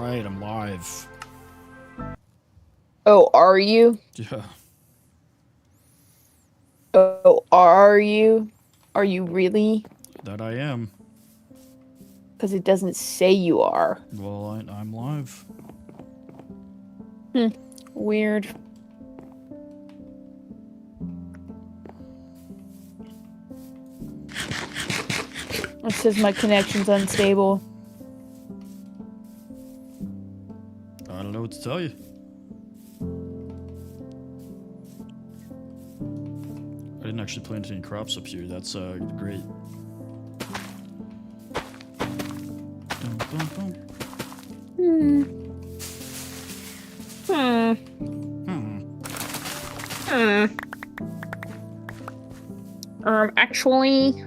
Alright, I'm live. Oh, are you? Yeah. Oh, are you? Are you really? That I am. Because it doesn't say you are. Well, I'm live. Weird. It says my connection's unstable. I don't know what to tell you. I didn't actually plant any crops up here. That's great. Dum, dum, dum. Hmm. Hmm. Hmm. Hmm. Actually,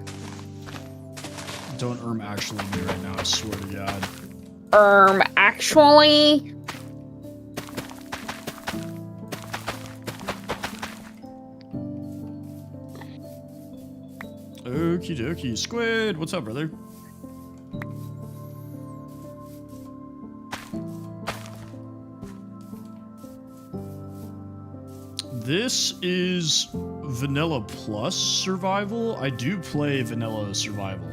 Don't actually me right now, I swear to God. actually. Okie dokie. Squid, what's up, brother? This is Vanilla Plus Survival. I do play Vanilla Survival.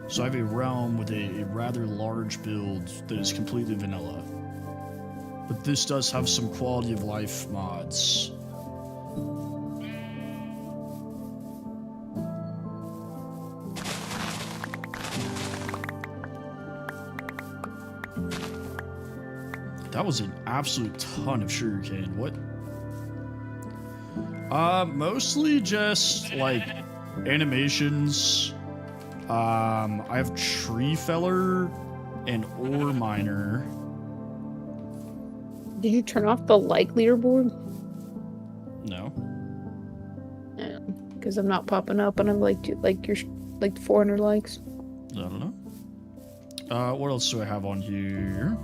So I have a realm with a rather large build that is completely vanilla. But this does have some quality of life mods. That was an absolute ton of sugarcane. What? Mostly just like animations. I have tree feller and ore miner. Did you turn off the like leaderboard? No. Yeah, because I'm not popping up, and I'm you're like 400 likes. I don't know. What else do I have on here?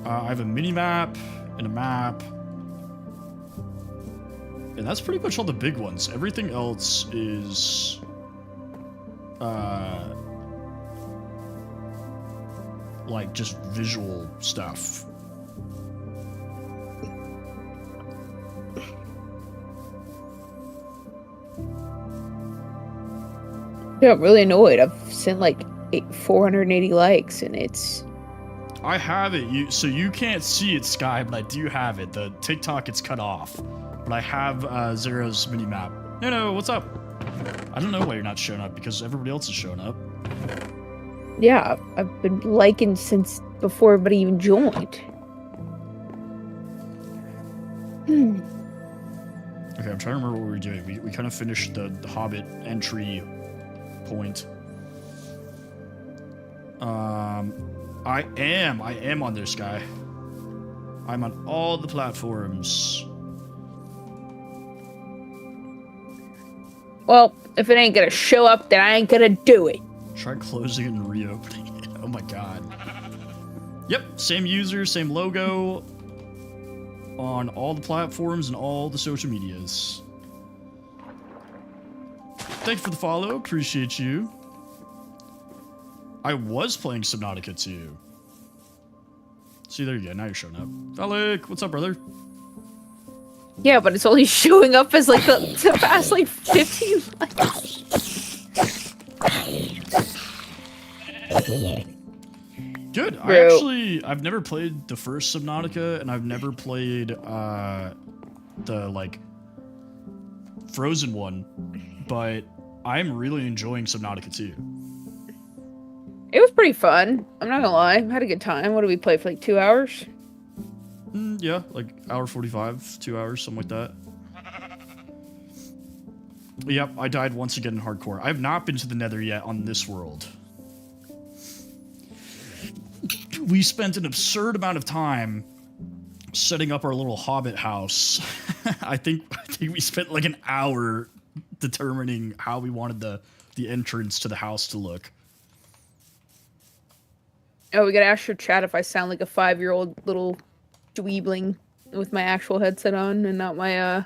I have a mini map and a map. And that's pretty much all the big ones. Everything else is like just visual stuff. Yeah, I'm really annoyed. I've sent like 480 likes, and it's. I have it. So you can't see it, Sky, but I do have it. The TikTok it's cut off, but I have Zero's mini map. No, what's up? I don't know why you're not showing up because everybody else is showing up. Yeah, I've been liking since before everybody even joined. Okay, I'm trying to remember what we were doing. We kind of finished the Hobbit entry point. I am on this guy. I'm on all the platforms. Well, if it ain't gonna show up, then I ain't gonna do it. Try closing it and reopening it. Oh my god. Yep, same user, same logo on all the platforms and all the social medias. Thank you for the follow. Appreciate you. I was playing Subnautica 2. See, there you go. Now you're showing up. Alec, what's up, brother? Yeah, but it's only showing up as like the past like 15 likes. Good. I've never played the first Subnautica, and I've never played the like Frozen one, but I'm really enjoying Subnautica 2. It was pretty fun. I'm not gonna lie. I had a good time. What did we play for like 2 hours? Yeah, like hour 45, 2 hours, something like that. Yep, I died once again in hardcore. I have not been to the Nether yet on this world. We spent an absurd amount of time setting up our little hobbit house. I think we spent like an hour determining how we wanted the entrance to the house to look. Oh, we gotta ask your chat if I sound like a 5-year-old little dweebling with my actual headset on and not my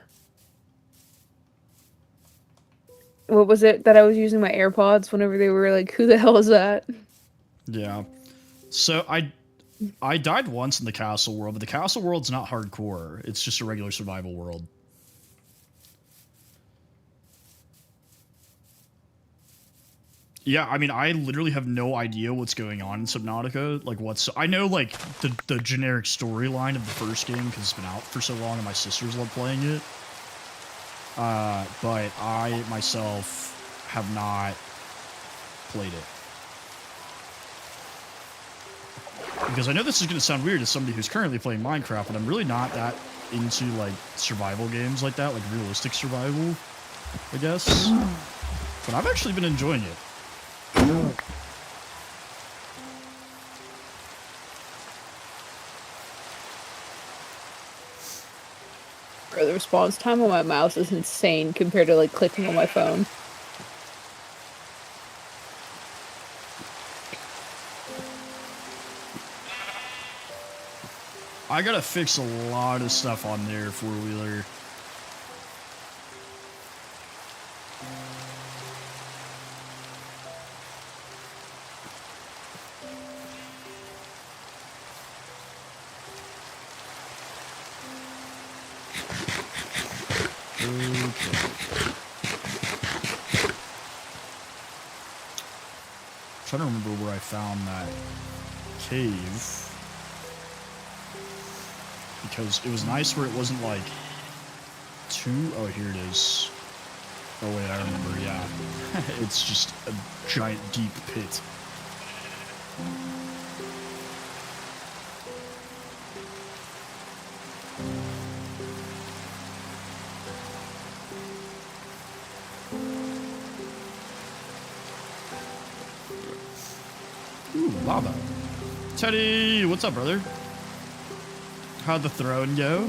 what was it that I was using my AirPods whenever they were like, who the hell is that? Yeah. So I died once in the castle world, but the castle world's not hardcore. It's just a regular survival world. Yeah, I mean, I literally have no idea what's going on in Subnautica. Like, I know, like, the generic storyline of the first game, because it's been out for so long and my sisters love playing it. But I, myself, have not played it. Because I know this is going to sound weird as somebody who's currently playing Minecraft, but I'm really not that into, like, survival games like that, like realistic survival, I guess. But I've actually been enjoying it. Bro, the response time on my mouse is insane compared to like clicking on my phone. I gotta fix a lot of stuff on their four-wheeler. Trying to remember where I found that cave, because it was nice where it wasn't like oh, here it is. Oh wait, I remember, yeah. It's just a giant deep pit. Ooh, lava. Teddy, what's up, brother? How'd the throne go?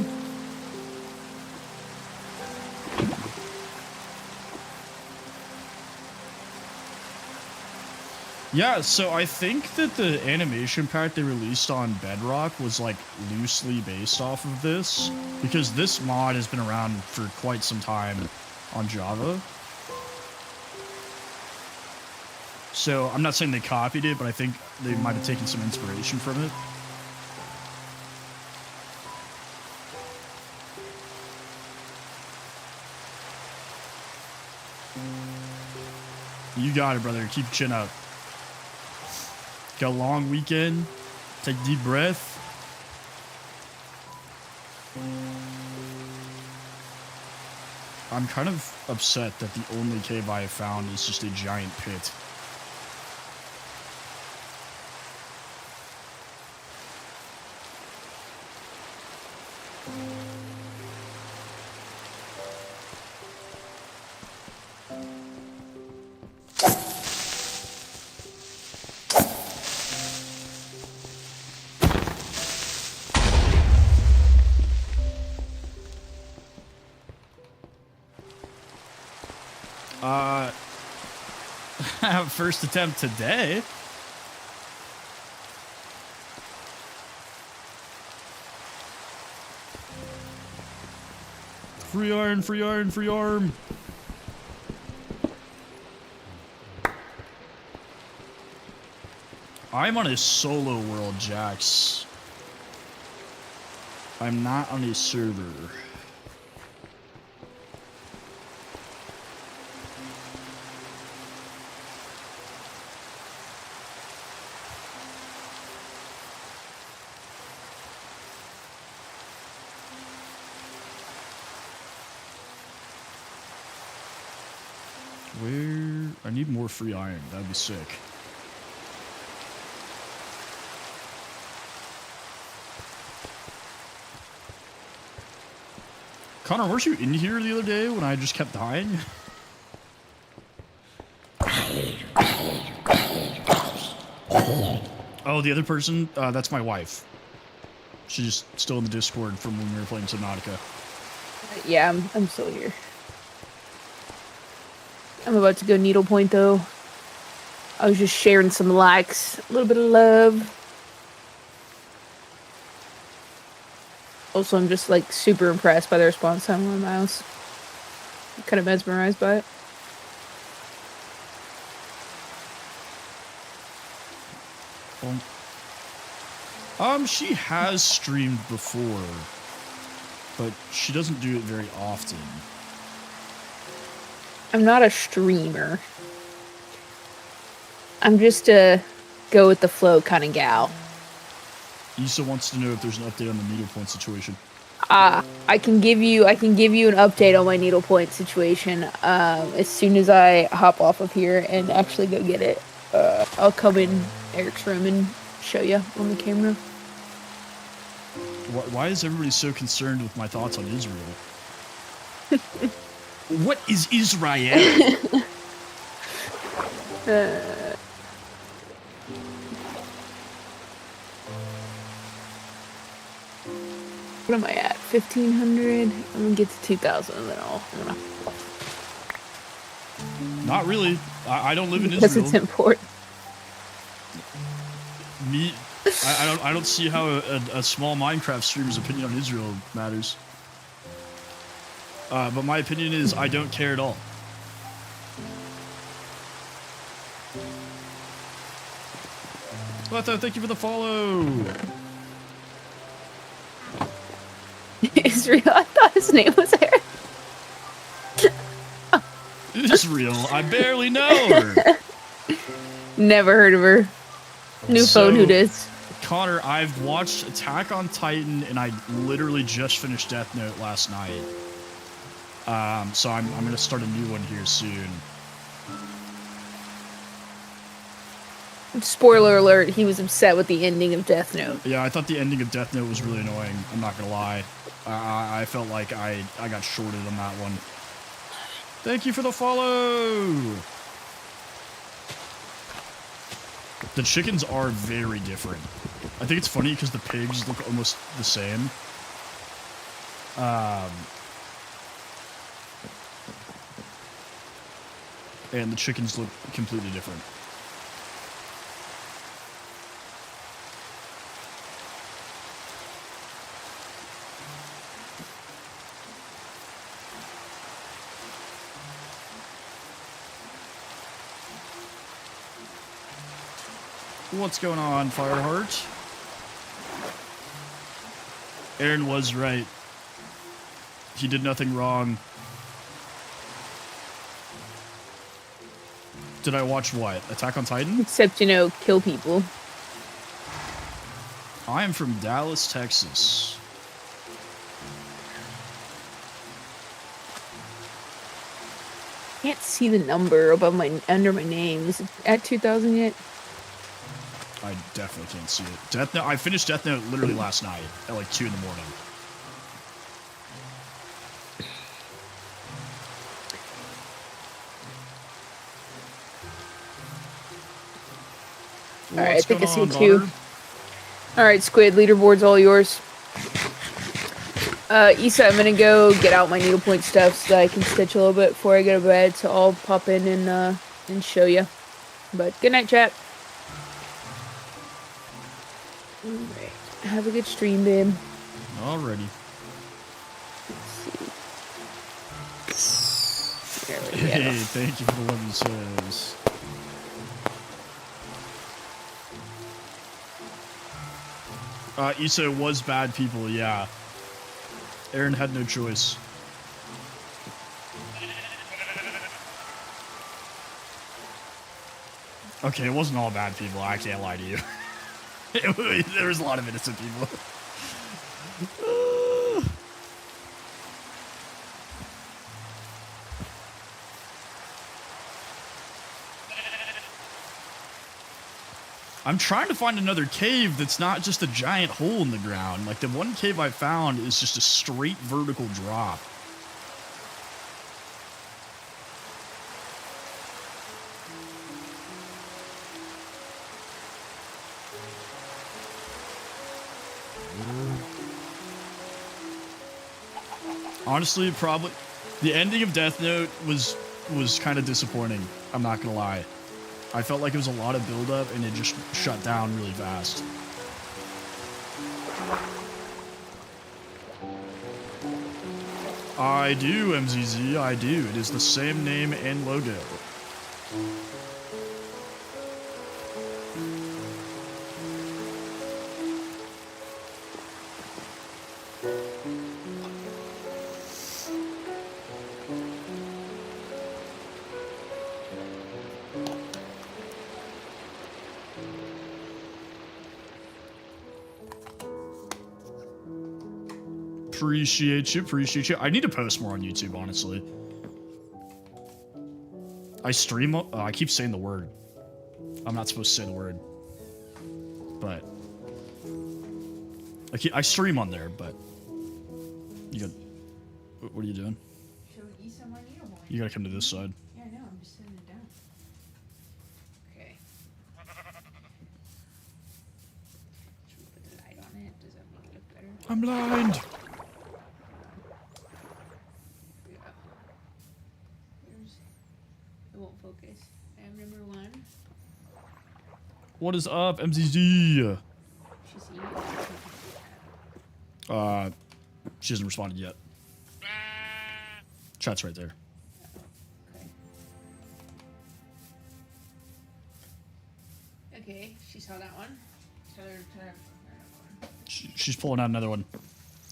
Yeah, so I think that the animation pack they released on Bedrock was like loosely based off of this, because this mod has been around for quite some time on Java. So I'm not saying they copied it, but I think they might have taken some inspiration from it. You got it, brother. Keep your chin up. Got a long weekend. Take a deep breath. I'm kind of upset that the only cave I have found is just a giant pit. First attempt today. Free iron, free iron, free arm. I'm on a solo world, Jax. I'm not on a server. I need more free iron. That'd be sick. Connor, weren't you in here the other day when I just kept dying? Oh, the other person? That's my wife. She's just still in the Discord from when we were playing Subnautica. Yeah, I'm still here. I'm about to go needlepoint though. I was just sharing some likes, a little bit of love. Also, I'm just like super impressed by the response time on my mouse. I'm kind of mesmerized by it. She has streamed before, but she doesn't do it very often. I'm not a streamer. I'm just a go with the flow kind of gal. Issa wants to know if there's an update on the needlepoint situation. I can give you an update on my needlepoint situation as soon as I hop off of here and actually go get it. I'll come in Eric's room and show you on the camera. Why is everybody so concerned with my thoughts on Israel? What is Israel? What am I at? 1,500? I'm gonna get to 2,000 and then I'm gonna... Not really. I don't live in Because Israel. it's important. I don't see how a small Minecraft streamer's opinion on Israel matters. But my opinion is I don't care at all. Letho, thank you for the follow. Israel, I thought his name was Eric. Israel, I barely know her. Never heard of her. New phone, who dis? Connor, I've watched Attack on Titan, and I literally just finished Death Note last night. So I'm gonna start a new one here soon. Spoiler alert, he was upset with the ending of Death Note. Yeah, I thought the ending of Death Note was really annoying. I'm not gonna lie. I felt like I got shorted on that one. Thank you for the follow! The chickens are very different. I think it's funny because the pigs look almost the same. And the chickens look completely different. What's going on, Fireheart? Aaron was right. He did nothing wrong. Did I watch what? Attack on Titan? Except, you know, kill people. I am from Dallas, Texas. Can't see the number above under my name. Is it at 2,000 yet? I definitely can't see it. Death Note. I finished Death Note literally last night at like 2 in the morning. Alright, I think I see 2. Alright, Squid, leaderboard's all yours. Issa, I'm gonna go get out my needlepoint stuff so that I can stitch a little bit before I go to bed, so I'll pop in and show you. But good night, chat. Alright, have a good stream, babe. Alrighty. Let's see. There we go. Hey, thank you for the 11 says. Issa was bad people, yeah. Aaron had no choice. Okay, it wasn't all bad people, I can't lie to you. There was a lot of innocent people. I'm trying to find another cave that's not just a giant hole in the ground. Like, the one cave I found is just a straight vertical drop. Honestly, probably the ending of Death Note was kind of disappointing. I'm not gonna lie. I felt like it was a lot of build-up, and it just shut down really fast. I do, MZZ, I do. It is the same name and logo. Appreciate you, appreciate you. I need to post more on YouTube, honestly. I stream, I keep saying the word. I'm not supposed to say the word. But I stream on there, but you got, what are you doing? You gotta come to this side. Yeah, I know, I'm just sitting it down. Okay. Should we put the light on it? Does that make it look better? I'm blind. Yeah. It won't focus. I am number 1. What is up, MZZ? She's eating. She hasn't responded yet. Chat's right there. Okay, she saw that one. She's pulling out another one.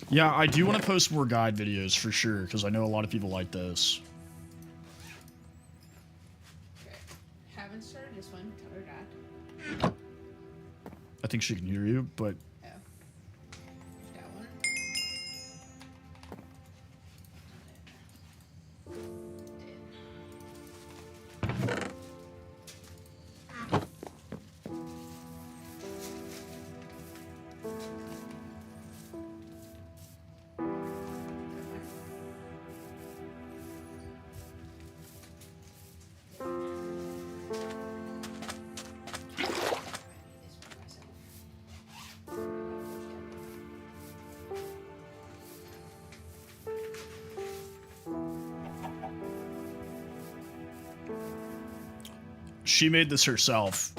Yeah, I do want to post more guide videos for sure, because I know a lot of people like those. Okay. Haven't started this one. Tell her that. I think she can hear you, but Oh. There's that one. she made this herself.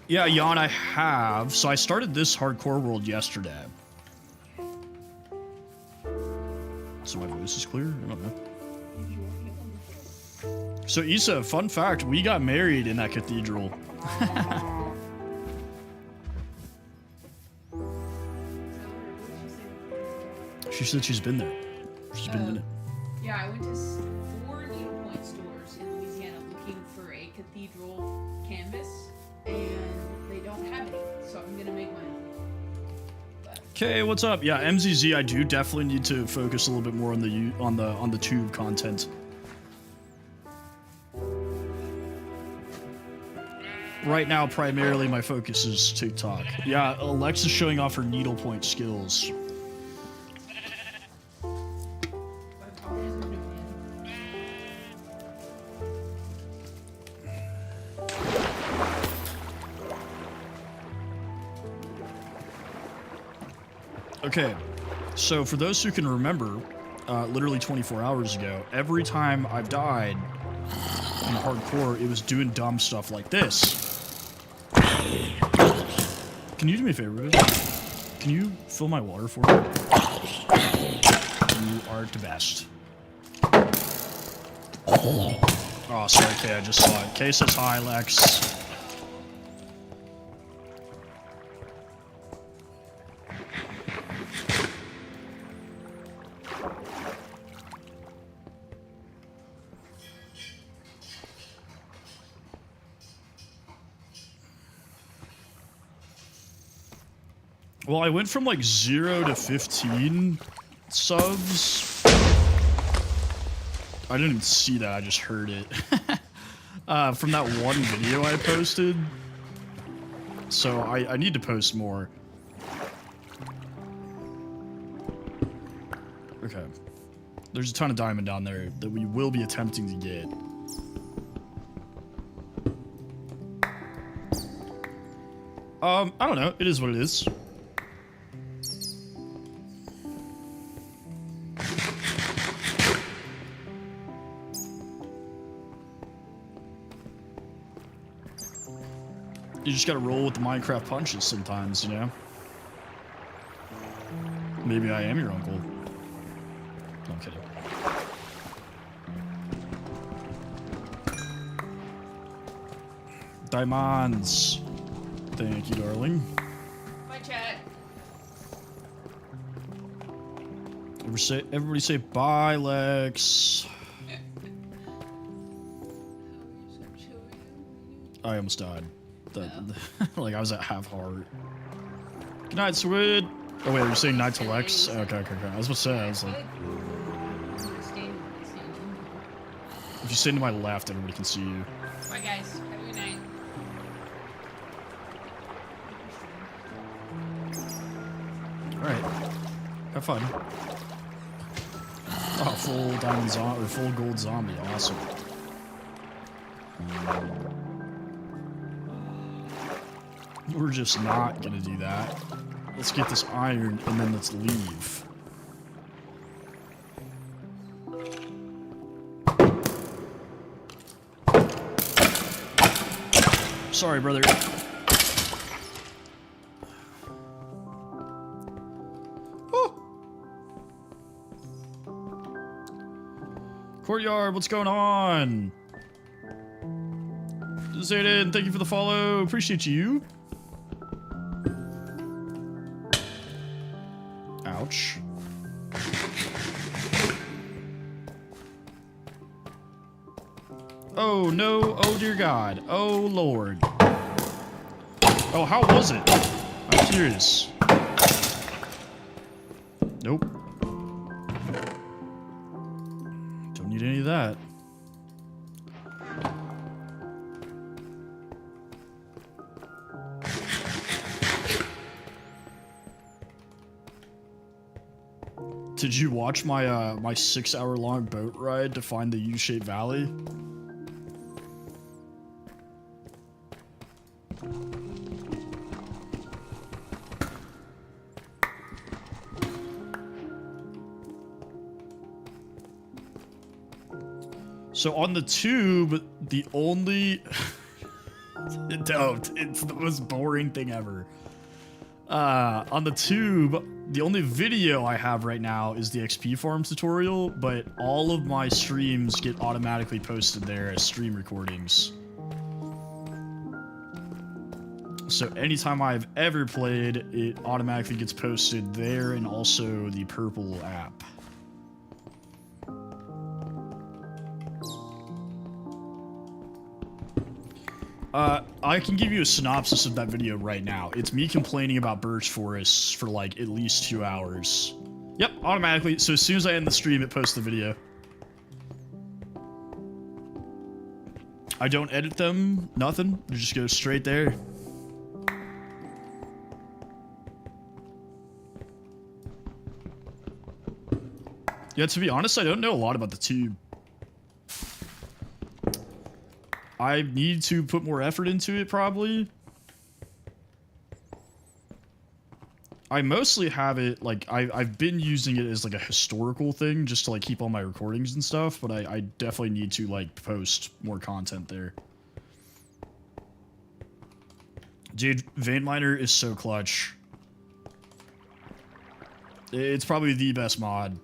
Yeah, Jan, I have. So I started this hardcore world yesterday. So my voice is clear? I don't know. So Issa, fun fact, we got married in that cathedral. She said she's been there. She's been in it. Yeah, I went to 4 needlepoint stores in Louisiana looking for a cathedral canvas, and they don't have any, so I'm gonna make my own. Okay, what's up? Yeah, MZZ, I do definitely need to focus a little bit more on the tube content. Right now, primarily my focus is TikTok. Yeah, Alexa's showing off her needlepoint skills. Okay, so for those who can remember, literally 24 hours ago, every time I've died in hardcore, it was doing dumb stuff like this. Can you do me a favor, Rose? Can you fill my water for me? You are the best. Oh, sorry, Kay, I just saw it. Kay says hi, Lex. Well, I went from like 0 to 15 subs. I didn't even see that, I just heard it. From that one video I posted. So I need to post more. Okay. There's a ton of diamond down there that we will be attempting to get. I don't know. It is what it is. You just gotta roll with the Minecraft punches sometimes, you know? Maybe I am your uncle. No, I'm kidding. Diamonds. Thank you, darling. My chat. Everybody say bye, Lex. I almost died. Like I was at half heart. Good night, Squid. Oh wait, you're saying night to Lex? Okay. I was about to say, I was like, if you stand to my left, everybody can see you. Bye guys. Have a good night. Alright. Have fun. Oh, full diamond zombie, or full gold zombie. Awesome. We're just not gonna do that. Let's get this iron and then let's leave. Sorry, brother. Oh. Courtyard, what's going on? Zayden, thank you for the follow. Appreciate you. Ouch. Oh no, oh dear God, oh Lord. Oh, how was it? I'm curious. Nope. Don't need any of that. Did you watch my my 6-hour-long boat ride to find the U-shaped valley? So on the tube, the only it's the most boring thing ever. On the tube, the only video I have right now is the XP farm tutorial, but all of my streams get automatically posted there as stream recordings. So anytime I've ever played, it automatically gets posted there and also the purple app. I can give you a synopsis of that video right now. It's me complaining about birch forests for like at least 2 hours. Yep, automatically. So as soon as I end the stream, it posts the video. I don't edit them, nothing. It just goes straight there. Yeah, to be honest, I don't know a lot about the tube. I need to put more effort into it, probably. I mostly have it, like, I've been using it as, like, a historical thing, just to, like, keep all my recordings and stuff, but I definitely need to, like, post more content there. Dude, Vein Miner is so clutch. It's probably the best mod.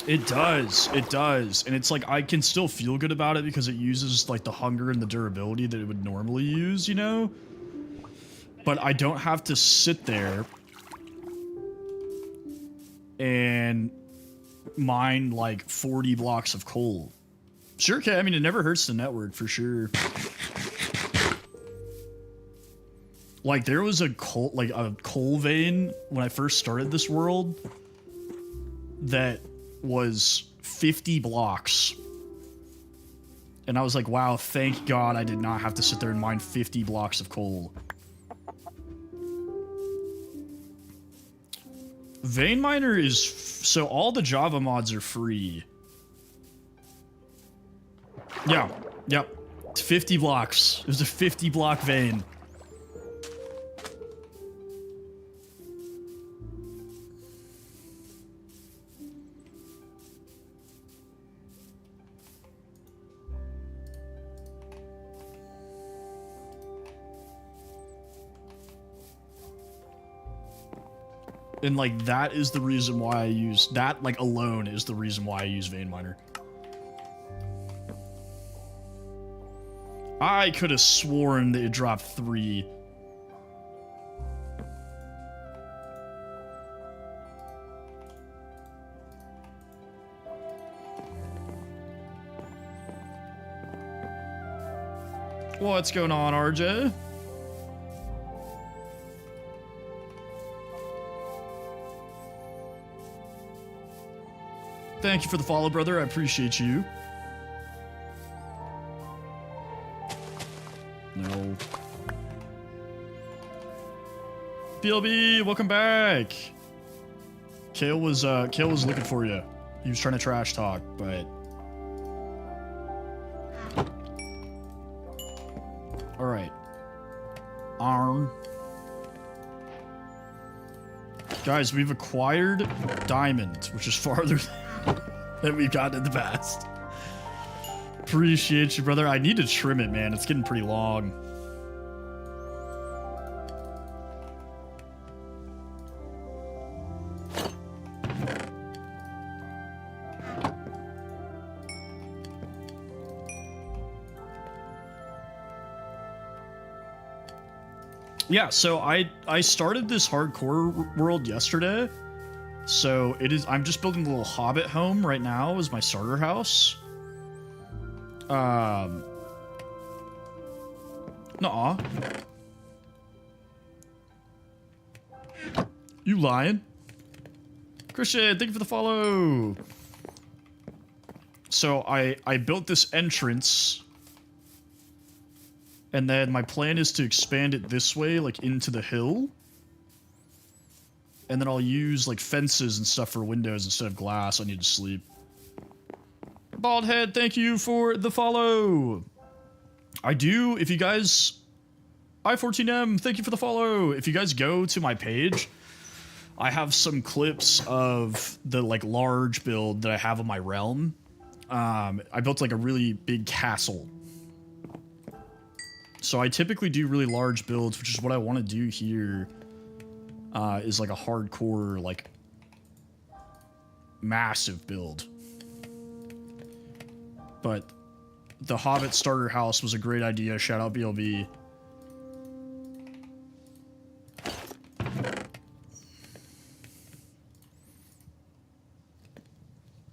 It does, and it's like I can still feel good about it because it uses like the hunger and the durability that it would normally use, you know? But I don't have to sit there and mine like 40 blocks of coal. Sure, okay, I mean, it never hurts the network for sure. Like there was a coal vein when I first started this world that was 50 blocks. And I was like, wow, thank God I did not have to sit there and mine 50 blocks of coal. Vein Miner is... so all the Java mods are free. Yeah, yep. 50 blocks. It was a 50 block vein. And, like, that is the reason why I use... that, like, alone is the reason why I use Vein Miner. I could have sworn that it dropped 3. What's going on, RJ? Thank you for the follow, brother. I appreciate you. No. BLB, welcome back. Kale was looking for you. He was trying to trash talk, but all right. Arm. Guys, we've acquired diamond, which is farther than we've gotten in the past. Appreciate you, brother. I need to trim it, man. It's getting pretty long. Yeah, so I started this hardcore world yesterday. So I'm just building a little hobbit home right now as my starter house. Nuh-uh. You lying? Christian, thank you for the follow. So I built this entrance. And then my plan is to expand it this way, like into the hill. And then I'll use like fences and stuff for windows instead of glass. I need to sleep. Baldhead, thank you for the follow. I do, if you guys... I14M, thank you for the follow. If you guys go to my page, I have some clips of the like large build that I have on my realm. I built like a really big castle. So I typically do really large builds, which is what I want to do here. Is like a hardcore, like, massive build. But the Hobbit starter house was a great idea. Shout out BLB.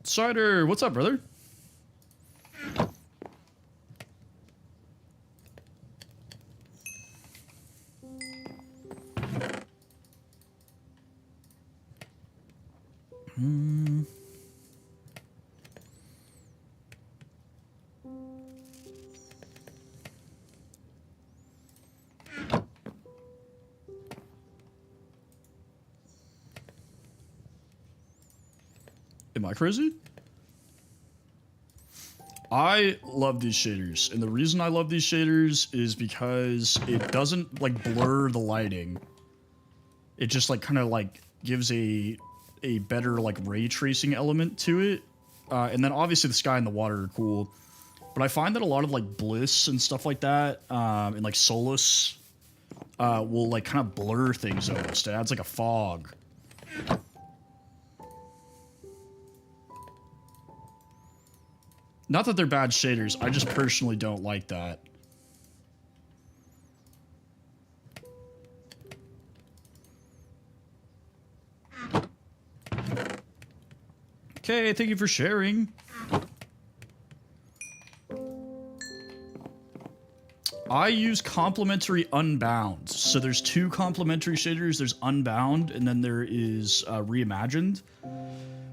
Cider, what's up, brother? Am I crazy? I love these shaders, and the reason I love these shaders is because it doesn't like blur the lighting. It just like kind of like gives a better like ray tracing element to it. And then obviously the sky and the water are cool. But I find that a lot of like Bliss and stuff like that, and like Solus, will like kind of blur things almost. It adds like a fog. Not that they're bad shaders, I just personally don't like that. Okay, thank you for sharing. I use complementary Unbound. So there's 2 complementary shaders. There's Unbound, and then there is Reimagined.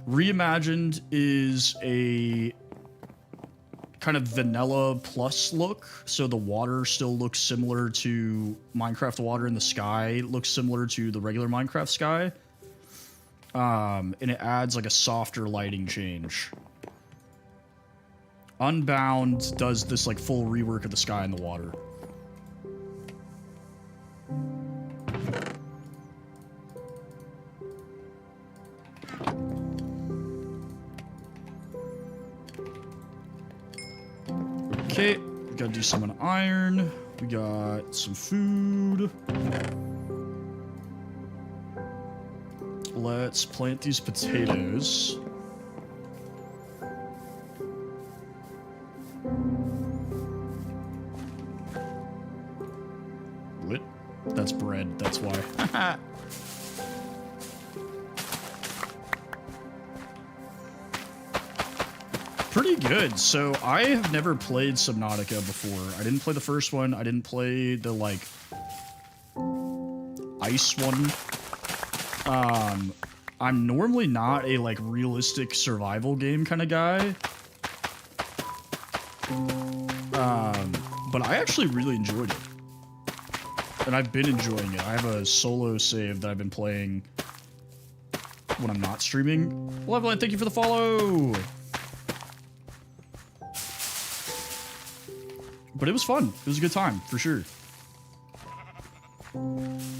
Reimagined is a kind of vanilla plus look, so the water still looks similar to Minecraft water, and the sky looks similar to the regular Minecraft sky. And it adds like a softer lighting change. Unbound does this like full rework of the sky and the water. Okay, we gotta do some on iron. We got some food. Let's plant these potatoes. dead, that's why. Pretty good. So I have never played Subnautica before. I didn't play the first one. I didn't play the, like, ice one. I'm normally not a, like, realistic survival game kind of guy. But I actually really enjoyed it. And I've been enjoying it. I have a solo save that I've been playing when I'm not streaming. Loveline, thank you for the follow! But it was fun. It was a good time, for sure.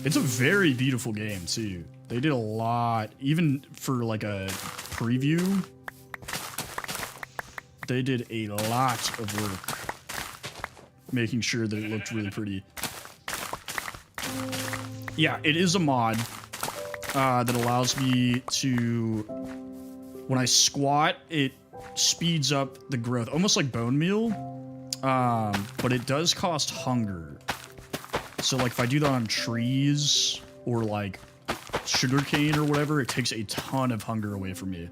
It's a very beautiful game, too. They did a lot, even for like a preview. They did a lot of work making sure that it looked really pretty. Yeah, it is a mod that allows me to, when I squat, it speeds up the growth, almost like bone meal. But it does cost hunger. So, like, if I do that on trees or, like, sugarcane or whatever, it takes a ton of hunger away from me.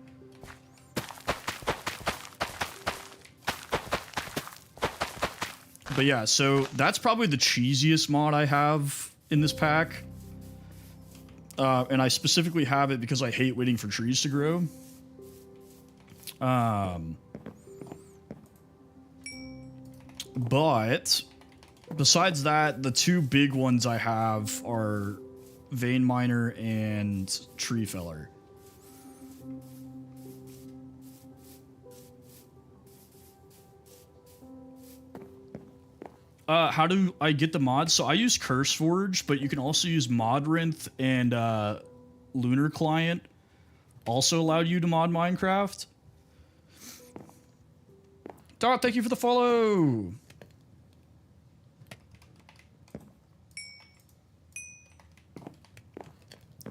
But yeah, so that's probably the cheesiest mod I have in this pack. And I specifically have it because I hate waiting for trees to grow. But besides that, the two big ones I have are Vein Miner and Tree Feller. How do I get the mods? So I use CurseForge, but you can also use Modrinth and Lunar Client. Also allowed you to mod Minecraft. Dot, thank you for the follow.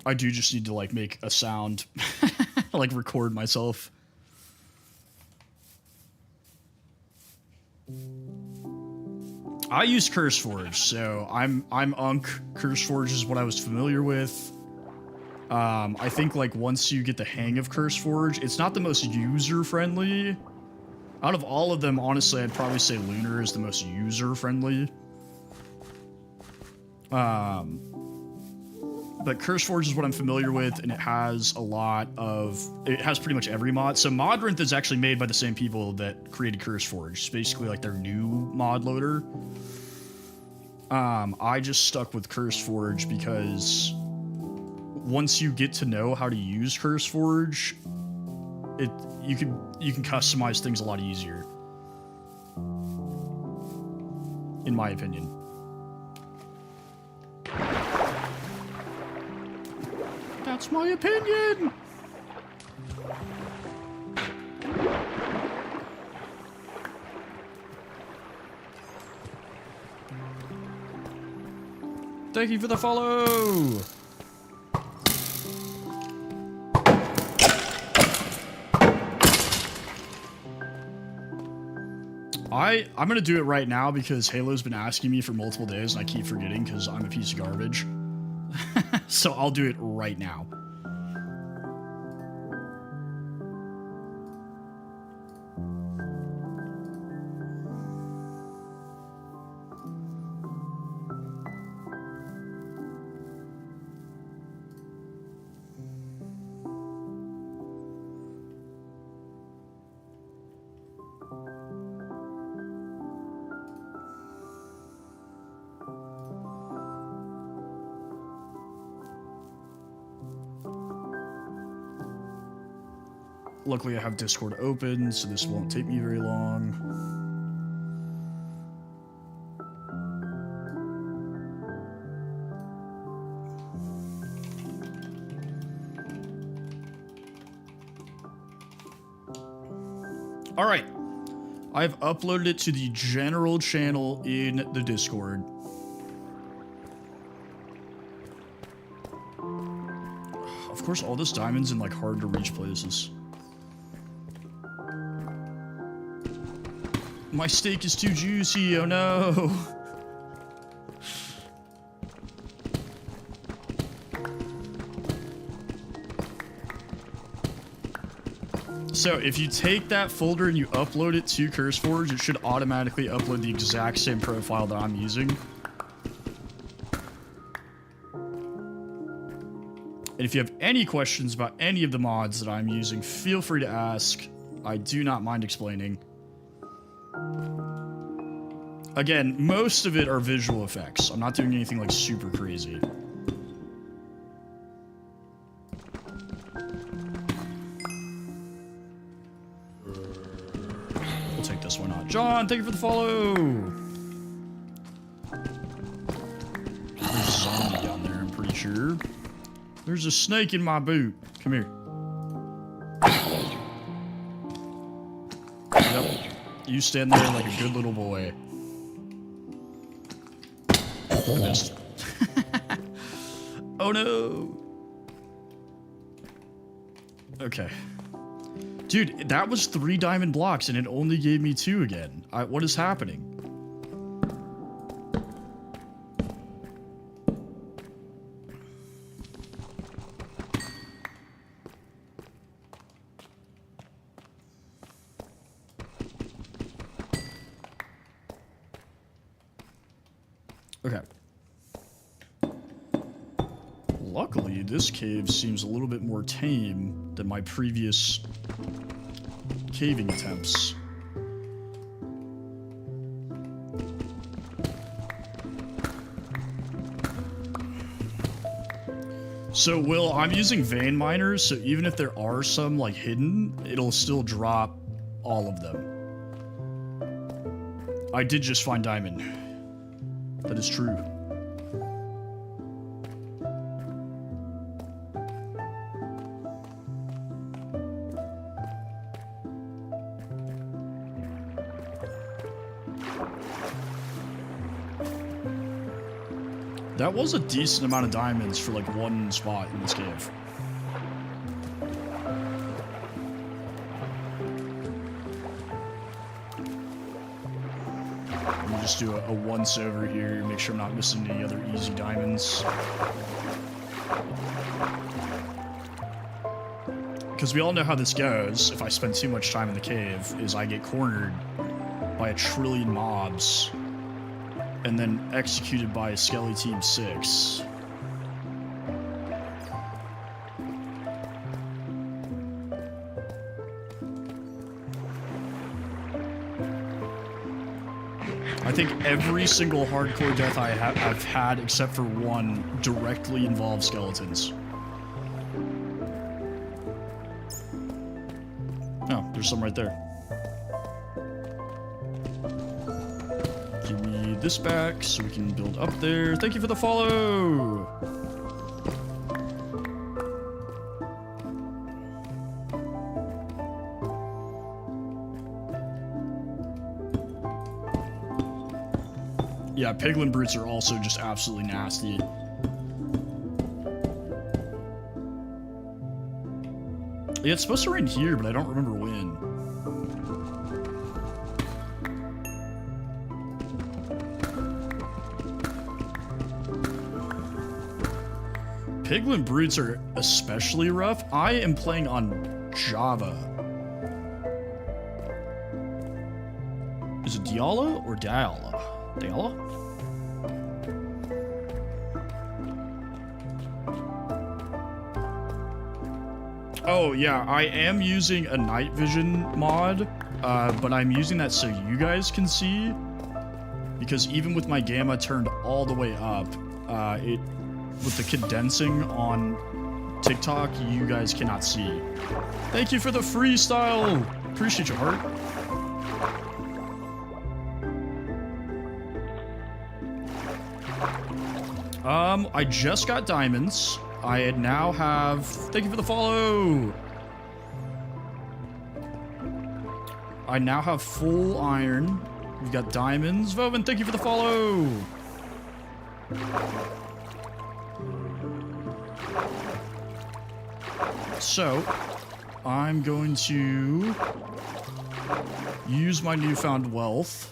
I do just need to, like, make a sound, like, record myself. I use CurseForge, so I'm Unk. CurseForge is what I was familiar with. I think, like, once you get the hang of CurseForge, it's not the most user-friendly. Out of all of them, honestly, I'd probably say Lunar is the most user-friendly. But CurseForge is what I'm familiar with, and it has a lot of... It has pretty much every mod. So Modrinth is actually made by the same people that created CurseForge. It's basically like their new mod loader. I just stuck with CurseForge because once you get to know how to use CurseForge, you can customize things a lot easier. In my opinion. That's my opinion! Thank you for the follow! I'm gonna do it right now because Halo's been asking me for multiple days and I keep forgetting because I'm a piece of garbage. So I'll do it right now. Luckily, I have Discord open, so this won't take me very long. All right. I've uploaded it to the general channel in the Discord. Of course, all this diamonds in, like, hard to reach places. My steak is too juicy, oh no. So if you take that folder and you upload it to CurseForge, it should automatically upload the exact same profile that I'm using. And if you have any questions about any of the mods that I'm using, feel free to ask. I do not mind explaining. Again, most of it are visual effects. I'm not doing anything like super crazy. We'll take this one on. John, thank you for the follow. There's a zombie down there, I'm pretty sure. There's a snake in my boot. Come here. Yep. You stand there like a good little boy. I missed. Oh no. Okay. Dude, that was 3 diamond blocks and it only gave me 2 again. What is happening? Okay. Luckily, this cave seems a little bit more tame than my previous caving attempts. So, Will, I'm using vein miners, so even if there are some, like, hidden, it'll still drop all of them. I did just find diamond. That is true. That was a decent amount of diamonds for like one spot in this cave. Let me just do a once over here, make sure I'm not missing any other easy diamonds. Because we all know how this goes, if I spend too much time in the cave, is I get cornered by 1 trillion mobs and then executed by Skelly Team 6. I think every single hardcore death I've had, except for one, directly involves skeletons. Oh, there's some right there. Give me this back so we can build up there. Thank you for the follow! Yeah, piglin brutes are also just absolutely nasty. Yeah, it's supposed to rain here, but I don't remember when. Piglin brutes are especially rough. I am playing on Java. Is it Diala or Diala? Diala? Oh, yeah, I am using a night vision mod, but I'm using that so you guys can see, because even with my gamma turned all the way up, with the condensing on TikTok, you guys cannot see. Thank you for the freestyle! Appreciate your heart. I just got diamonds. I now have... Thank you for the follow! I now have full iron. We've got diamonds. Vovin, thank you for the follow! So, I'm going to use my newfound wealth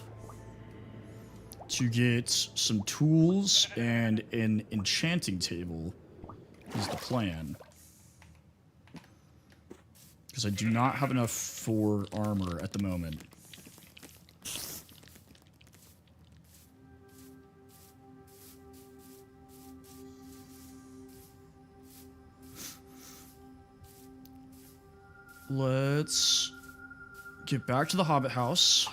to get some tools and an enchanting table is the plan. Because I do not have enough for armor at the moment. Let's get back to the Hobbit house.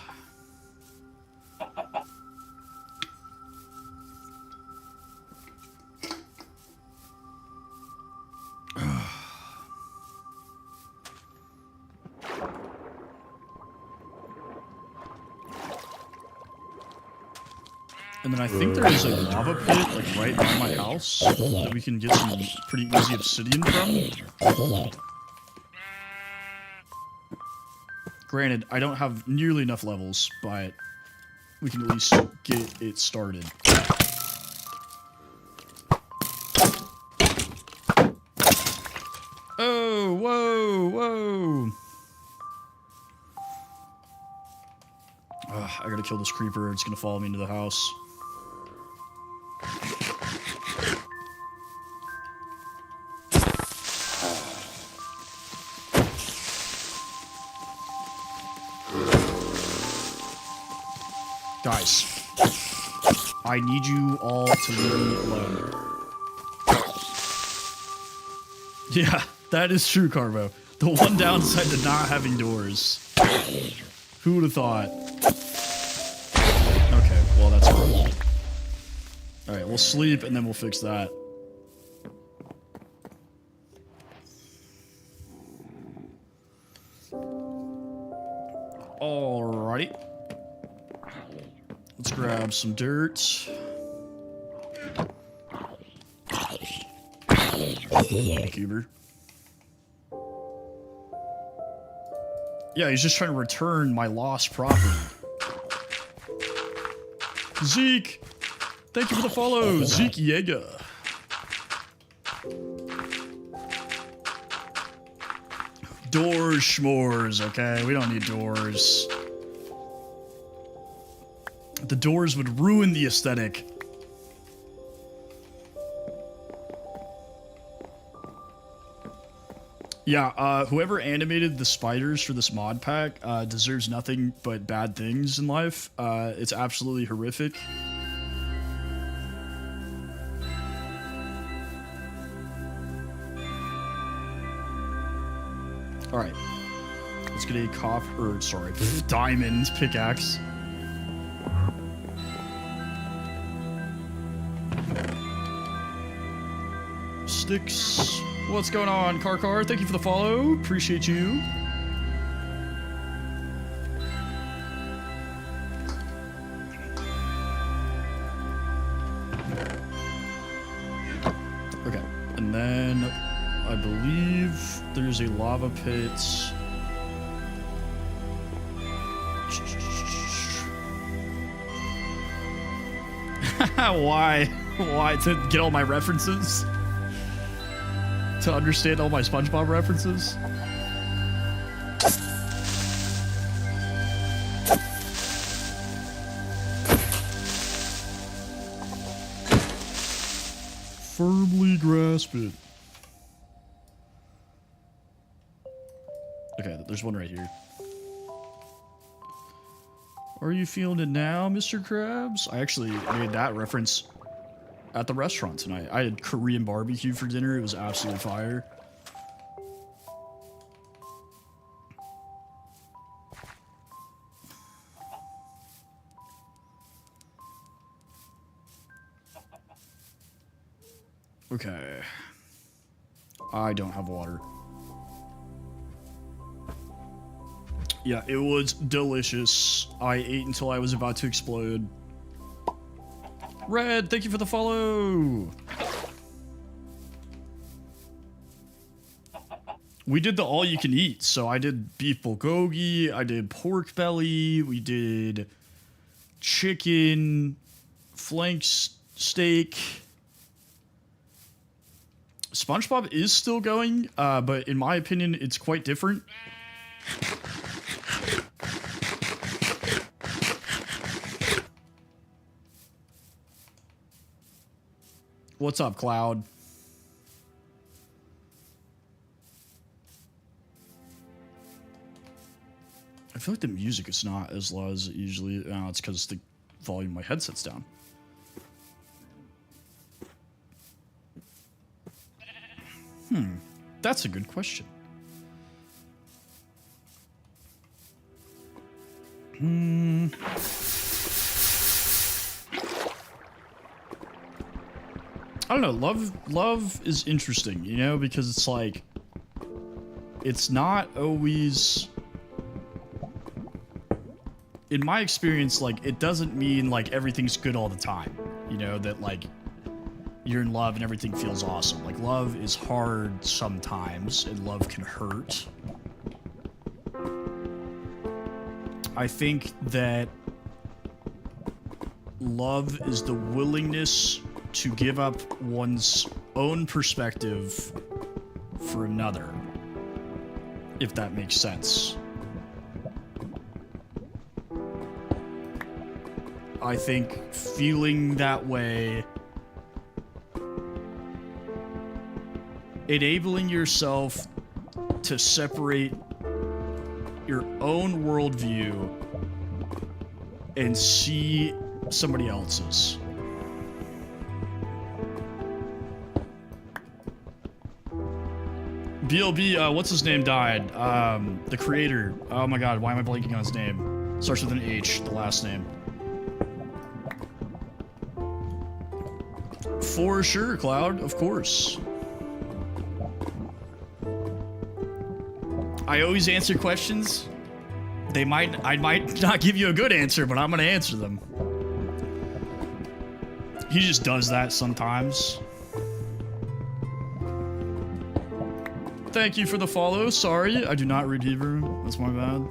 And then I think there is a lava pit, like, right by my house that we can get some pretty easy obsidian from. Granted, I don't have nearly enough levels, but we can at least get it started. Oh, whoa, whoa. Ugh, I gotta kill this creeper. It's gonna follow me into the house. Guys, I need you all to leave me alone. Yeah, that is true, Carbo. The one downside to not having doors. Who would have thought? Okay, well, that's cool. Alright, we'll sleep and then we'll fix that. Alrighty. Let's grab some dirt. Cuber. Yeah, he's just trying to return my lost property. Zeke! Thank you for the follow, Zeke Yeager. Doors, schmores, okay? We don't need doors. The doors would ruin the aesthetic. Yeah, whoever animated the spiders for this mod pack deserves nothing but bad things in life. It's absolutely horrific. Alright. Let's get a diamond pickaxe. Sticks. What's going on, Karkar? Thank you for the follow. Appreciate you. Okay, and then I believe there's a lava pit. Why? Why? To get all my references? To understand all my SpongeBob references? Firmly grasp it. Okay, there's one right here. Are you feeling it now, Mr. Krabs? I actually made that reference at the restaurant tonight. I had Korean barbecue for dinner. It was absolutely fire. Okay. I don't have water. Yeah, it was delicious. I ate until I was about to explode. Red, thank you for the follow. We did the all-you-can-eat. So I did beef bulgogi, I did pork belly, we did chicken, flank steak. SpongeBob is still going, but in my opinion, it's quite different. What's up, Cloud? I feel like the music is not as loud as it usually. It's because the volume of my headset's down. That's a good question. I don't know. Love is interesting, you know, because it's like, it's not always, in my experience, like, it doesn't mean like everything's good all the time, you know, that like you're in love and everything feels awesome. Like, love is hard sometimes and love can hurt. I think that love is the willingness to give up one's own perspective for another, if that makes sense. I think feeling that way, enabling yourself to separate your own worldview and see somebody else's. BLB, what's his name died? The creator. Oh my god, why am I blanking on his name? Starts with an H, the last name. For sure, Cloud, of course. I always answer questions. I might not give you a good answer, but I'm gonna answer them. He just does that sometimes. Thank you for the follow. Sorry, I do not read Hebrew. That's my bad.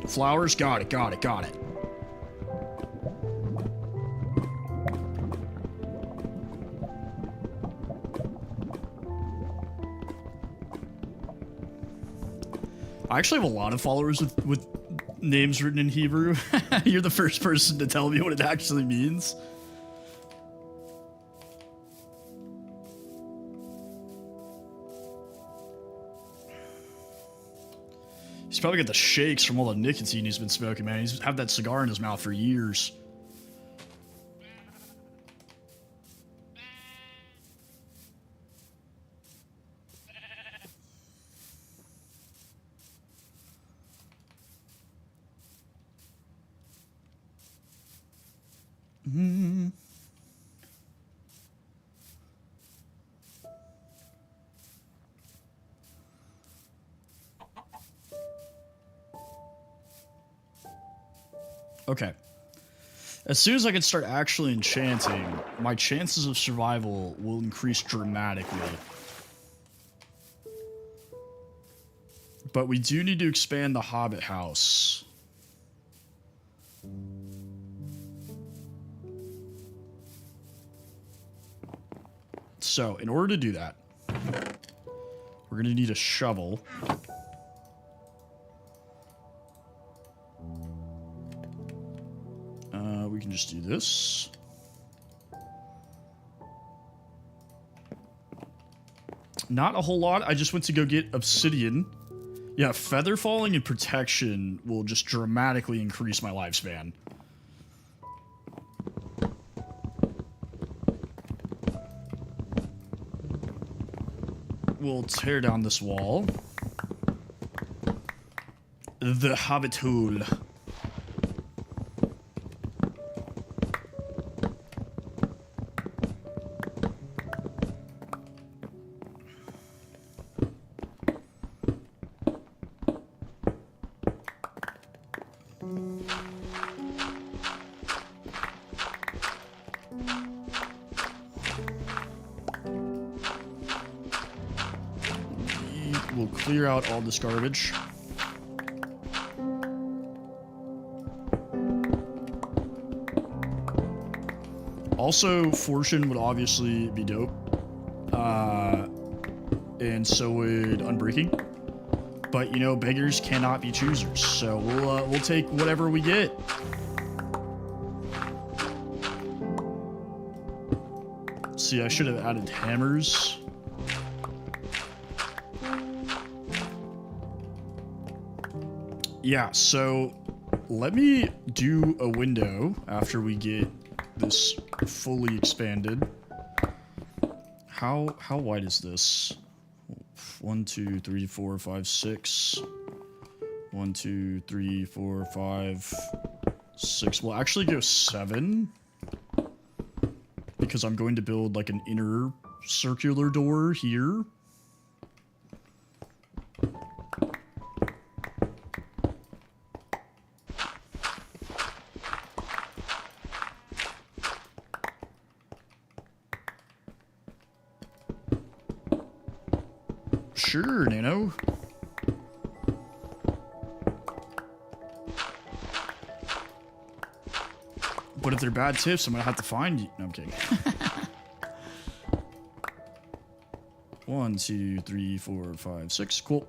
Flowers, got it. I actually have a lot of followers with names written in Hebrew. You're the first person to tell me what it actually means. He's probably got the shakes from all the nicotine he's been smoking, man. He's had that cigar in his mouth for years. Okay. As soon as I can start actually enchanting, my chances of survival will increase dramatically. But we do need to expand the Hobbit house. So, in order to do that, we're going to need a shovel. We can just do this. Not a whole lot. I just went to go get obsidian. Yeah, feather falling and protection will just dramatically increase my lifespan. We'll tear down this wall. The Hobbit hole. We'll clear out all this garbage. Also, fortune would obviously be dope. And so would unbreaking. But, you know, beggars cannot be choosers. So we'll take whatever we get. See, I should have added hammers. Yeah, so let me do a window after we get this fully expanded. How wide is this? 1, 2, 3, 4, 5, 6. 1, 2, 3, 4, 5, 6. We'll actually go 7. Because I'm going to build like an inner circular door here. Sure, Nano. But if they're bad tips, I'm gonna have to find you. No, I'm kidding. 1, 2, 3, 4, 5, 6. Cool.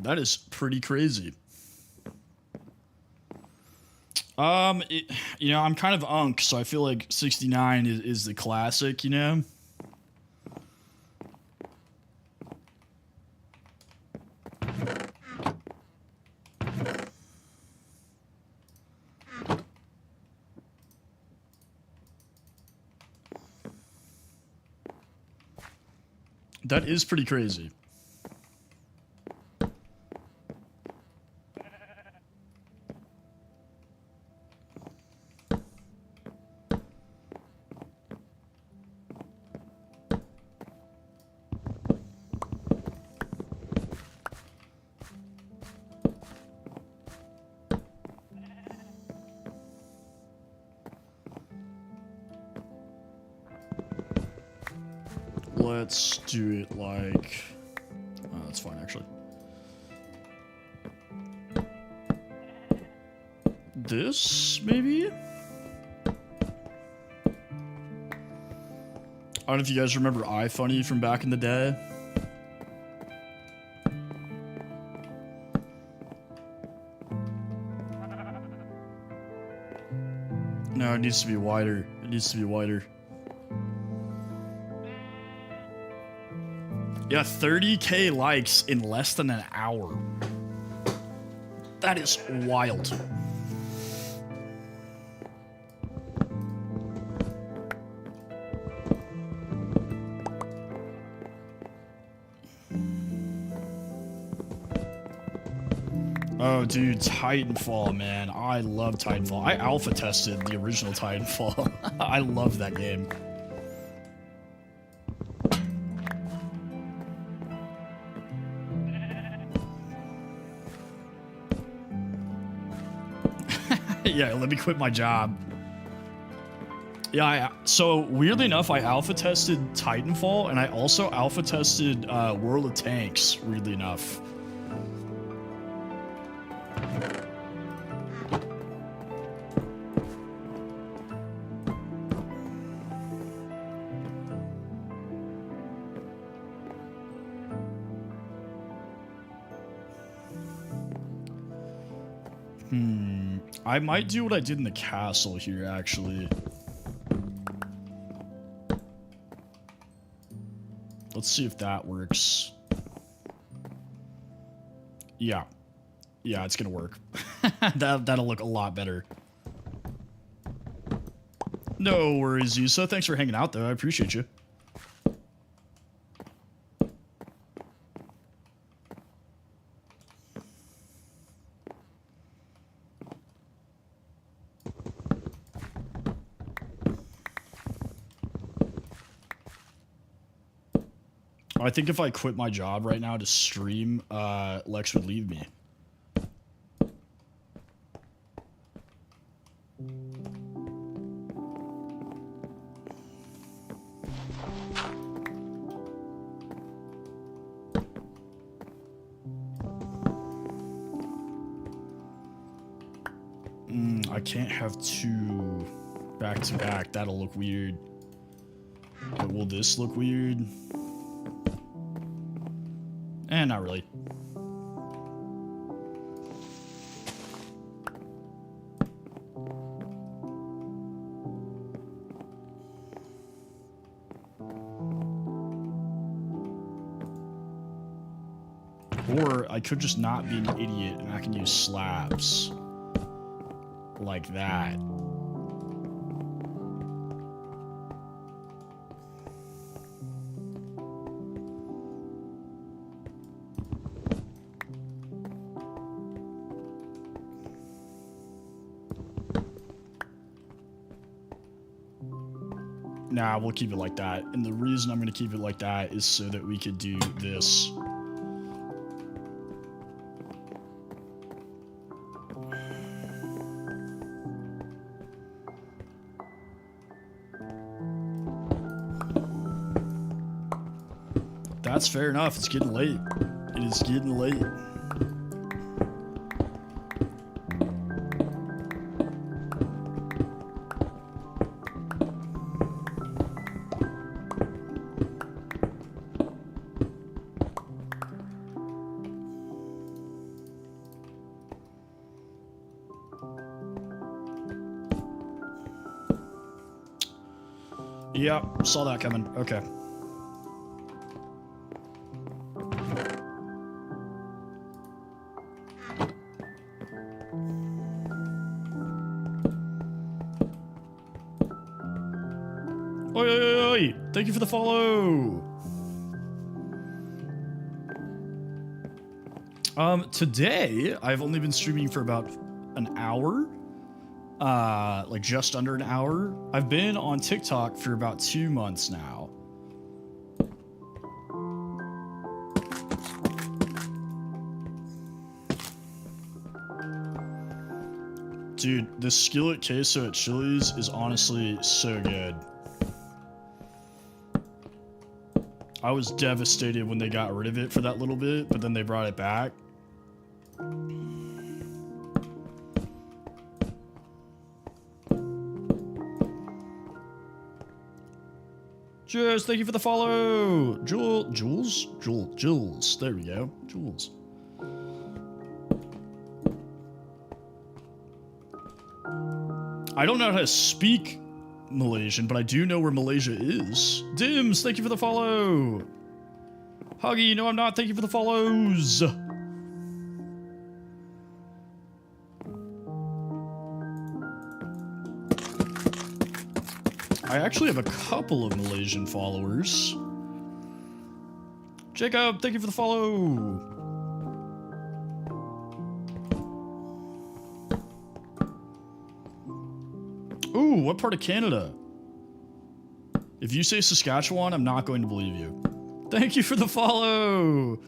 That is pretty crazy. You know, I'm kind of unk, so I feel like 69 is the classic, you know? That is pretty crazy. Let's do it like... Oh, that's fine, actually. This, maybe? I don't know if you guys remember iFunny from back in the day. No, it needs to be wider. It needs to be wider. Yeah, 30K likes in less than an hour. That is wild. Oh, dude, Titanfall, man. I love Titanfall. I alpha tested the original Titanfall. I love that game. Yeah, let me quit my job. Yeah, so weirdly enough, I alpha tested Titanfall, and I also alpha tested World of Tanks, weirdly enough. I might do what I did in the castle here, actually. Let's see if that works. Yeah. Yeah, it's gonna work. That'll look a lot better. No worries, Yusa. Thanks for hanging out, though. I appreciate you. I think if I quit my job right now to stream, Lex would leave me. I can't have two back to back. That'll look weird. But will this look weird? Not really. Or I could just not be an idiot and I can use slabs. Like that. Nah, we'll keep it like that. And the reason I'm going to keep it like that is so that we could do this. That's fair enough. It's getting late. It is getting late. Yep, saw that coming. Okay. Oi, oi, oi, oi. Thank you for the follow. Today I've only been streaming for about an hour. Like just under an hour. I've been on TikTok for about 2 months now. Dude, this skillet queso at Chili's is honestly so good. I was devastated when they got rid of it for that little bit, but then they brought it back. Cheers, thank you for the follow. Jules. There we go. Jules. I don't know how to speak Malaysian, but I do know where Malaysia is. Dims, thank you for the follow. Huggy, no I'm not, thank you for the follows. I actually have a couple of Malaysian followers. Jacob, thank you for the follow. Ooh, what part of Canada? If you say Saskatchewan, I'm not going to believe you. Thank you for the follow.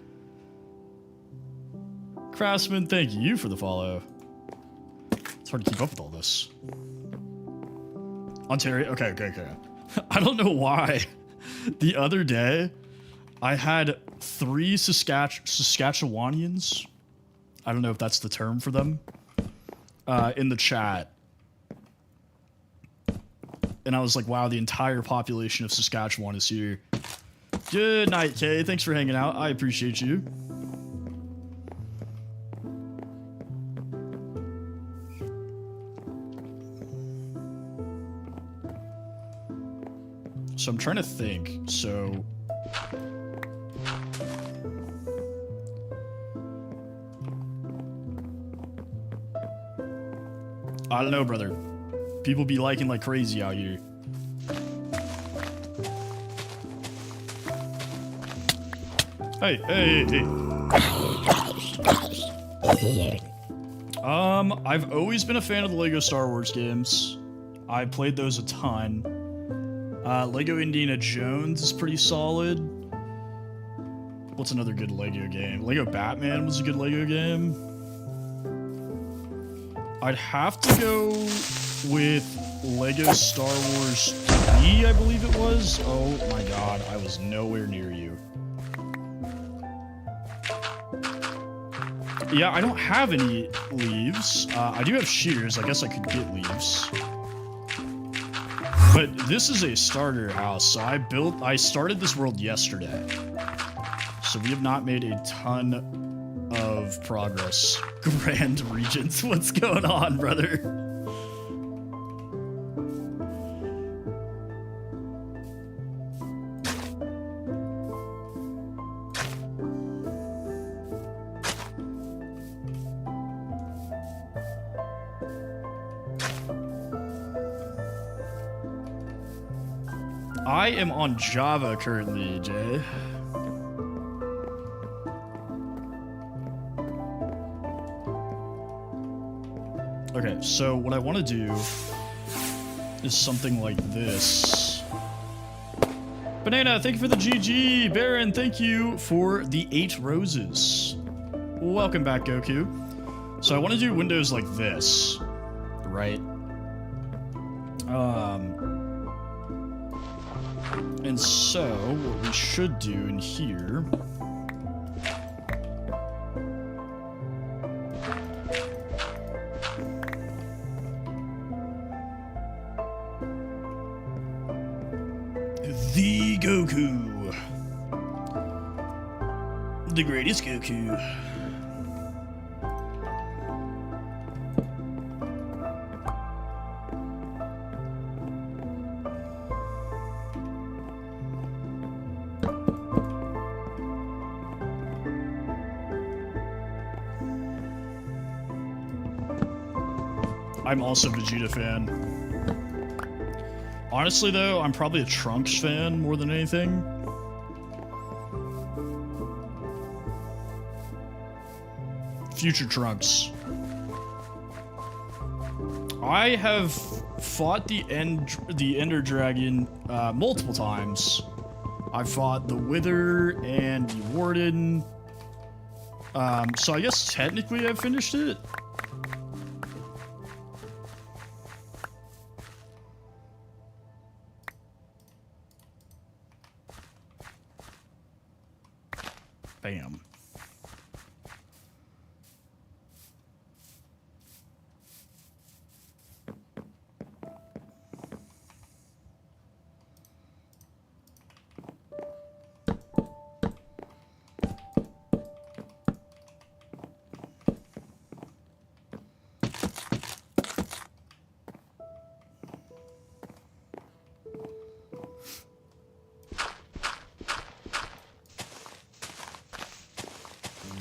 Craftsman, thank you for the follow. It's hard to keep up with all this. Ontario, okay. I don't know why. The other day, I had 3 Saskatchewanians. I don't know if that's the term for them. In the chat. And I was like, wow, the entire population of Saskatchewan is here. Good night, Kay. Thanks for hanging out. I appreciate you. So I'm trying to think. So I don't know, brother. People be liking like crazy out here. Hey. I've always been a fan of the Lego Star Wars games. I played those a ton. Lego Indiana Jones is pretty solid. What's another good Lego game? Lego Batman was a good Lego game. I'd have to go with Lego Star Wars 3, I believe it was. Oh my god, I was nowhere near you. Yeah, I don't have any leaves. I do have shears. I guess I could get leaves. But this is a starter house, so I started this world yesterday. So we have not made a ton of progress. Grand Regents, what's going on, brother? I am on Java currently, Jay. Okay, so what I want to do is something like this. Banana, thank you for the GG. Baron, thank you for the 8 roses. Welcome back, Goku. So I want to do windows like this, right? And so what we should do in here the Goku. The greatest Goku. I'm also a Vegeta fan. Honestly, though, I'm probably a Trunks fan more than anything. Future Trunks. I have fought the Ender Dragon multiple times. I fought the Wither and the Warden. So I guess technically I've finished it. Bam.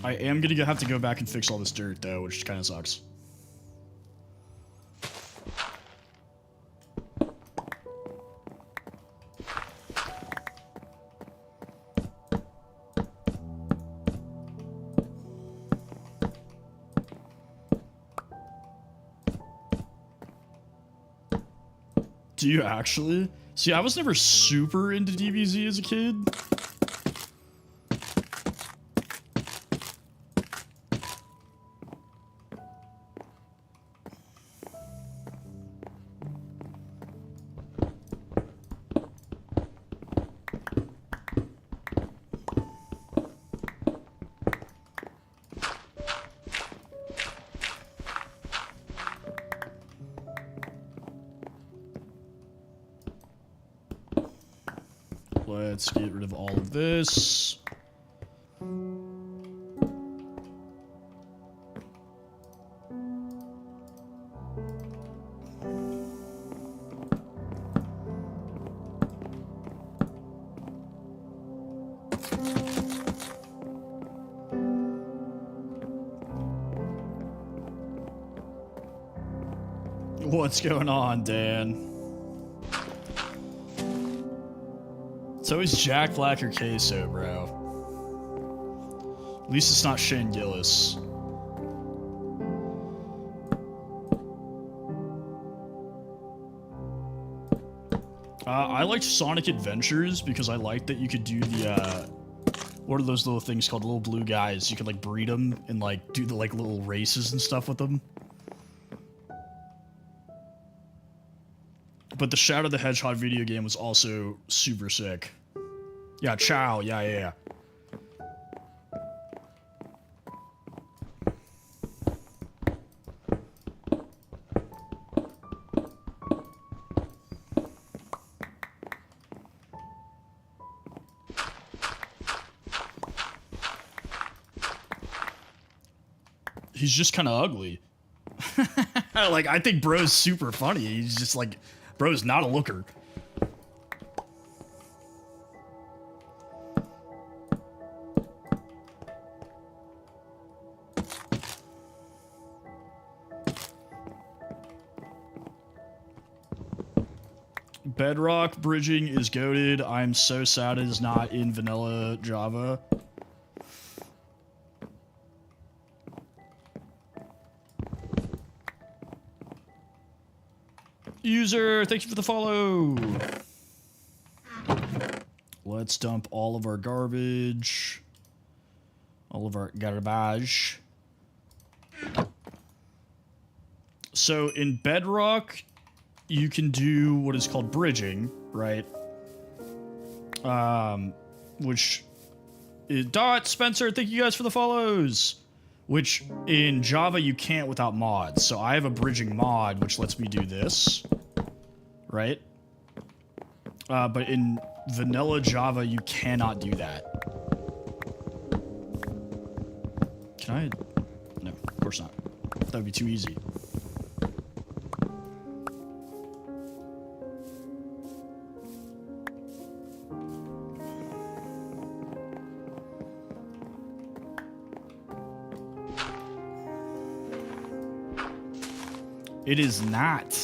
I am gonna have to go back and fix all this dirt, though, which kind of sucks. Do you actually? See, I was never super into DBZ as a kid. Let's get rid of all of this. What's going on, Dan? It's always Jack Black or Queso, bro. At least it's not Shane Gillis. I liked Sonic Adventures because I liked that you could do the, what are those little things called? Little blue guys. You could, like, breed them and, like, do the, like, little races and stuff with them. But the Shadow the Hedgehog video game was also super sick. Yeah, Chow. Yeah. he's just kind of ugly. Like, I think bro's super funny. He's just like, bro's not a looker. Bedrock bridging is goated. I'm so sad it is not in vanilla Java. User, thank you for the follow. Let's dump all of our garbage. All of our garbage. So in Bedrock, you can do what is called bridging, right? Which is Dot, Spencer, thank you guys for the follows. Which in Java you can't without mods. So I have a bridging mod which lets me do this, right? But in vanilla Java you cannot do that. Can I? No, of course not. That would be too easy. It is not.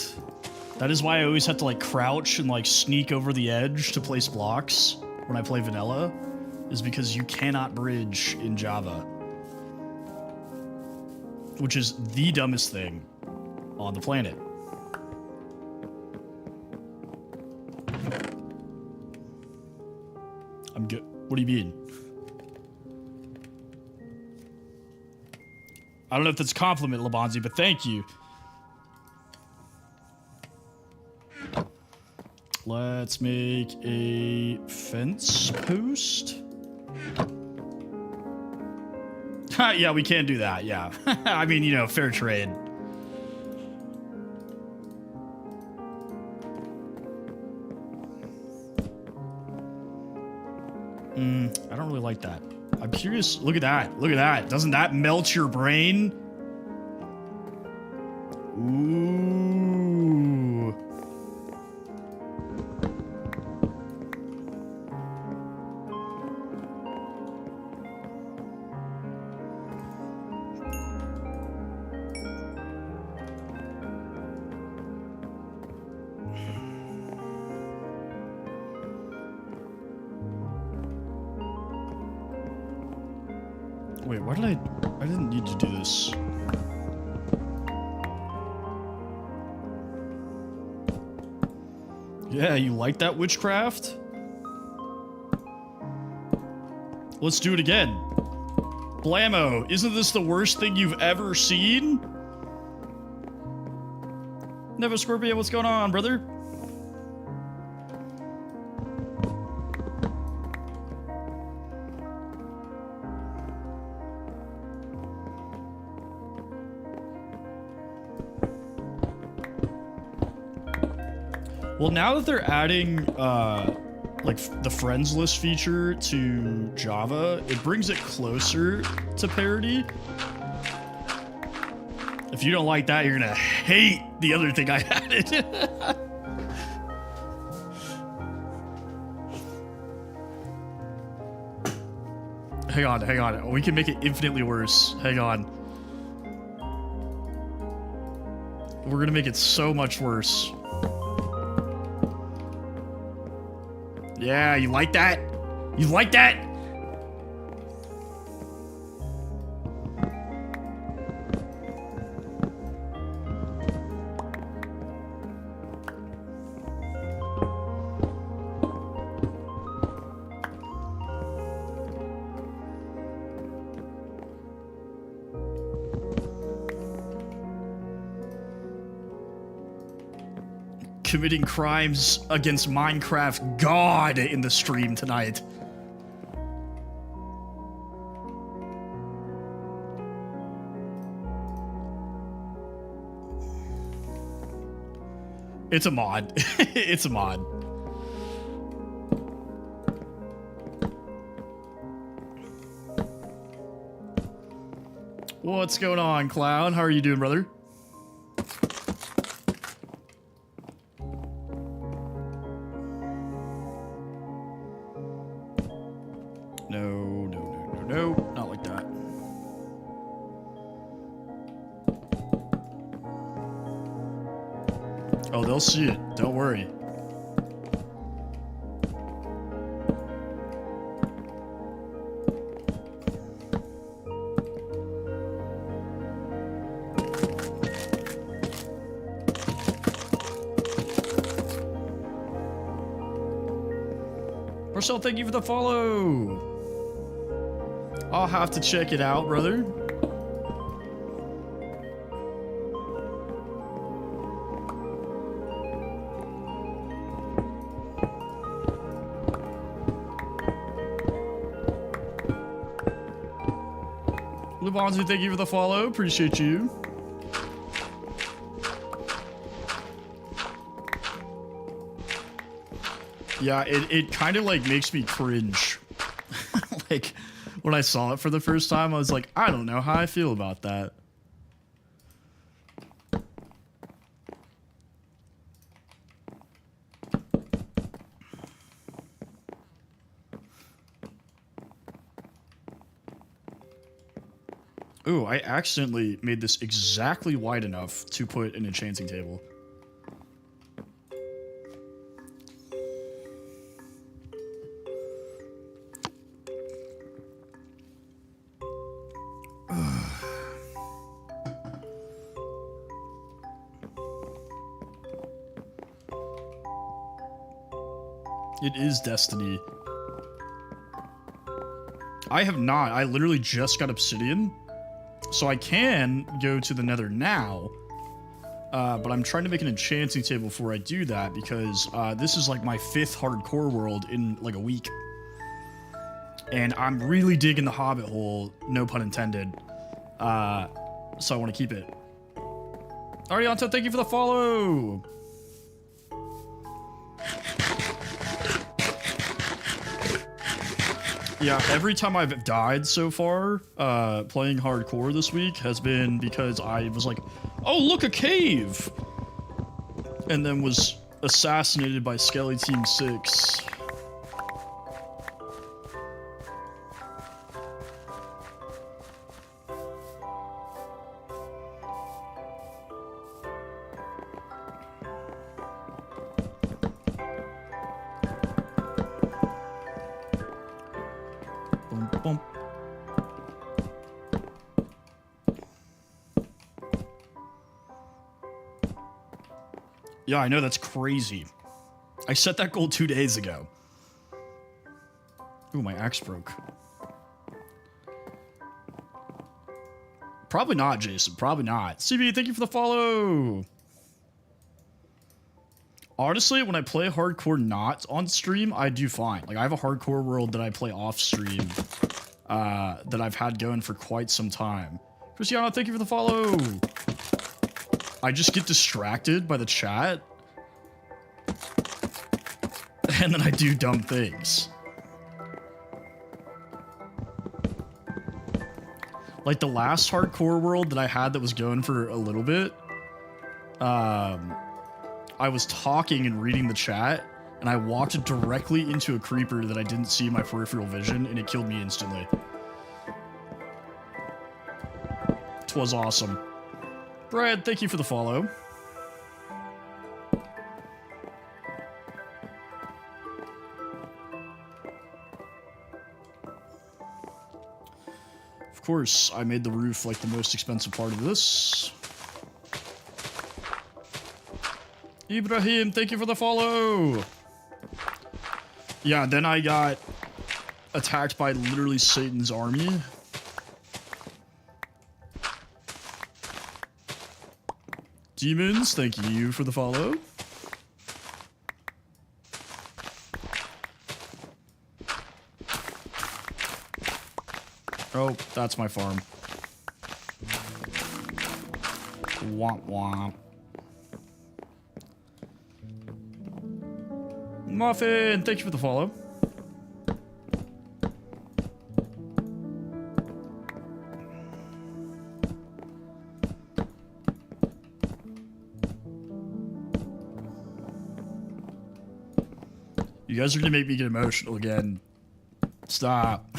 That is why I always have to like crouch and like sneak over the edge to place blocks when I play vanilla, is because you cannot bridge in Java. Which is the dumbest thing on the planet. I'm good. What do you mean? I don't know if that's a compliment, Labanzi, but thank you. Let's make a fence post. Yeah, we can do that, yeah. I mean, you know, fair trade. I don't really like that. I'm curious. Look at that. Look at that. Doesn't that melt your brain? Ooh. Wait, why did I didn't need to do this. Yeah, you like that witchcraft? Let's do it again. Blammo, isn't this the worst thing you've ever seen? Never Scorpio, what's going on, brother? Well, now that they're adding, like, the friends list feature to Java, it brings it closer to parity. If you don't like that, you're gonna hate the other thing I added. Hang on, hang on. We can make it infinitely worse. Hang on. We're gonna make it so much worse. Yeah, you like that? You like that? Committing crimes against Minecraft God in the stream tonight. It's a mod. It's a mod. What's going on, Clown? How are you doing, brother? No, no, no, no, no. Not like that. Oh, they'll see it. Don't worry. Marcel, thank you for the follow. I'll have to check it out, brother. Lubonzu, thank you for the follow. Appreciate you. Yeah, it kind of like makes me cringe. Like when I saw it for the first time, I was like, I don't know how I feel about that. Ooh, I accidentally made this exactly wide enough to put an enchanting table. It is Destiny. I have not. I literally just got Obsidian. So I can go to the Nether now. But I'm trying to make an enchanting table before I do that because this is like my 5th hardcore world in like a week. And I'm really digging the Hobbit hole, no pun intended. So I want to keep it. Arianto, thank you for the follow. Yeah, every time I've died so far, playing hardcore this week has been because I was like, oh, look, a cave! And then was assassinated by Skelly Team 6. Bump. Yeah, I know, that's crazy. I set that goal 2 days ago. Ooh, my axe broke. Probably not, Jason. Probably not. CB, thank you for the follow. Honestly, when I play hardcore not on stream, I do fine. Like, I have a hardcore world that I play off stream that I've had going for quite some time. Cristiano, thank you for the follow. I just get distracted by the chat. And then I do dumb things. Like the last hardcore world that I had that was going for a little bit, I was talking and reading the chat, and I walked directly into a creeper that I didn't see in my peripheral vision, and it killed me instantly. 'Twas awesome. Brad, thank you for the follow. Of course, I made the roof like the most expensive part of this. Ibrahim, thank you for the follow. Yeah, then I got attacked by literally Satan's army. Demons, thank you for the follow. Oh, that's my farm. Womp womp. Muffin, thank you for the follow. You guys are gonna make me get emotional again. Stop.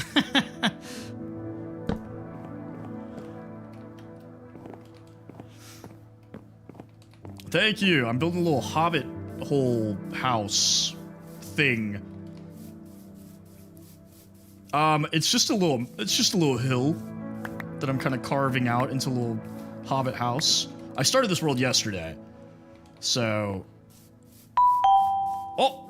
Thank you. I'm building a little hobbit hole house thing. It's just a little hill that I'm kind of carving out into a little hobbit house. I started this world yesterday. So, oh,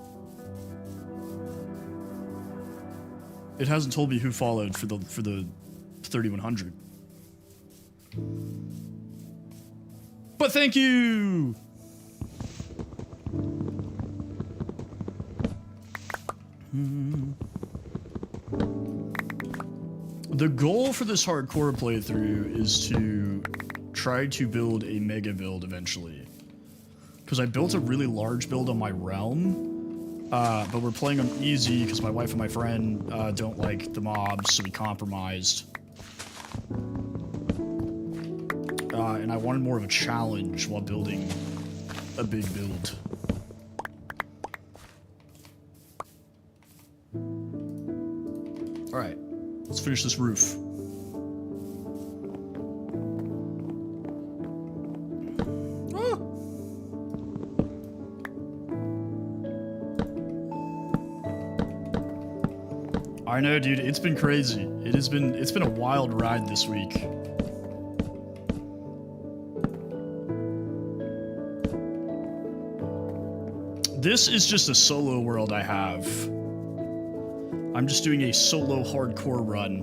it hasn't told me who followed for the 3100. But thank you. The goal for this hardcore playthrough is to try to build a mega build eventually. Because I built a really large build on my realm, but we're playing on easy because my wife and my friend don't like the mobs, so we compromised. And I wanted more of a challenge while building a big build. Alright, let's finish this roof. Ah! I know, dude, it's been crazy. It's been a wild ride this week. This is just a solo world I have. I'm just doing a solo hardcore run.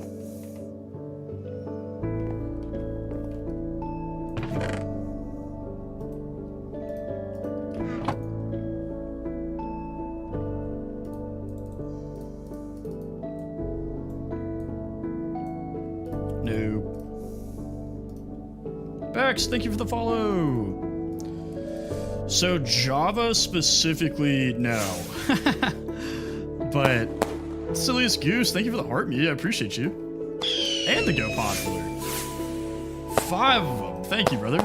No. Bex, thank you for the follow. So Java specifically, no. But Silliest Goose, thank you for the heart media. I appreciate you. And the Go Popular. 5 of them. Thank you, brother.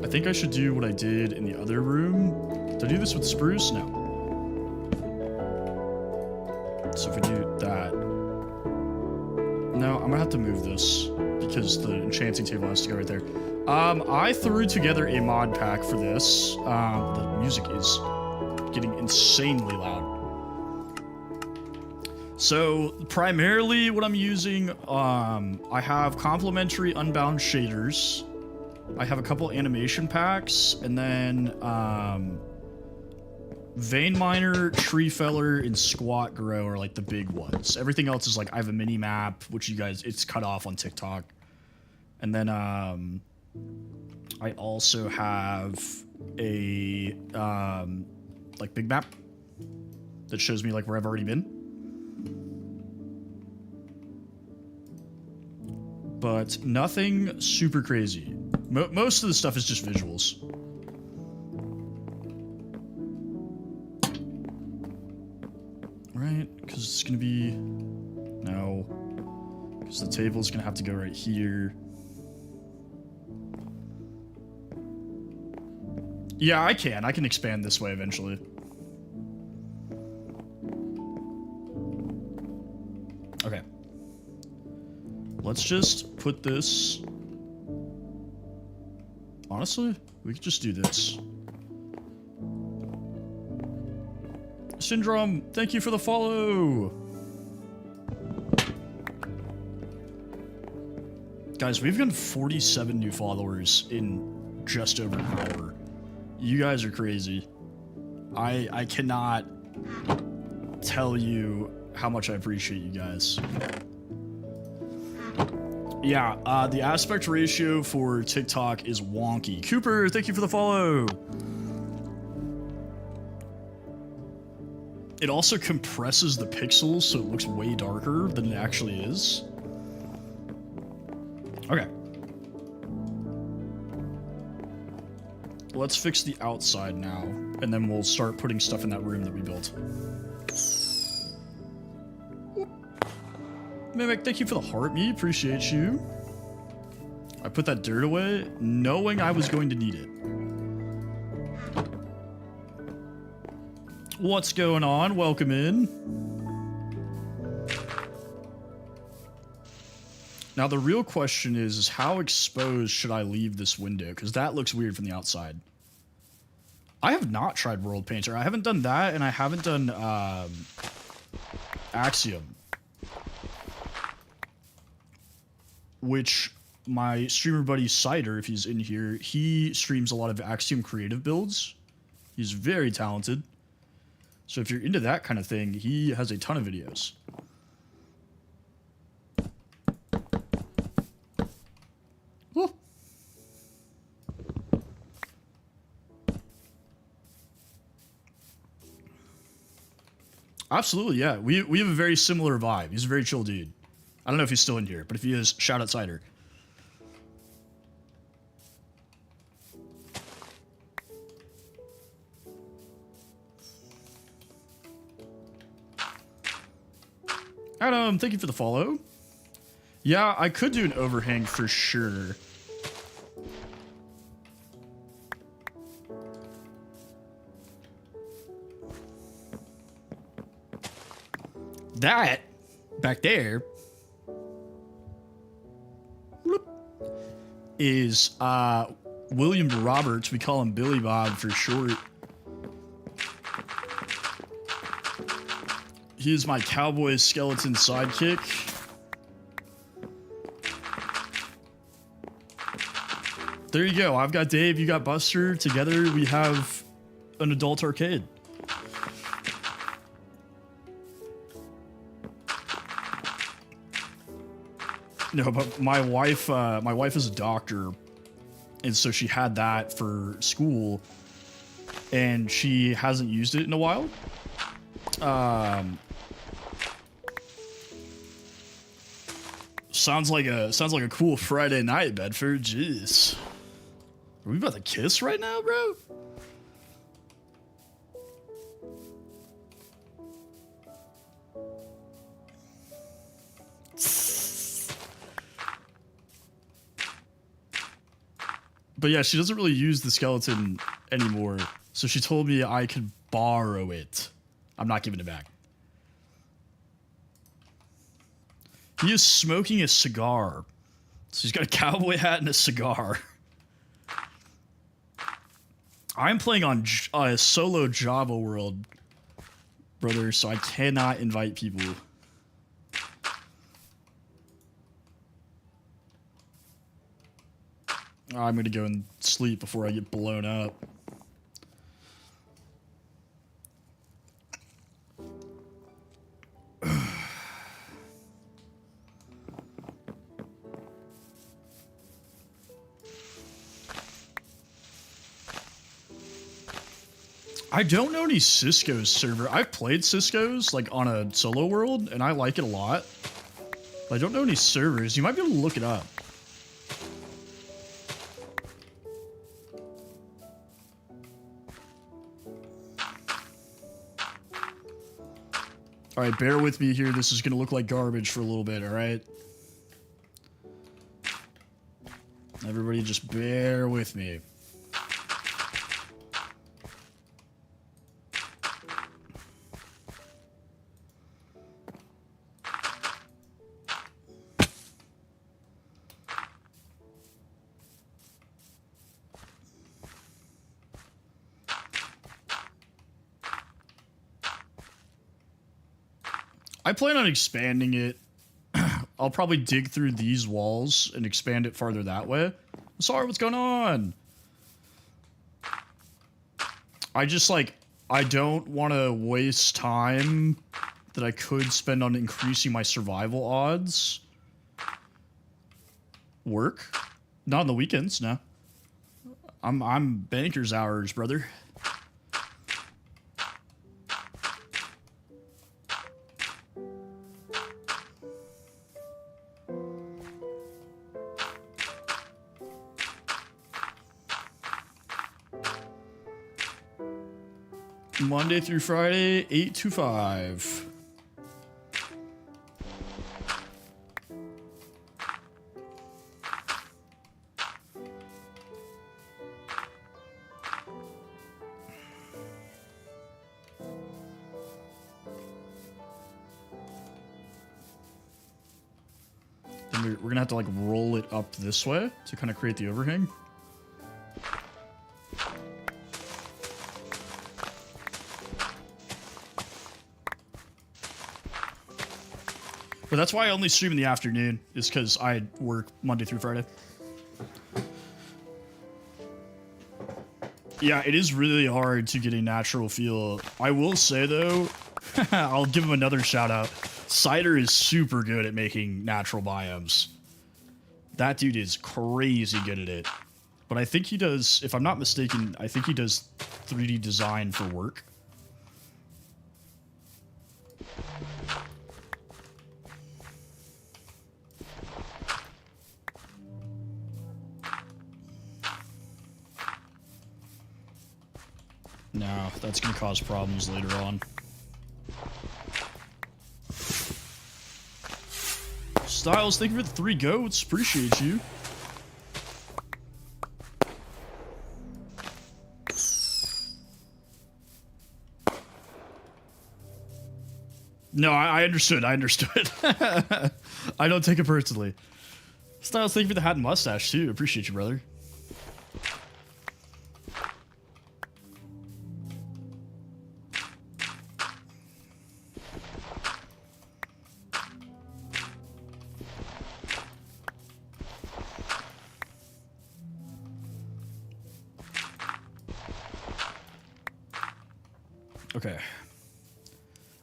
I think I should do what I did in the other room. Did I do this with spruce? No. So if we do that. No, I'm gonna have to move this because the enchanting table has to go right there. I threw together a mod pack for this. The music is getting insanely loud. So primarily what I'm using, I have complementary Unbound shaders. I have a couple animation packs, and then Vein Miner, Tree Feller, and Squat Grow are like the big ones. Everything else is like I have a mini map, which you guys, it's cut off on TikTok. And then I also have a like big map that shows me like where I've already been. But nothing super crazy. Most of the stuff is just visuals. Right, because it's gonna be no, because the table's gonna have to go right here. Yeah, I can expand this way eventually. Okay. Let's just put this... Honestly, we could just do this. Syndrome, thank you for the follow! Guys, we've gotten 47 new followers in just over an hour. You guys are crazy. I cannot tell you how much I appreciate you guys. Yeah, the aspect ratio for TikTok is wonky. Cooper, thank you for the follow. It also compresses the pixels so it looks way darker than it actually is. Okay. Let's fix the outside now, and then we'll start putting stuff in that room that we built. Mimic, thank you for the heart me, appreciate you. I put that dirt away, knowing I was going to need it. What's going on? Welcome in. Now the real question is how exposed should I leave this window? Because that looks weird from the outside. I have not tried World Painter. I haven't done that, and I haven't done Axiom. Which my streamer buddy Cider, if he's in here, he streams a lot of Axiom creative builds. He's very talented. So if you're into that kind of thing, he has a ton of videos. Woo. Absolutely, yeah. We have a very similar vibe. He's a very chill dude. I don't know if he's still in here, but if he is, shout out Cider. Adam, thank you for the follow. Yeah, I could do an overhang for sure. That back there is William Roberts. We call him Billy Bob for short. He is my cowboy skeleton sidekick. There you go. I've got Dave, you got Buster. Together we have an adult arcade. No, but my wife is a doctor, and so she had that for school, and she hasn't used it in a while. Sounds like a cool Friday night, Bedford. Jeez, are we about to kiss right now, bro? But yeah, she doesn't really use the skeleton anymore. So she told me I could borrow it. I'm not giving it back. He is smoking a cigar. So he's got a cowboy hat and a cigar. I'm playing on a solo Java world, brother, so I cannot invite people. I'm gonna go and sleep before I get blown up. I don't know any Cisco's server. I've played Cisco's like on a solo world, and I like it a lot. But I don't know any servers. You might be able to look it up. All right, bear with me here. This is going to look like garbage for a little bit, all right? Everybody just bear with me. I plan on expanding it. I'll probably dig through these walls and expand it farther that way. Sorry, what's going on? I just I don't want to waste time that I could spend on increasing my survival odds. Work? Not on the weekends, no. I'm banker's hours, brother. Monday through Friday, 8 to 5. We're gonna have to like roll it up this way to kind of create the overhang. But that's why I only stream in the afternoon, is because I work Monday through Friday. Yeah, it is really hard to get a natural feel. I will say, though, I'll give him another shout out. Cider is super good at making natural biomes. That dude is crazy good at it. But I think he does, if I'm not mistaken, I think he does 3D design for work. No, that's going to cause problems later on. Styles, thank you for the 3 goats. Appreciate you. No, I understood. I understood. I don't take it personally. Styles, thank you for the hat and mustache, too. Appreciate you, brother. Okay.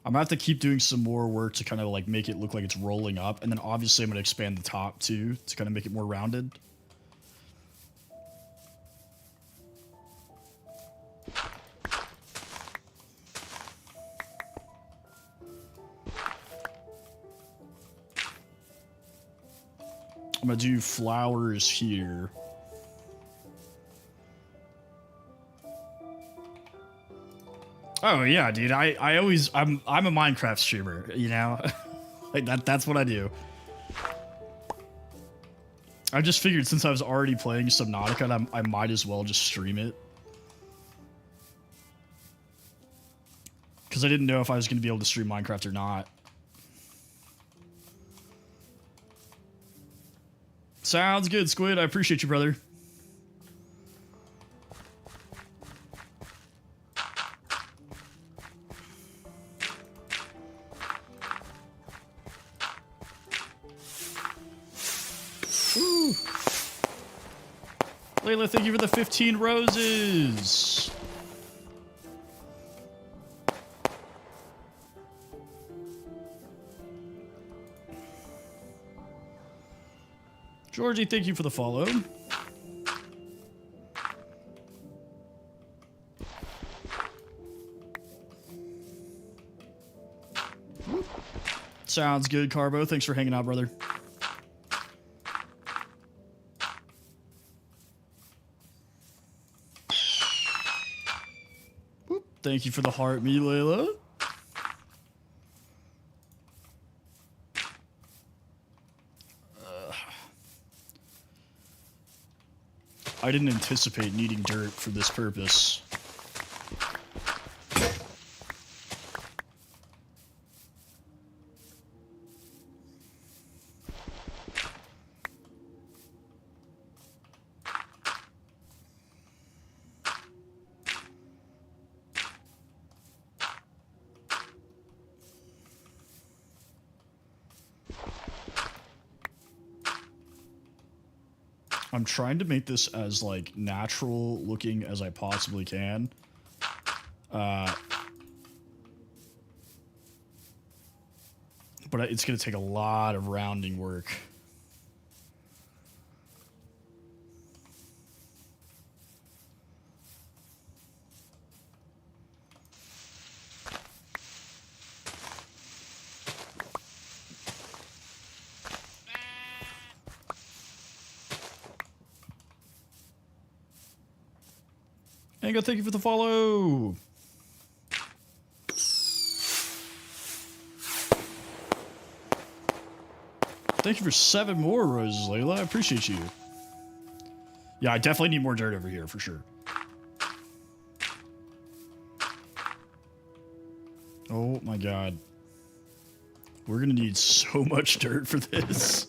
I'm gonna have to keep doing some more work to kind of like make it look like it's rolling up, and then obviously I'm gonna expand the top too to kind of make it more rounded. I'm gonna do flowers here. Oh yeah, dude. I'm a Minecraft streamer, you know? Like that's what I do. I just figured since I was already playing Subnautica, I might as well just stream it. Because I didn't know if I was going to be able to stream Minecraft or not. Sounds good, Squid. I appreciate you, brother. Ooh. Layla, thank you for the 15 roses. Georgie, thank you for the follow. Sounds good, Carbo. Thanks for hanging out, brother. Thank you for the heart, me, Layla. I didn't anticipate needing dirt for this purpose. I'm trying to make this as like natural looking as I possibly can. But it's going to take a lot of rounding work. Ango, thank you for the follow. Thank you for 7 more roses, Layla. I appreciate you. Yeah, I definitely need more dirt over here for sure. Oh my god. We're gonna need so much dirt for this.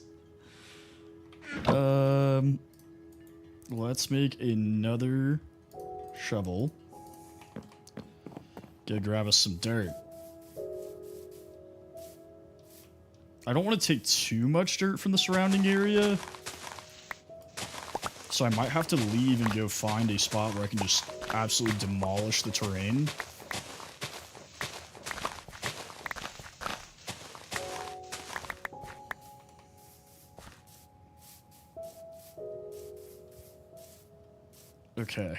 Let's make another shovel. Go grab us some dirt. I don't want to take too much dirt from the surrounding area. So I might have to leave and go find a spot where I can just absolutely demolish the terrain. Okay.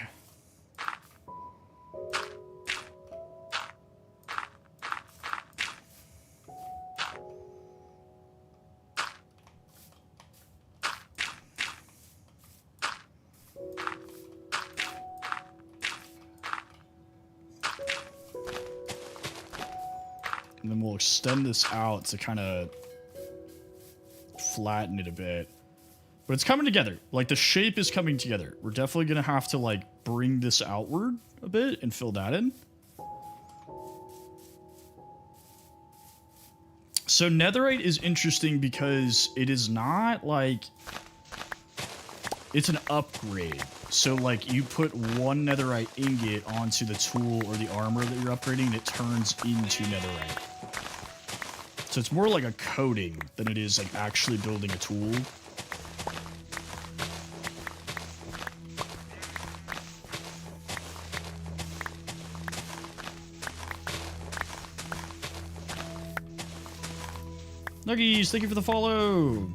And then we'll extend this out to kind of flatten it a bit. But it's coming together. Like, the shape is coming together. We're definitely going to have to, like, bring this outward a bit and fill that in. So netherite is interesting because it is not, like... It's an upgrade. So, like, you put one netherite ingot onto the tool or the armor that you're upgrading, and it turns into netherite. So it's more like a coating than it is, like, actually building a tool. Nuggies, thank you for the follow!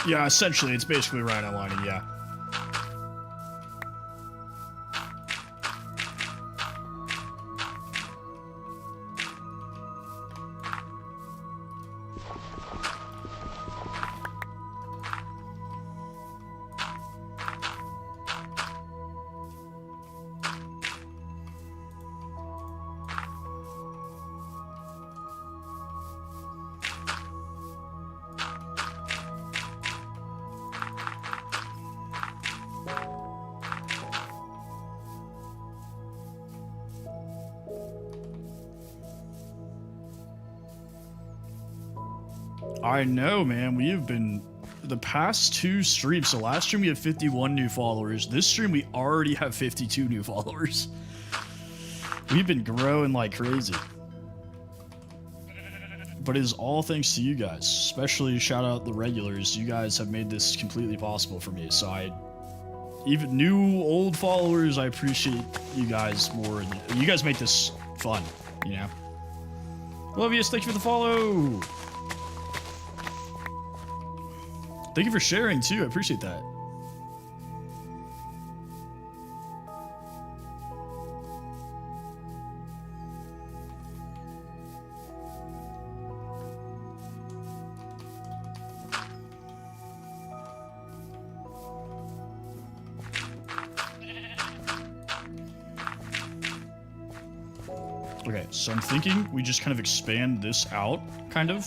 Yeah, essentially, it's basically right outlining, yeah. I know, man. We have been... The past two streams, so last stream we had 51 new followers. This stream we already have 52 new followers. We've been growing like crazy. But it is all thanks to you guys. Especially shout out the regulars. You guys have made this completely possible for me. So even new, old followers, I appreciate you guys more. You guys make this fun, you know? Love you, thank you for the follow! Thank you for sharing, too. I appreciate that. Okay, so I'm thinking we just kind of expand this out, kind of,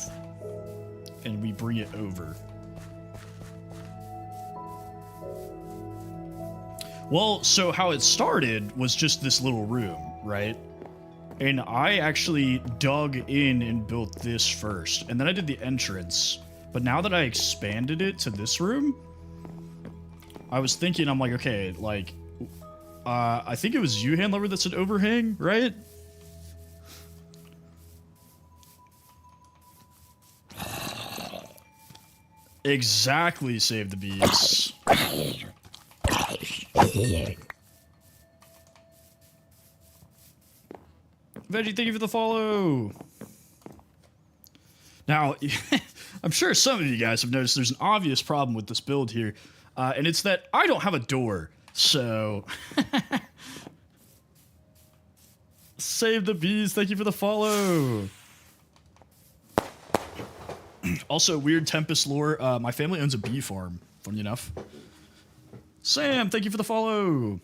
and we bring it over. Well, so how it started was just this little room, right? And I actually dug in and built this first, and then I did the entrance. But now that I expanded it to this room, I was thinking, I'm like, okay, like, I think it was you, Handlover, that said overhang, right? Exactly, save the bees. Veggie, thank you for the follow. Now, I'm sure some of you guys have noticed there's an obvious problem with this build here, and it's that I don't have a door, so... Save the bees, thank you for the follow. Also, weird Tempest lore, my family owns a bee farm, funny enough. Sam, thank you for the follow.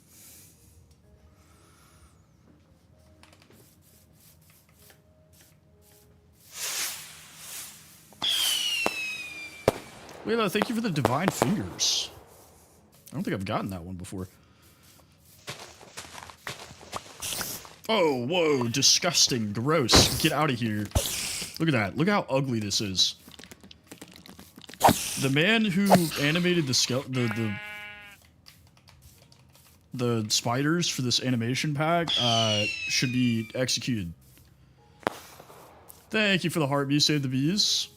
Layla, thank you for the divine fingers. I don't think I've gotten that one before. Oh, whoa, disgusting, gross. Get out of here. Look at that. Look how ugly this is. The man who animated the spiders for this animation pack should be executed. Thank you for the heart. You saved the bees.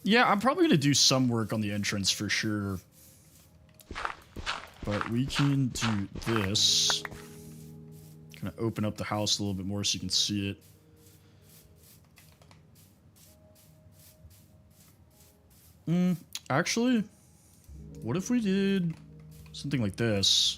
Yeah, I'm probably gonna do some work on the entrance for sure. But we can do this. Kind of open up the house a little bit more so you can see it. Actually, what if we did something like this?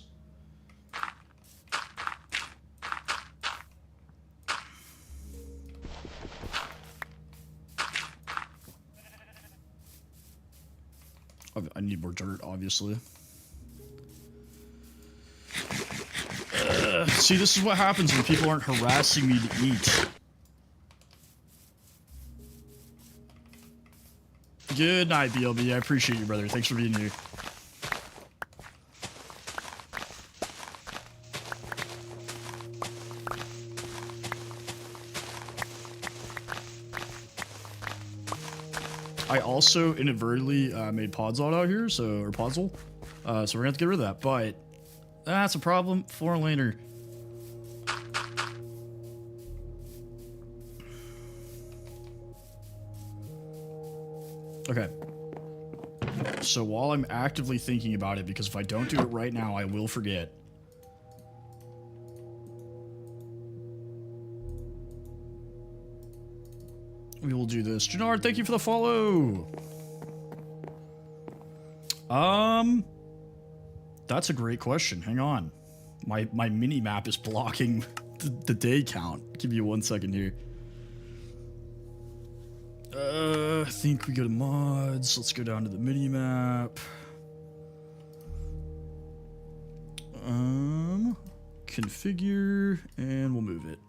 I need more dirt, obviously. See, this is what happens when people aren't harassing me to eat. Good night, BLB. I appreciate you, brother. Thanks for being here. I also inadvertently made Podzol out here, or Podzol. So we're gonna have to get rid of that, but that's a problem. 4-laner. Okay. So while I'm actively thinking about it, because if I don't do it right now, I will forget. We will do this. Janard, thank you for the follow. That's a great question. Hang on. My mini map is blocking the day count. Give you 1 second here. I think we go to mods. Let's go down to the mini map. Configure, and we'll move it.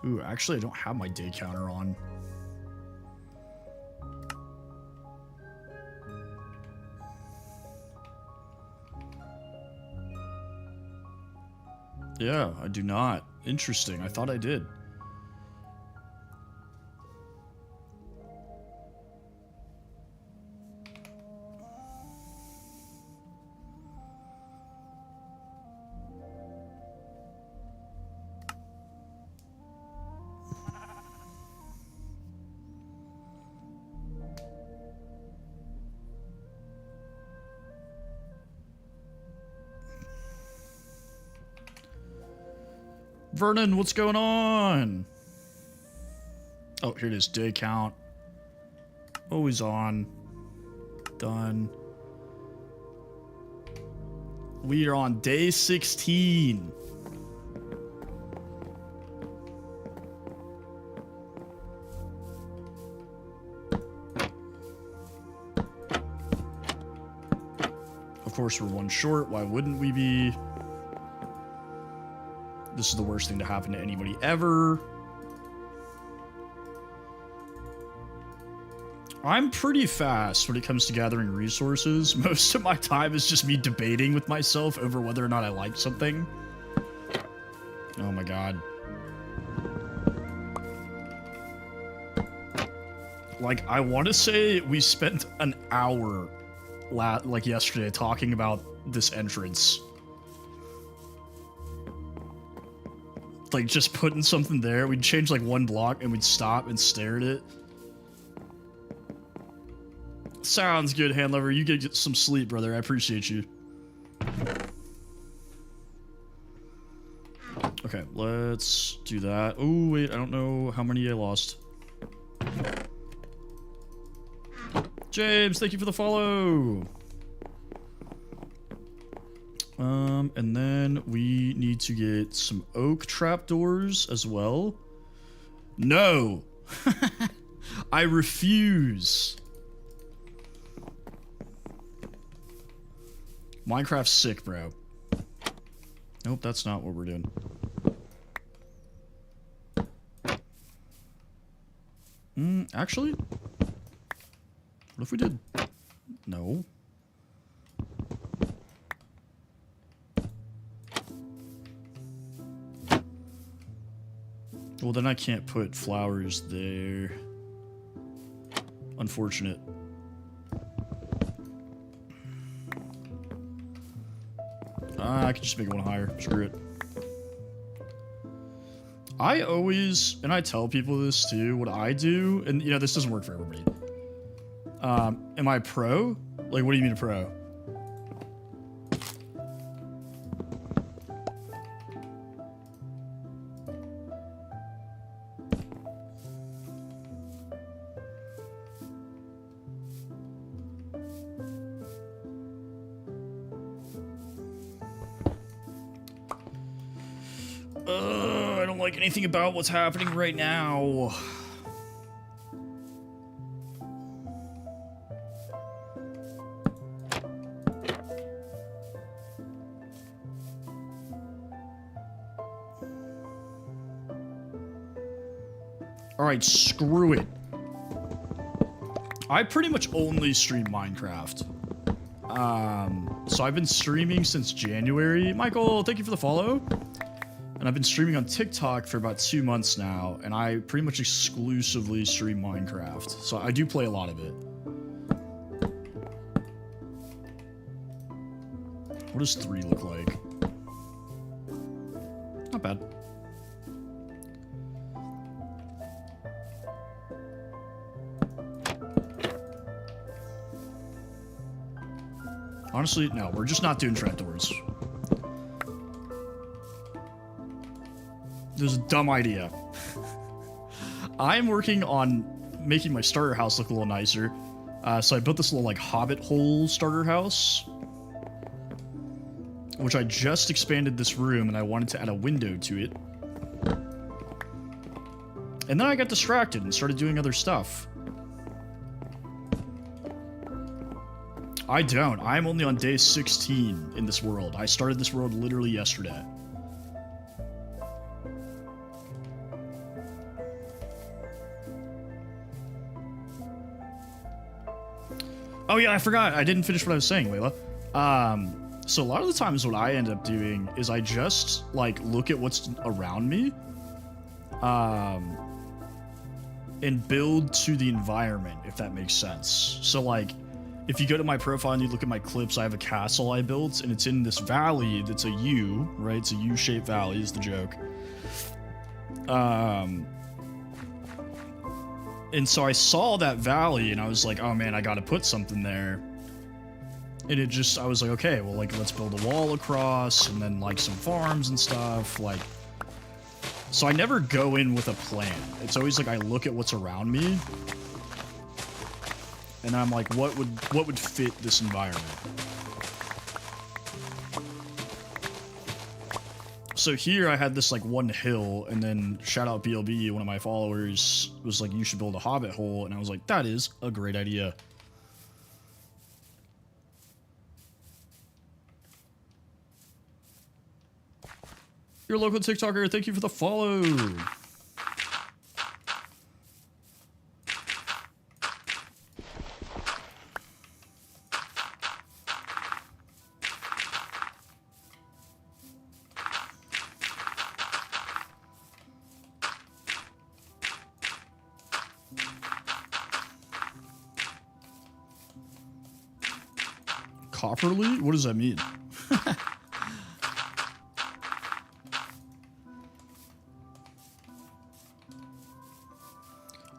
Ooh, actually, I don't have my day counter on. Yeah, I do not. Interesting. I thought I did. Vernon, what's going on? Oh, here it is. Day count. Always on. Done. We are on day 16. Of course, we're 1 short. Why wouldn't we be? This is the worst thing to happen to anybody ever. I'm pretty fast when it comes to gathering resources. Most of my time is just me debating with myself over whether or not I like something. Oh my god. Like, I want to say we spent an hour like yesterday talking about this entrance. Like, just putting something there. We'd change, like, 1 block, and we'd stop and stare at it. Sounds good, Handlover. You get some sleep, brother. I appreciate you. Okay, let's do that. Oh, wait, I don't know how many I lost. James, thank you for the follow. And then we need to get some oak trapdoors as well. No! I refuse. Minecraft's sick, bro. Nope, that's not what we're doing. Actually? What if we did? No. Well, then I can't put flowers there. Unfortunate. I can just make one higher. Screw it. I always, and I tell people this too, what I do, and you know, this doesn't work for everybody. Am I pro? Like, what do you mean a pro? I don't like anything about what's happening right now. Alright, screw it. I pretty much only stream Minecraft. So I've been streaming since January. Michael, thank you for the follow. And I've been streaming on TikTok for about 2 months now, and I pretty much exclusively stream Minecraft. So I do play a lot of it. What does 3 look like? Not bad. Honestly, no, we're just not doing trapdoors. There's a dumb idea. I'm working on making my starter house look a little nicer. So I built this little like hobbit hole starter house, which I just expanded this room and I wanted to add a window to it. And then I got distracted and started doing other stuff. I don't. I'm only on day 16 in this world. I started this world literally yesterday. Oh yeah, I forgot. I didn't finish what I was saying, Layla. So a lot of the times what I end up doing is I just, like, look at what's around me, and build to the environment, if that makes sense. So, like, if you go to my profile and you look at my clips, I have a castle I built, and it's in this valley that's a U, right? It's a U-shaped valley, is the joke. And so I saw that valley, and I was like, oh man, I gotta put something there. And it just, I was like, okay, well, like, let's build a wall across, and then, like, some farms and stuff, like... So I never go in with a plan. It's always like I look at what's around me, and I'm like, what would fit this environment? So here I had this like one hill, and then shout out BLB, one of my followers was like, you should build a hobbit hole, and I was like, that is a great idea. Your local TikToker, thank you for the follow. Copperly? What does that mean?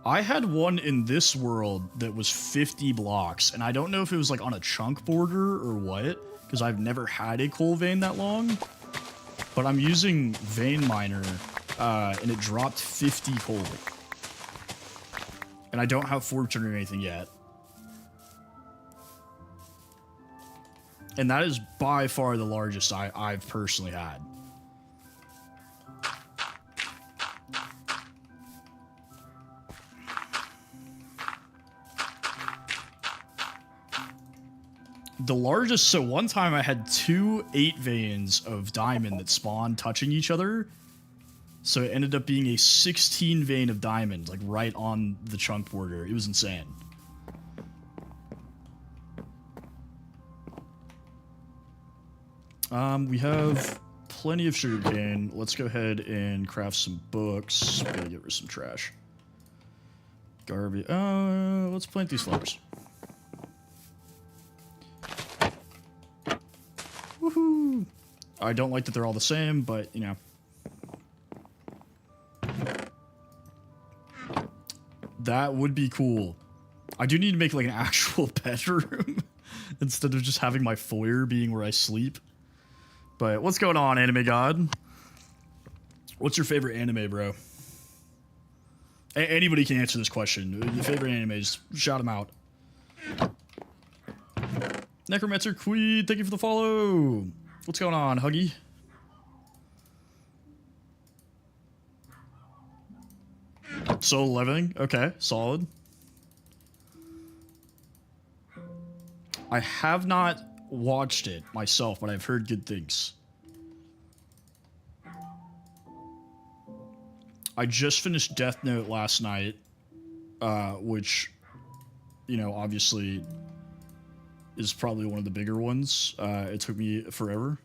I had one in this world that was 50 blocks, and I don't know if it was like on a chunk border or what, because I've never had a coal vein that long, but I'm using Vein Miner, and it dropped 50 coal. And I don't have Fortune or anything yet. And that is by far the largest I've personally had. the largest, so one time I had 2 8 veins of diamond that spawned touching each other. So it ended up being a 16 vein of diamond, like right on the chunk border. It was insane. We have plenty of sugarcane. Let's go ahead and craft some books. Gotta get rid of some trash. Garbage. Let's plant these flowers. Woohoo! I don't like that they're all the same, but you know. That would be cool. I do need to make like an actual bedroom instead of just having my foyer being where I sleep. But what's going on, anime god? What's your favorite anime, bro? Anybody can answer this question. Your favorite animes, shout them out. Necromancer Queen, thank you for the follow. What's going on, Huggy? Soul Living, okay, solid. I have not watched it myself, but I've heard good things. I just finished Death Note last night, which, you know, obviously is probably one of the bigger ones. It took me forever.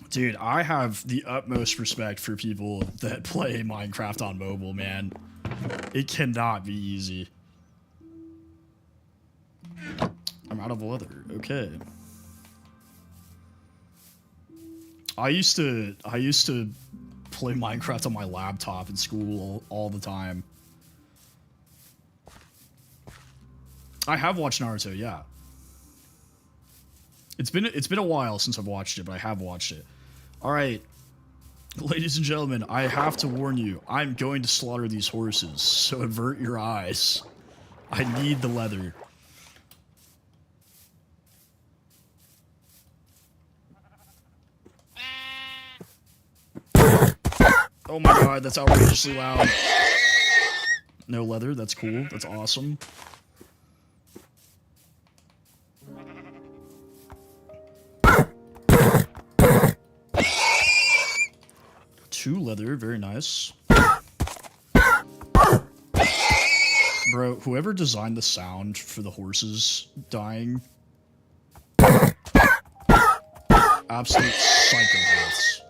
Dude, I have the utmost respect for people that play Minecraft on mobile, man. It cannot be easy. I'm out of leather. Okay. I used to play Minecraft on my laptop in school all the time. I have watched Naruto, yeah. It's been a while since I've watched it, but I have watched it. All right, ladies and gentlemen, I have to warn you. I'm going to slaughter these horses, so avert your eyes. I need the leather. Oh my god, that's outrageously loud. No leather, that's cool. That's awesome. Two leather, very nice. Bro, whoever designed the sound for the horses dying, absolute psychopaths.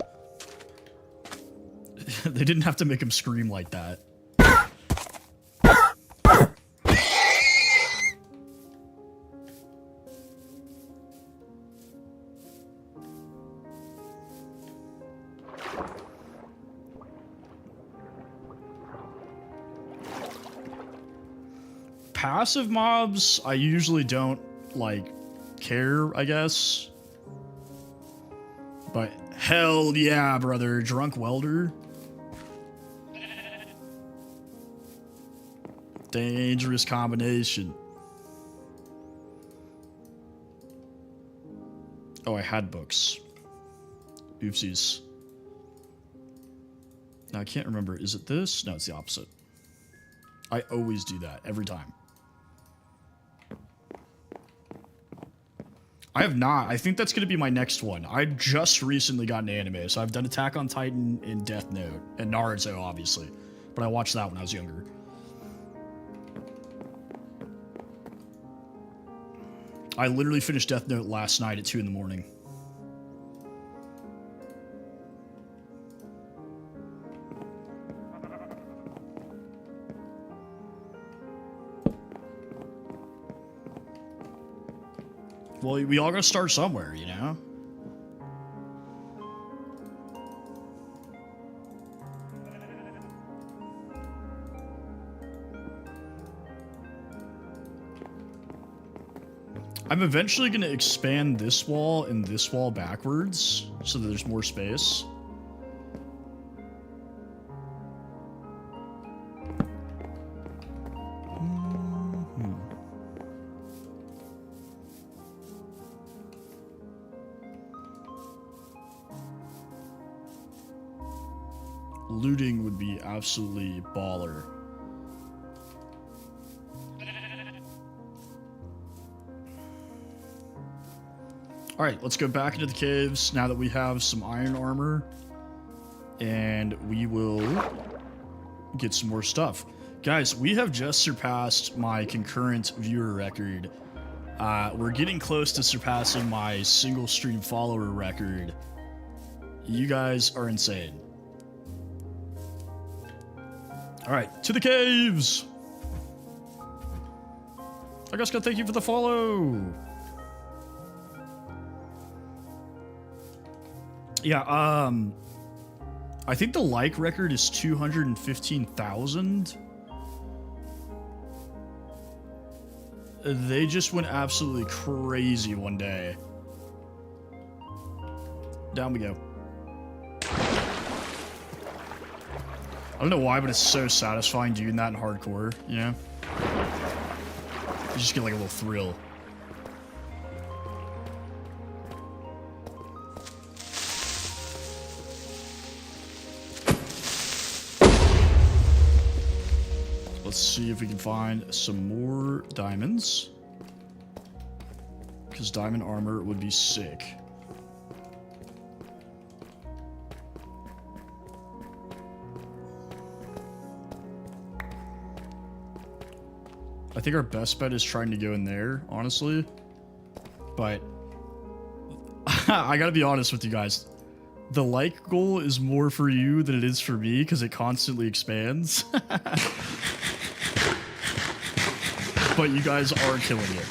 They didn't have to make him scream like that. Passive mobs, I usually don't, like, care, I guess. But hell yeah, brother. Drunk welder. Dangerous combination. Oh, I had books. Oopsies. Now, I can't remember. Is it this? No, it's the opposite. I always do that, every time. I have not. I think that's going to be my next one. I just recently got an anime, so I've done Attack on Titan and Death Note, and Naruto, obviously. But I watched that when I was younger. I literally finished Death Note last night at 2 in the morning. Well, we all gotta start somewhere, you know? I'm eventually gonna expand this wall and this wall backwards so that there's more space. Looting would be absolutely baller. Alright, let's go back into the caves now that we have some iron armor. And we will get some more stuff. Guys, we have just surpassed my concurrent viewer record. We're getting close to surpassing my single stream follower record. You guys are insane. Alright, to the caves! I guess thank you for the follow! Yeah, I think the like record is 215,000. They just went absolutely crazy one day. Down we go. I don't know why, but it's so satisfying doing that in hardcore, you know? You just get like a little thrill. Let's see if we can find some more diamonds. Because diamond armor would be sick. I think our best bet is trying to go in there, honestly. But I gotta be honest with you guys. The like goal is more for you than it is for me because it constantly expands. But you guys are killing it.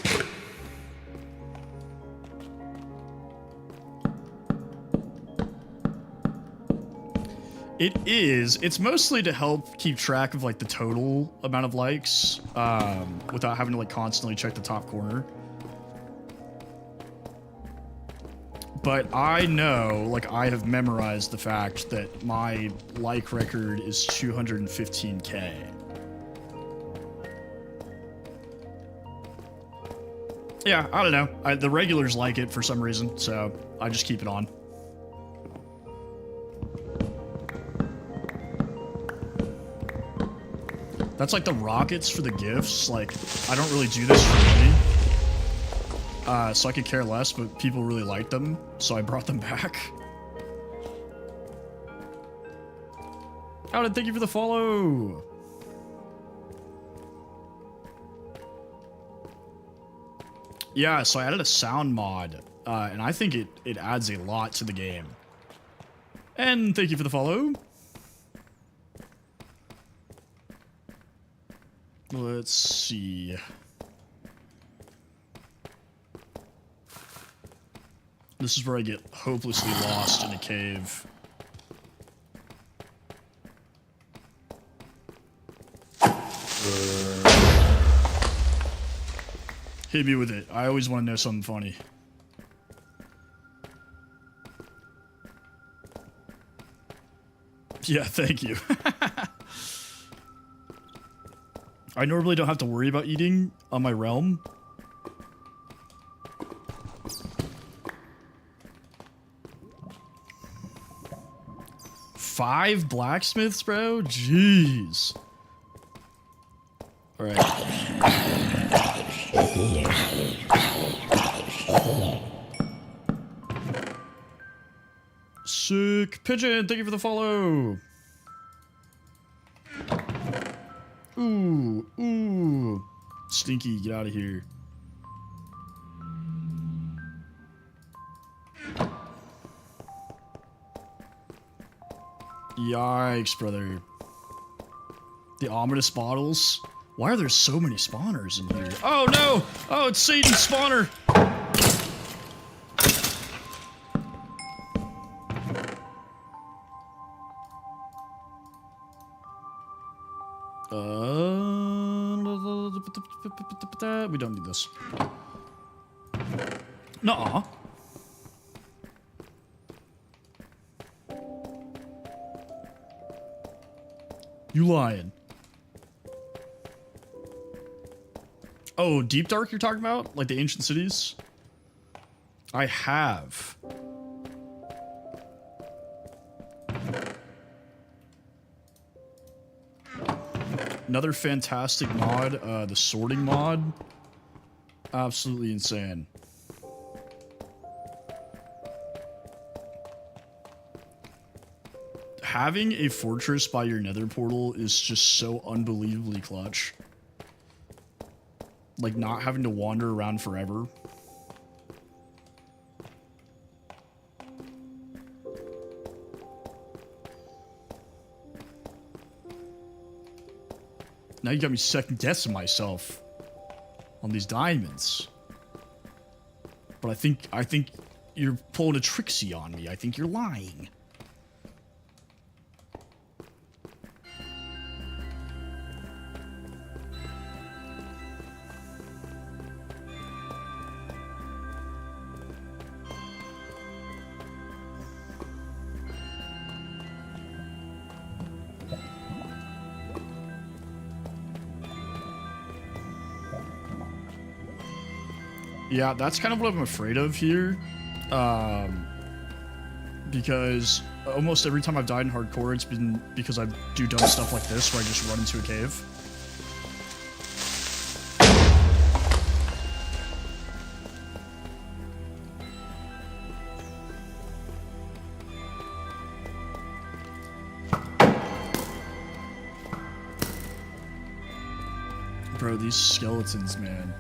It is. It's mostly to help keep track of like the total amount of likes without having to like constantly check the top corner. But I know, like I have memorized the fact that my like record is 215K. Yeah, I don't know. The regulars like it for some reason, so I just keep it on. That's like the rockets for the gifts. Like, I don't really do this for money. So I could care less, but people really like them, so I brought them back. Alan, thank you for the follow. Yeah, so I added a sound mod, and I think it adds a lot to the game. And thank you for the follow. Let's see. This is where I get hopelessly lost in a cave. Hit me with it. I always want to know something funny. Yeah, thank you. I normally don't have to worry about eating on my realm. Five blacksmiths, bro? Jeez. All right. Sick. Pigeon, thank you for the follow. Ooh, ooh. Stinky, get out of here. Yikes, brother. The ominous bottles. Why are there so many spawners in here? Oh no! Oh, it's Satan's spawner! We don't need this. Nuh-uh. You lying. Oh, Deep Dark you're talking about? Like the ancient cities? I have. Another fantastic mod, the sorting mod. Absolutely insane. having a fortress by your nether portal is just so unbelievably clutch. Like, not having to wander around forever. Now you got me second guessing myself on these diamonds. But I think you're pulling a Trixie on me. I think you're lying. Yeah, that's kind of what I'm afraid of here. Because almost every time I've died in hardcore, it's been because I do dumb stuff like this, where I just run into a cave. Bro, these skeletons, man.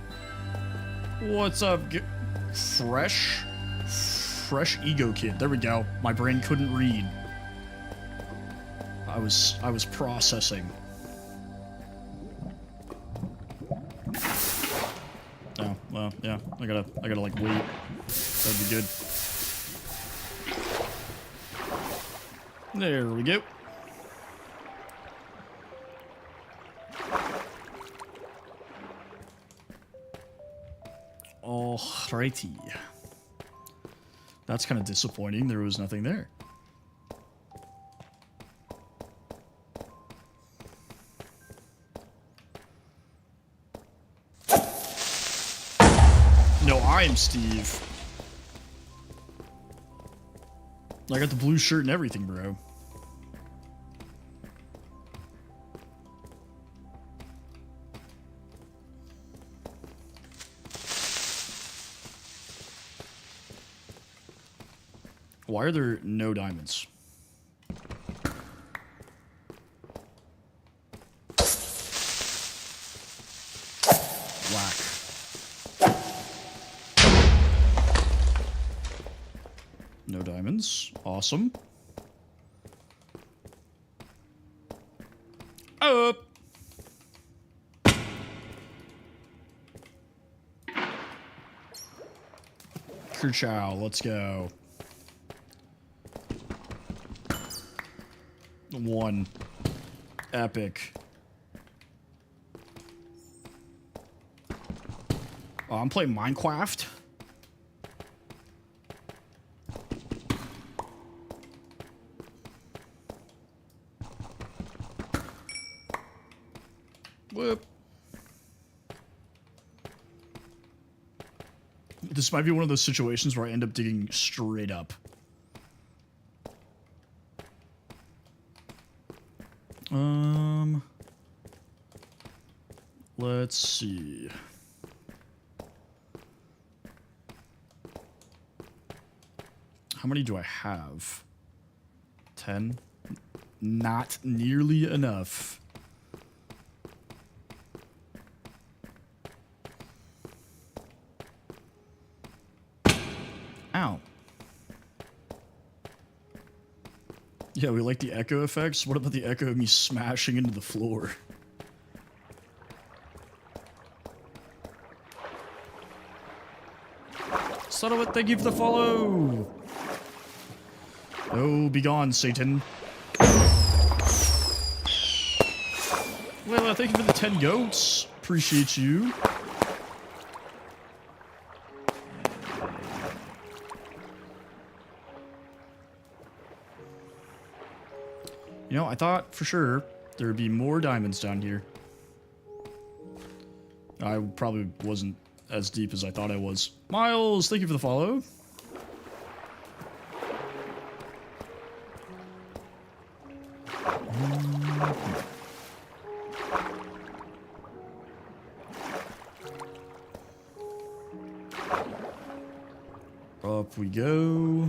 What's up? Fresh ego kid. There we go. My brain couldn't read. I was processing. Oh, well, yeah. I gotta like wait. That'd be good. There we go. Alrighty. That's kind of disappointing. There was nothing there. No, I'm Steve. I got the blue shirt and everything, bro. Why are there no diamonds? Whack. No diamonds. Awesome. Up. Kerchow, let's go. One. Epic. Oh, I'm playing Minecraft. Whoop. This might be one of those situations where I end up digging straight up. Let's see. How many do I have? 10? Not nearly enough. Ow. Yeah, we like the echo effects. What about the echo of me smashing into the floor? Son of a, thank you for the follow! Oh, be gone, Satan. Well, thank you for the 10 goats. Appreciate you. You know, I thought for sure there would be more diamonds down here. I probably wasn't as deep as I thought I was. Miles, thank you for the follow. Up we go.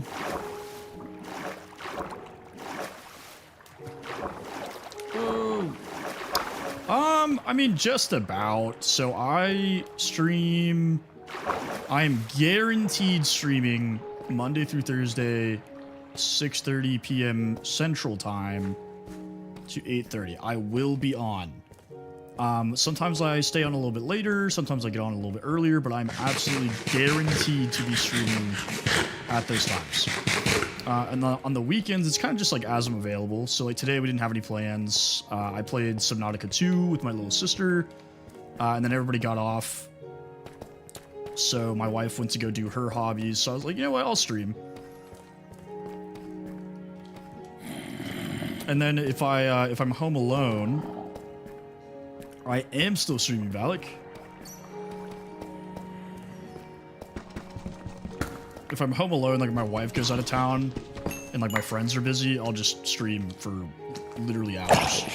I mean, just about. So I am guaranteed streaming Monday through Thursday, 6:30 p.m. Central Time to 8:30. I will be on. Sometimes I stay on a little bit later, sometimes I get on a little bit earlier, but I'm absolutely guaranteed to be streaming at those times. And on the weekends, it's kind of just like as I'm available. So like today we didn't have any plans. I played Subnautica 2 with my little sister, and then everybody got off. So my wife went to go do her hobbies. So I was like, you know what, I'll stream. And then if I'm home alone, I am still streaming Valak. If I'm home alone, like my wife goes out of town and like my friends are busy, I'll just stream for literally hours.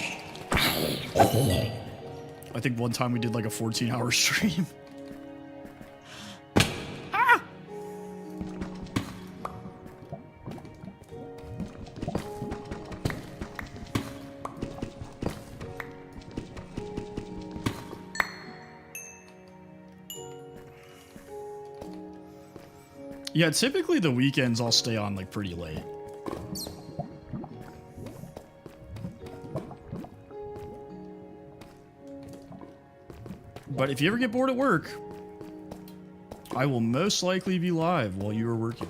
I think one time we did like a 14-hour stream. Yeah, typically the weekends I'll stay on like pretty late. But if you ever get bored at work, I will most likely be live while you are working.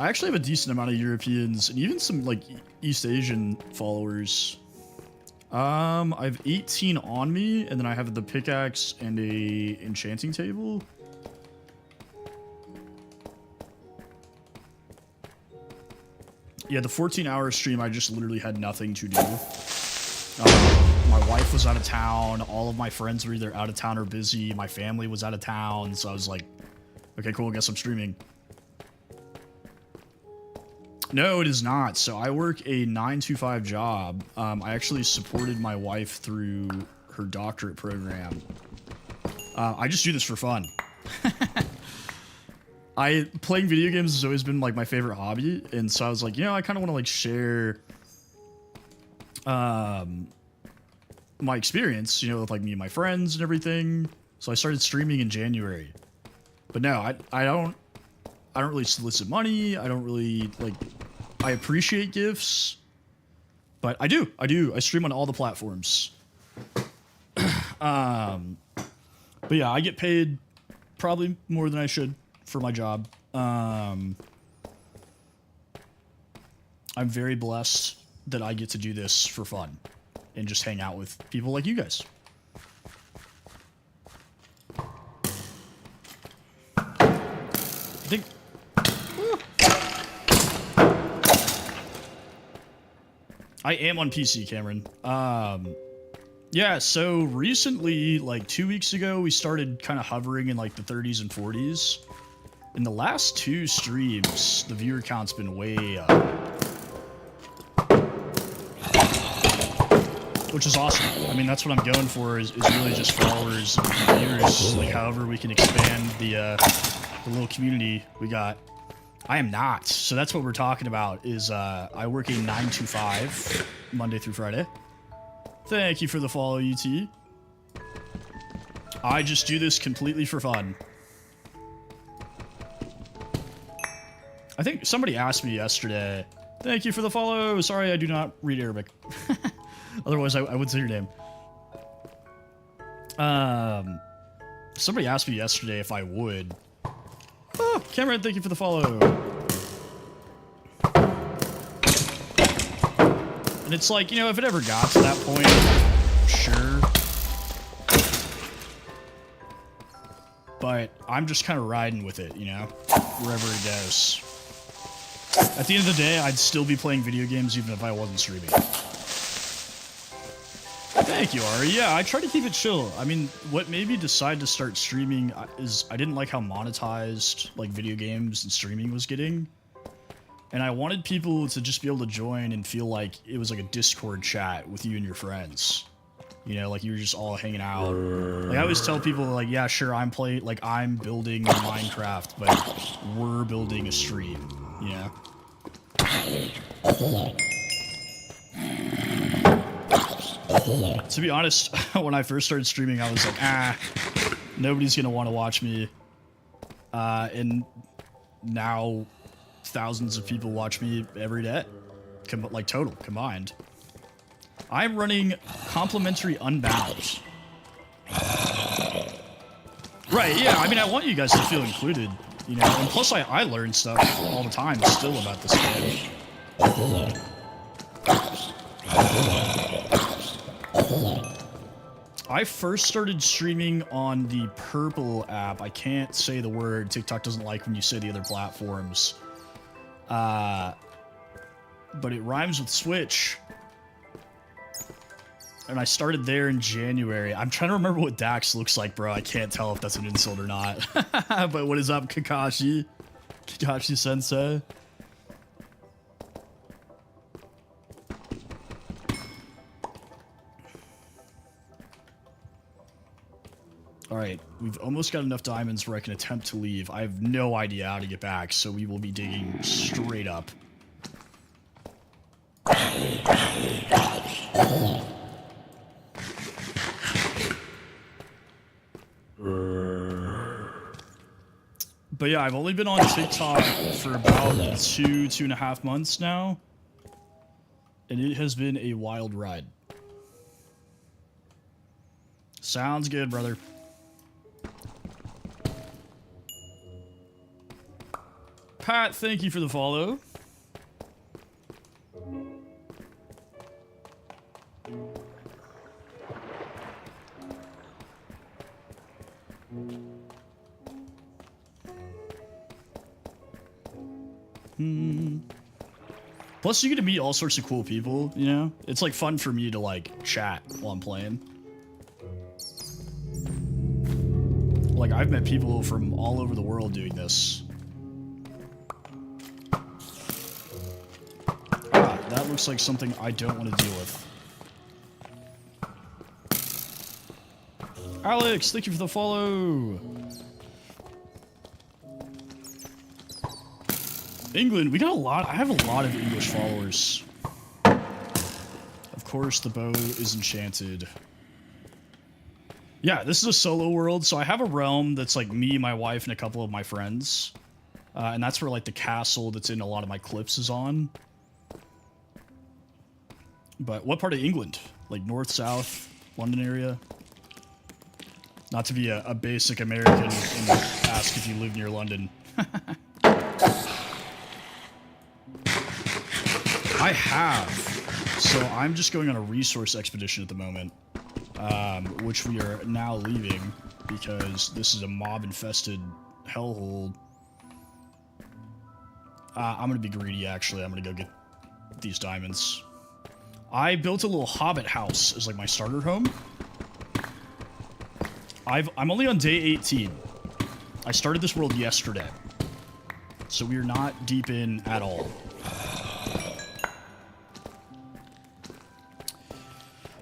I actually have a decent amount of Europeans and even some like East Asian followers. I have 18 on me, and then I have the pickaxe and a enchanting table. Yeah, the 14-hour stream, I just literally had nothing to do. My wife was out of town. All of my friends were either out of town or busy. My family was out of town. So I was like, okay, cool, I guess I'm streaming. No, it is not. So I work a 9-to-5 job. I actually supported my wife through her doctorate program. I just do this for fun. Playing video games has always been like my favorite hobby, and so I was like, you know, I kind of want to like share my experience, you know, with like me and my friends and everything. So I started streaming in January. But no, I don't really solicit money. I don't really like, I appreciate gifts, but I do. I stream on all the platforms. But yeah, I get paid probably more than I should for my job. I'm very blessed that I get to do this for fun and just hang out with people like you guys. I think I am on PC, Cameron. Yeah, so recently, like 2 weeks ago, we started kind of hovering in like the 30s and 40s. In the last 2 streams, the viewer count's been way up. Which is awesome. I mean, that's what I'm going for, is really just followers and viewers. Like, however we can expand the little community we got. I am not. So that's what we're talking about, is I work a 9-to-5, Monday through Friday. Thank you for the follow, UT. I just do this completely for fun. I think somebody asked me yesterday, thank you for the follow. Sorry, I do not read Arabic. Otherwise, I would say your name. Somebody asked me yesterday if I would. Oh, Cameron, thank you for the follow. And it's like, you know, if it ever got to that point, sure. But I'm just kind of riding with it, you know, wherever it goes. At the end of the day, I'd still be playing video games even if I wasn't streaming. Thank you, Ari. Yeah, I try to keep it chill. I mean, what made me decide to start streaming is I didn't like how monetized like video games and streaming was getting. And I wanted people to just be able to join and feel like it was like a Discord chat with you and your friends. You know, like you were just all hanging out. Like I always tell people, like, yeah, sure, I'm building Minecraft, but we're building a stream, you know? To be honest, when I first started streaming, I was like, nobody's gonna want to watch me. And now thousands of people watch me every day. Like total, combined. I'm running complimentary Unbound. Right, yeah, I mean, I want you guys to feel included, you know, and plus I learn stuff all the time still about this game. I first started streaming on the Purple app. I can't say the word. TikTok doesn't like when you say the other platforms. But it rhymes with Switch. And I started there in January. I'm trying to remember what Dax looks like, bro. I can't tell if that's an insult or not. But what is up, Kakashi? Kakashi Sensei? Alright, we've almost got enough diamonds where I can attempt to leave. I have no idea how to get back, so we will be digging straight up. But yeah, I've only been on TikTok for about 2.5 months now. And it has been a wild ride. Sounds good, brother. Pat, thank you for the follow. Plus, you get to meet all sorts of cool people, you know? It's, like, fun for me to, like, chat while I'm playing. Like, I've met people from all over the world doing this. Ah, that looks like something I don't want to deal with. Alex, thank you for the follow! England, we got a lot. I have a lot of English followers. Of course, the bow is enchanted. Yeah, this is a solo world, so I have a realm that's like me, my wife, and a couple of my friends. And that's where like the castle that's in a lot of my clips is on. But what part of England? Like north, south, London area? Not to be a basic American and ask if you live near London. I have. So I'm just going on a resource expedition at the moment, which we are now leaving because this is a mob-infested hellhole. I'm going to be greedy, actually. I'm going to go get these diamonds. I built a little hobbit house as like my starter home. I'm only on day 18. I started this world yesterday. So we are not deep in at all.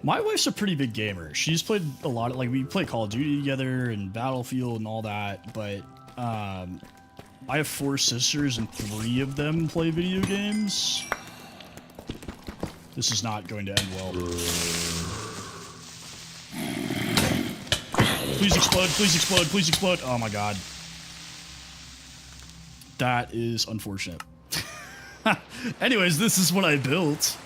My wife's a pretty big gamer. She's played a lot of, like, we play Call of Duty together and Battlefield and all that, but, I have 4 sisters and 3 of them play video games. This is not going to end well. Please explode, please explode, please explode. Oh my god. That is unfortunate. Anyways, this is what I built.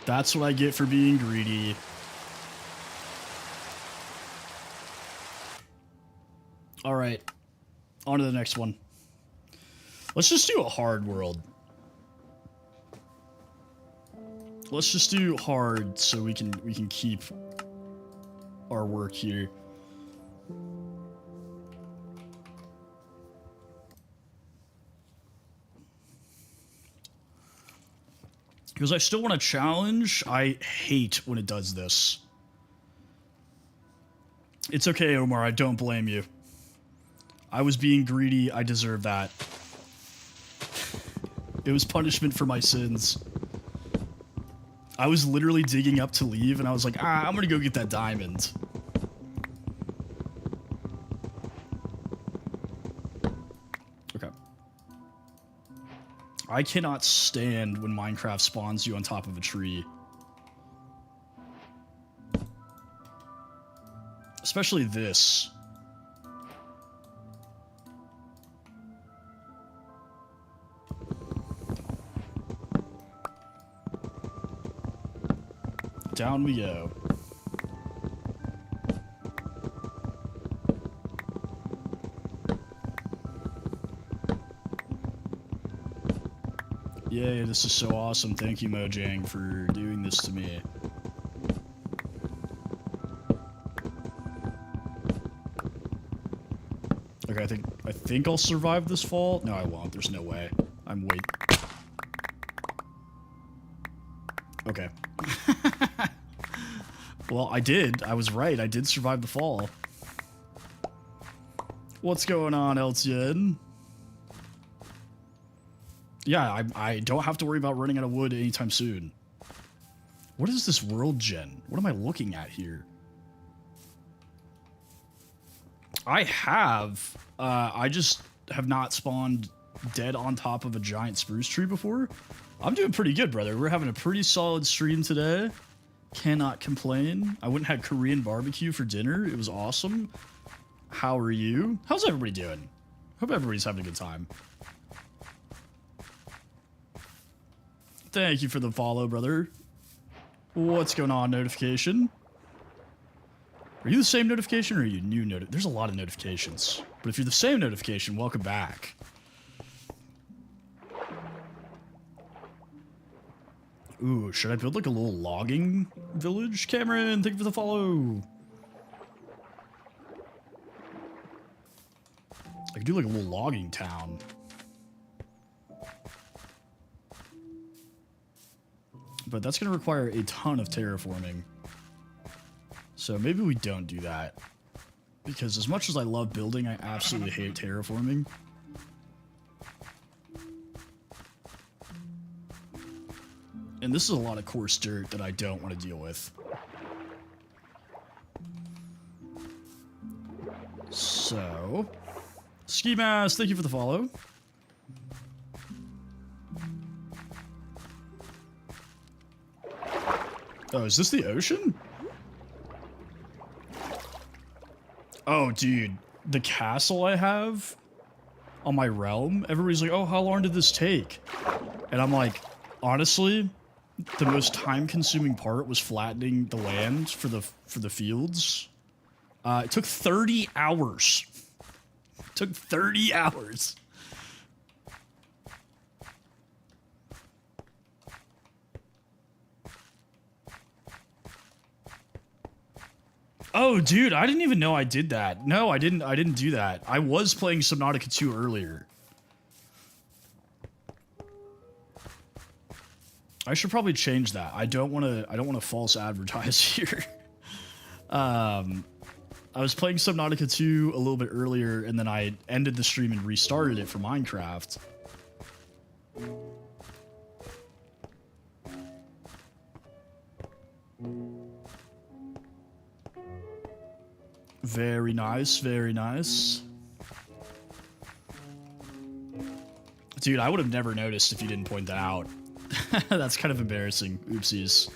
That's what I get for being greedy. Alright. On to the next one. Let's just do a hard world. Let's just do hard so we can keep our work here. Because I still want to challenge. I hate when it does this. It's okay, Omar. I don't blame you. I was being greedy. I deserve that. It was punishment for my sins. I was literally digging up to leave, and I was like, I'm gonna go get that diamond. Okay. I cannot stand when Minecraft spawns you on top of a tree. Especially this. Down we go. Yay, this is so awesome. Thank you, Mojang, for doing this to me. Okay, I think I'll survive this fall. No, I won't. There's no way. I'm way... Okay. Well, I did. I was right. I did survive the fall. What's going on, LTN? Yeah, I don't have to worry about running out of wood anytime soon. What is this world gen? What am I looking at here? I just have not spawned dead on top of a giant spruce tree before. I'm doing pretty good, brother. We're having a pretty solid stream today. Cannot complain. I went and had Korean barbecue for dinner. It was awesome. How are you? How's everybody doing? Hope everybody's having a good time. Thank you for the follow, brother. What's going on, notification? Are you the same notification or are you new There's a lot of notifications. But if you're the same notification, welcome back. Ooh, should I build like a little logging village? Cameron, thank you for the follow. I could do like a little logging town. But that's going to require a ton of terraforming. So maybe we don't do that. Because as much as I love building, I absolutely hate terraforming. And this is a lot of coarse dirt that I don't want to deal with. So... Ski Mask, thank you for the follow. Oh, is this the ocean? Oh, dude. The castle I have on my realm, everybody's like, oh, how long did this take? And I'm like, honestly, the most time-consuming part was flattening the land for the fields. It took 30 hours. It took 30 hours. Oh, dude, I didn't even know I did that. No, I didn't do that. I was playing Subnautica 2 earlier. I should probably change that. I don't want to false advertise here. I was playing Subnautica 2 a little bit earlier, and then I ended the stream and restarted it for Minecraft. Very nice, very nice. Dude, I would have never noticed if you didn't point that out. That's kind of embarrassing. Oopsies.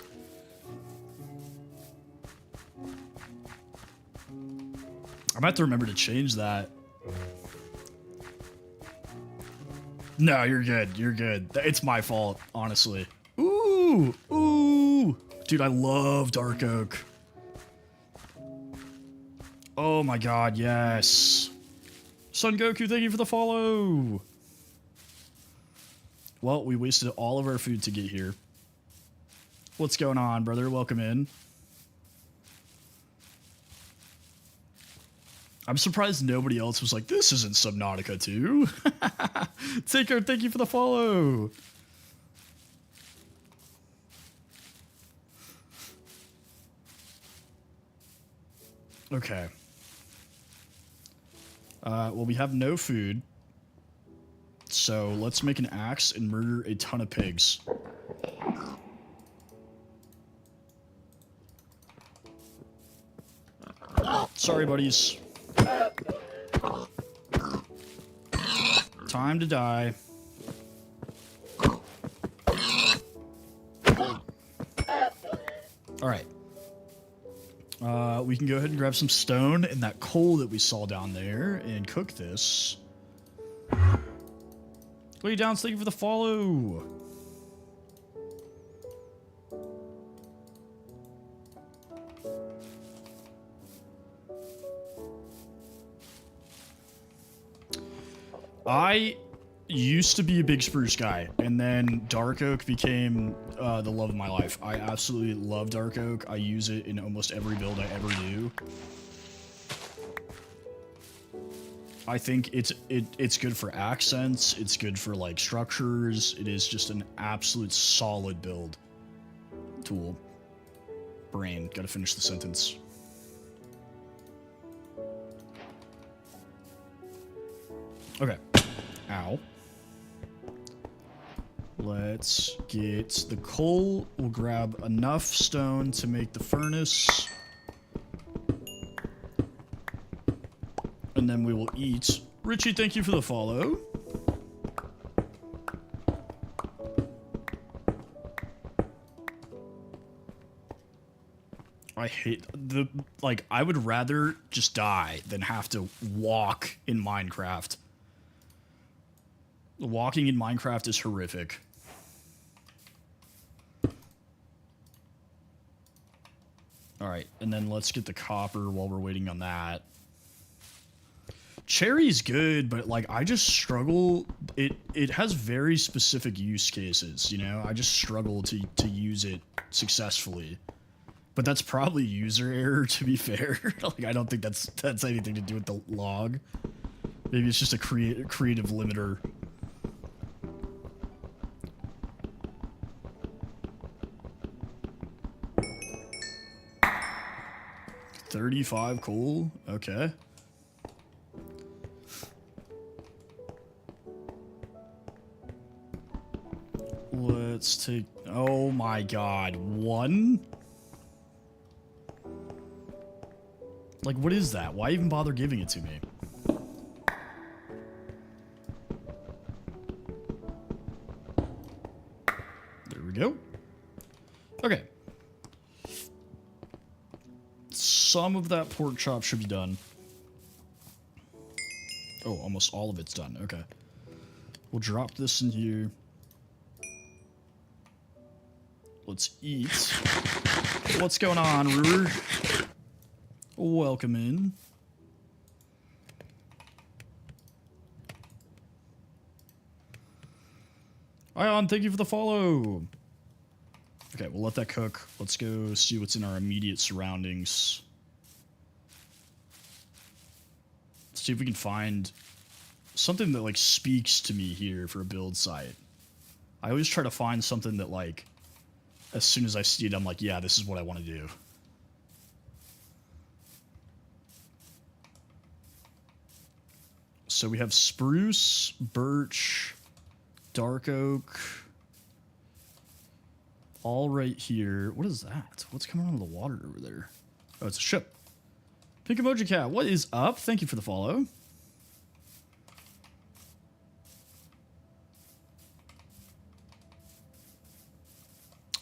I might have to remember to change that. No, you're good. You're good. It's my fault, honestly. Ooh, ooh. Dude, I love Dark Oak. Oh my god, yes. Son Goku, thank you for the follow. Well, we wasted all of our food to get here. What's going on, brother? Welcome in. I'm surprised nobody else was like, this isn't Subnautica 2. Taker, thank you for the follow. Okay. Well, we have no food. So let's make an axe and murder a ton of pigs. Sorry, buddies. Time to die. All right. We can go ahead and grab some stone and that coal that we saw down there and cook this. Lay down, thank you for the follow. I used to be a big spruce guy, and then dark oak became the love of my life. I absolutely love dark oak. I use it in almost every build I ever do. I think it's good for accents. It's good for like structures. It is just an absolute solid build tool. Brain, gotta finish the sentence. Okay. Ow. Let's get the coal. We'll grab enough stone to make the furnace. And then we will eat. Richie, thank you for the follow. I hate the, like, I would rather just die than have to walk in Minecraft. Walking in Minecraft is horrific. Alright, and then let's get the copper while we're waiting on that. Cherry's good, but like I just struggle. It has very specific use cases, you know? I just struggle to use it successfully. But that's probably user error, to be fair. Like I don't think that's anything to do with the log. Maybe it's just a creative limiter. $35 cool. Okay. Let's take... Oh my god. 1? Like, what is that? Why even bother giving it to me? There we go. Okay. Some of that pork chop should be done. Oh, almost all of it's done. Okay. We'll drop this in here. Let's eat. What's going on, Ruger? Welcome in. Ion, thank you for the follow. Okay, we'll let that cook. Let's go see what's in our immediate surroundings. Let's see if we can find something that, like, speaks to me here for a build site. I always try to find something that, like, as soon as I see it, I'm like, yeah, this is what I want to do. So we have spruce, birch, dark oak, all right here. What is that? What's coming out of the water over there? Oh, it's a ship. Pink Emoji Cat, what is up? Thank you for the follow.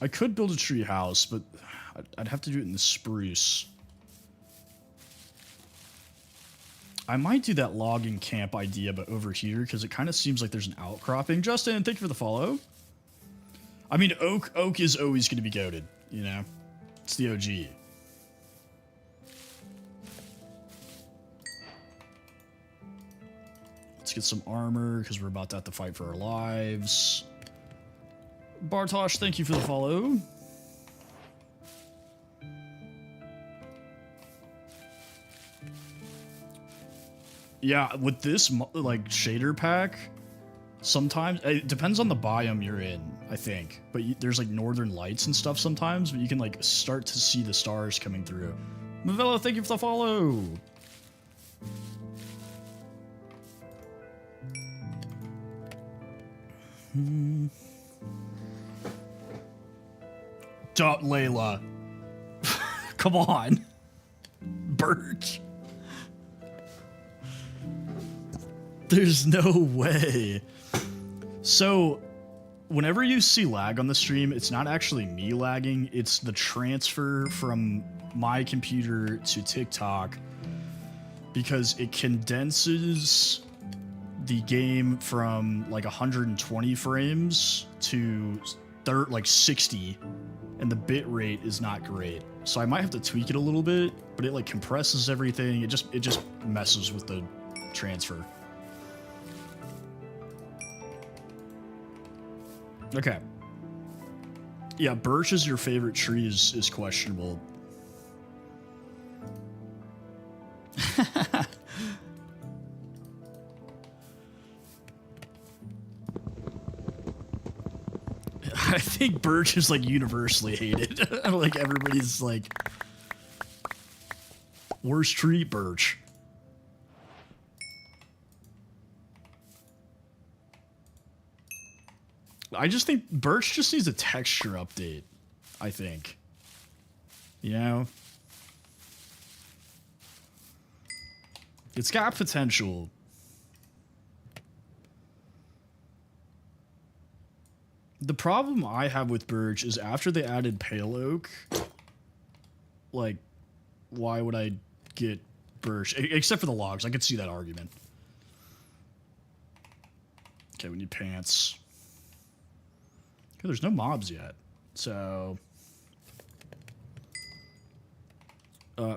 I could build a tree house, but I'd have to do it in the spruce. I might do that logging camp idea, but over here, because it kind of seems like there's an outcropping. Justin, thank you for the follow. I mean, oak is always going to be goated, you know? It's the OG. Let's get some armor, because we're about to have to fight for our lives. Bartosh, thank you for the follow. Yeah, with this, like, shader pack, sometimes, it depends on the biome you're in, I think. But there's, like, northern lights and stuff sometimes, but you can, like, start to see the stars coming through. Mavello, thank you for the follow. Layla. Come on. Birch. There's no way. So, whenever you see lag on the stream, it's not actually me lagging, it's the transfer from my computer to TikTok, because it condenses the game from like 120 frames to like 60, and the bit rate is not great. So I might have to tweak it a little bit, but it like compresses everything. It just messes with the transfer. Okay. Yeah, birch is your favorite tree is questionable. I think birch is like universally hated. Like everybody's like, worst tree, birch. I just think birch just needs a texture update, I think. You know? It's got potential. The problem I have with birch is after they added pale oak, like, why would I get birch? Except for the logs. I could see that argument. Okay, we need pants. Okay, there's no mobs yet. So...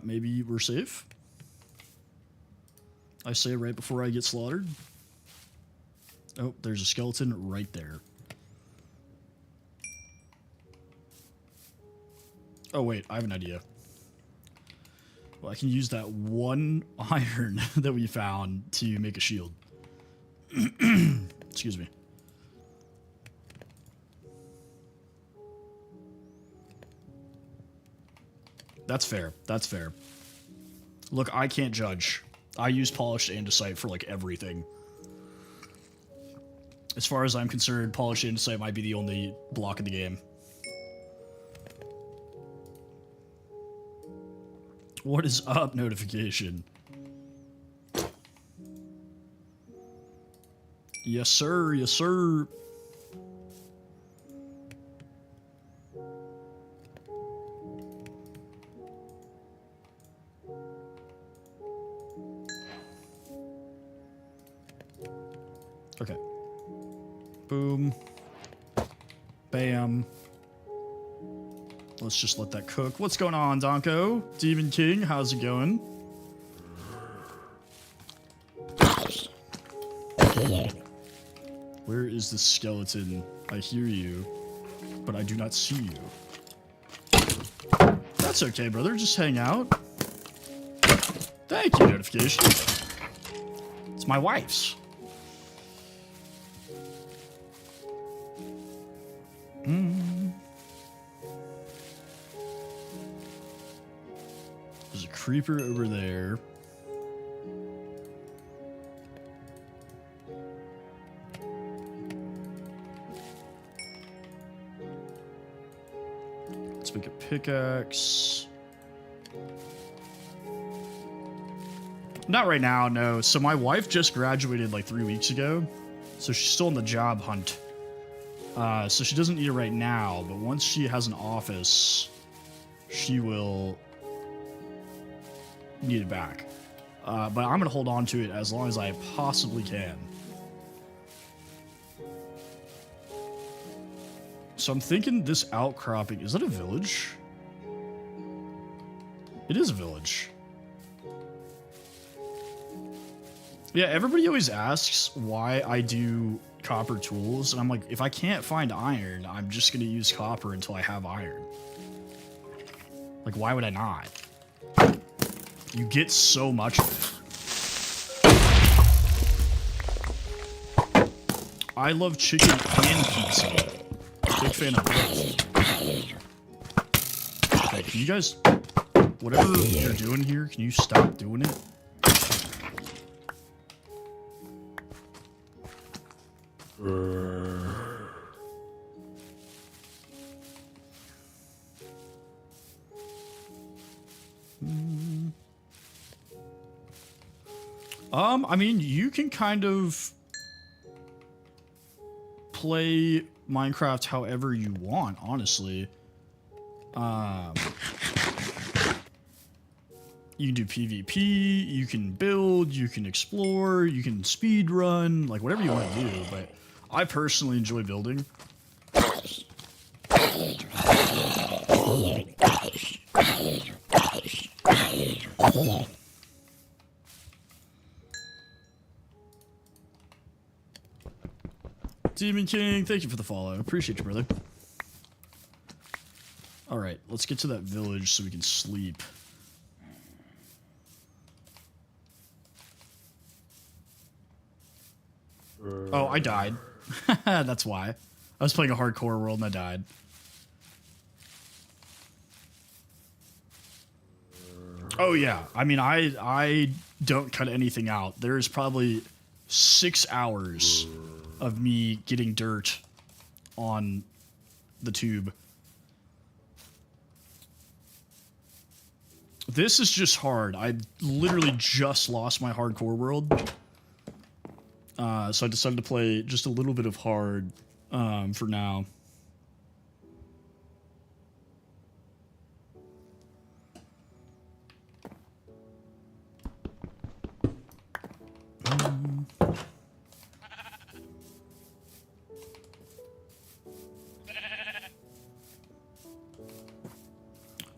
maybe we're safe? I say right before I get slaughtered. Oh, there's a skeleton right there. Oh wait, I have an idea. Well, I can use that one iron that we found to make a shield. Excuse me. That's fair. That's fair. Look, I can't judge. I use polished andesite for like everything. As far as I'm concerned, polished andesite might be the only block in the game. What is up, notification? Yes, sir. Yes, sir. Okay. Boom. Bam. Let's just let that cook. What's going on, Donko? Demon King, how's it going? Where is the skeleton? I hear you, but I do not see you. That's okay, brother. Just hang out. Thank you, notification. It's my wife's. There's a creeper over there. Let's make a pickaxe. Not right now, no. So my wife just graduated like 3 weeks ago, so she's still on the job hunt. So she doesn't need it right now, but once she has an office, she will need it back. But I'm gonna hold on to it as long as I possibly can. So I'm thinking this outcropping, is that a village? It is a village. Yeah, everybody always asks why I do copper tools, and I'm like, if I can't find iron, I'm just gonna use copper until I have iron. Like, why would I not? You get so much of it. I love chicken and pizza. Big fan of both. Okay, can you guys, whatever you're doing here, can you stop doing it? I mean, you can kind of play Minecraft however you want, honestly. You can do PvP, you can build, you can explore, you can speed run, like whatever you want to do, but I personally enjoy building. Demon King, thank you for the follow. Appreciate you, brother. Alright, let's get to that village so we can sleep. Oh, I died. That's why. I was playing a hardcore world and I died. Oh yeah, I mean, I don't cut anything out. There's probably 6 hours of me getting dirt on the tube. This is just hard. I literally just lost my hardcore world. So I decided to play just a little bit of hard for now.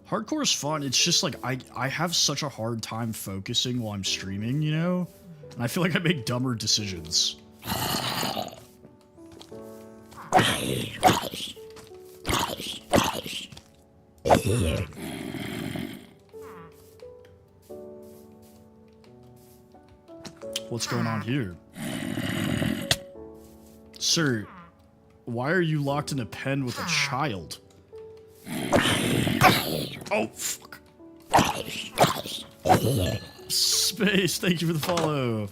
Hardcore is fun. It's just like I have such a hard time focusing while I'm streaming, you know? And I feel like I make dumber decisions. What's going on here? Sir, why are you locked in a pen with a child? Oh, fuck. Space, thank you for the follow.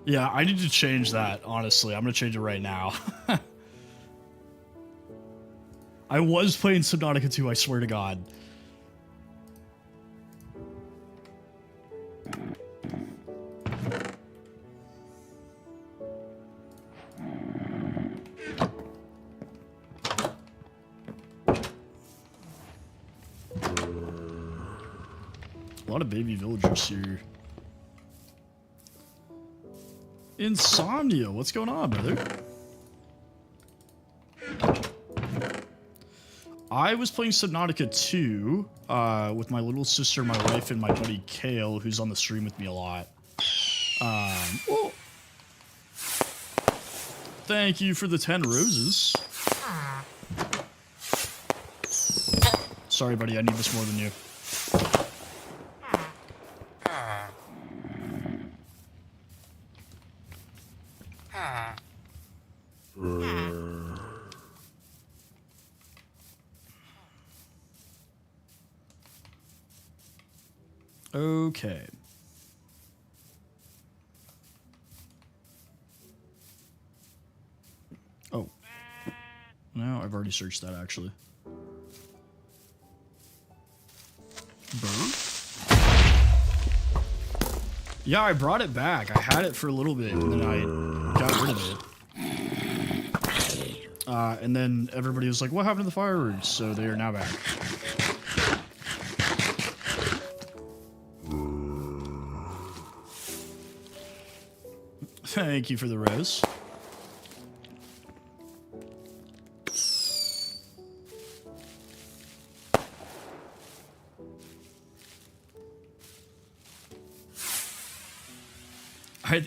Yeah, I need to change that, honestly. I'm gonna change it right now. I was playing Subnautica 2, I swear to God. A lot of baby villagers here. Insomnia, what's going on, brother? I was playing Subnautica 2 with my little sister, my wife, and my buddy Kale, who's on the stream with me a lot. Oh. Thank you for the 10 roses. Sorry, buddy, I need this more than you. Okay. Oh. No, I've already searched that, actually. Bird? Yeah, I brought it back. I had it for a little bit, and then I got rid of it. And then everybody was like, what happened to the fireworks? So they are now back. Thank you for the rose.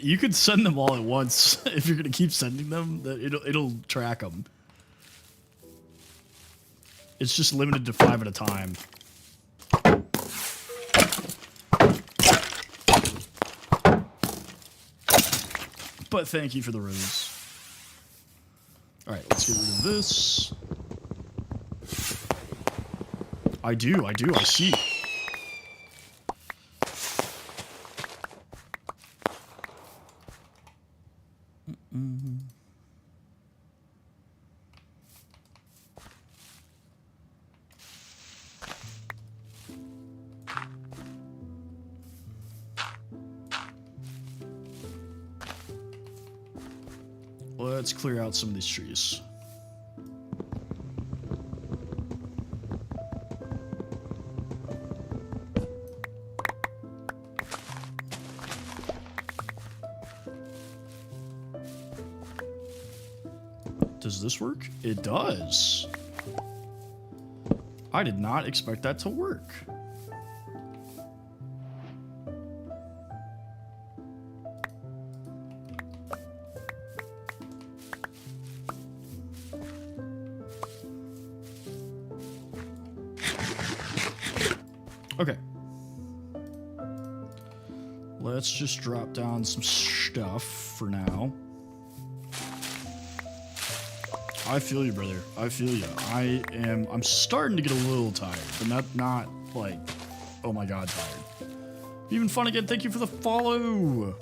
You could send them all at once if you're gonna keep sending them. It'll track them. It's just limited to 5 at a time. But thank you for the rose. All right, let's get rid of this. I see. Let's clear out some of these trees. Does this work? It does. I did not expect that to work. Okay. Let's just drop down some stuff for now. I feel you, brother. I feel you. I'm starting to get a little tired, but not like, oh my god, tired. Even fun again, thank you for the follow.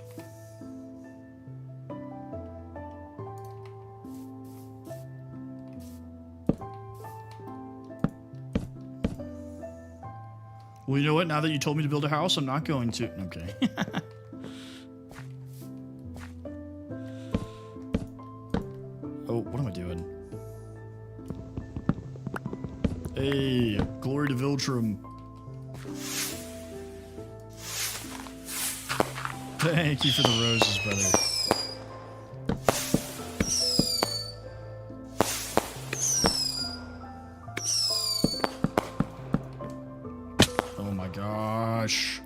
Well, you know what? Now that you told me to build a house, I'm not going to. Okay. Oh, what am I doing? Hey, glory to Viltrum. Thank you for the roses, brother. Oh my gosh.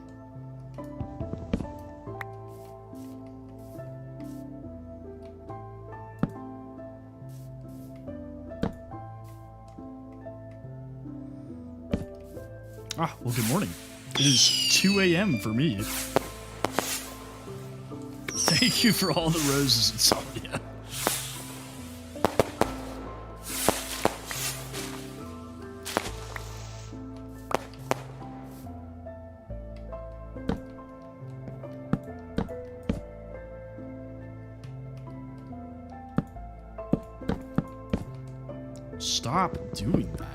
Ah, well, good morning. It is 2 a.m. for me. Thank you for all the roses, Insomnia. Stop doing that.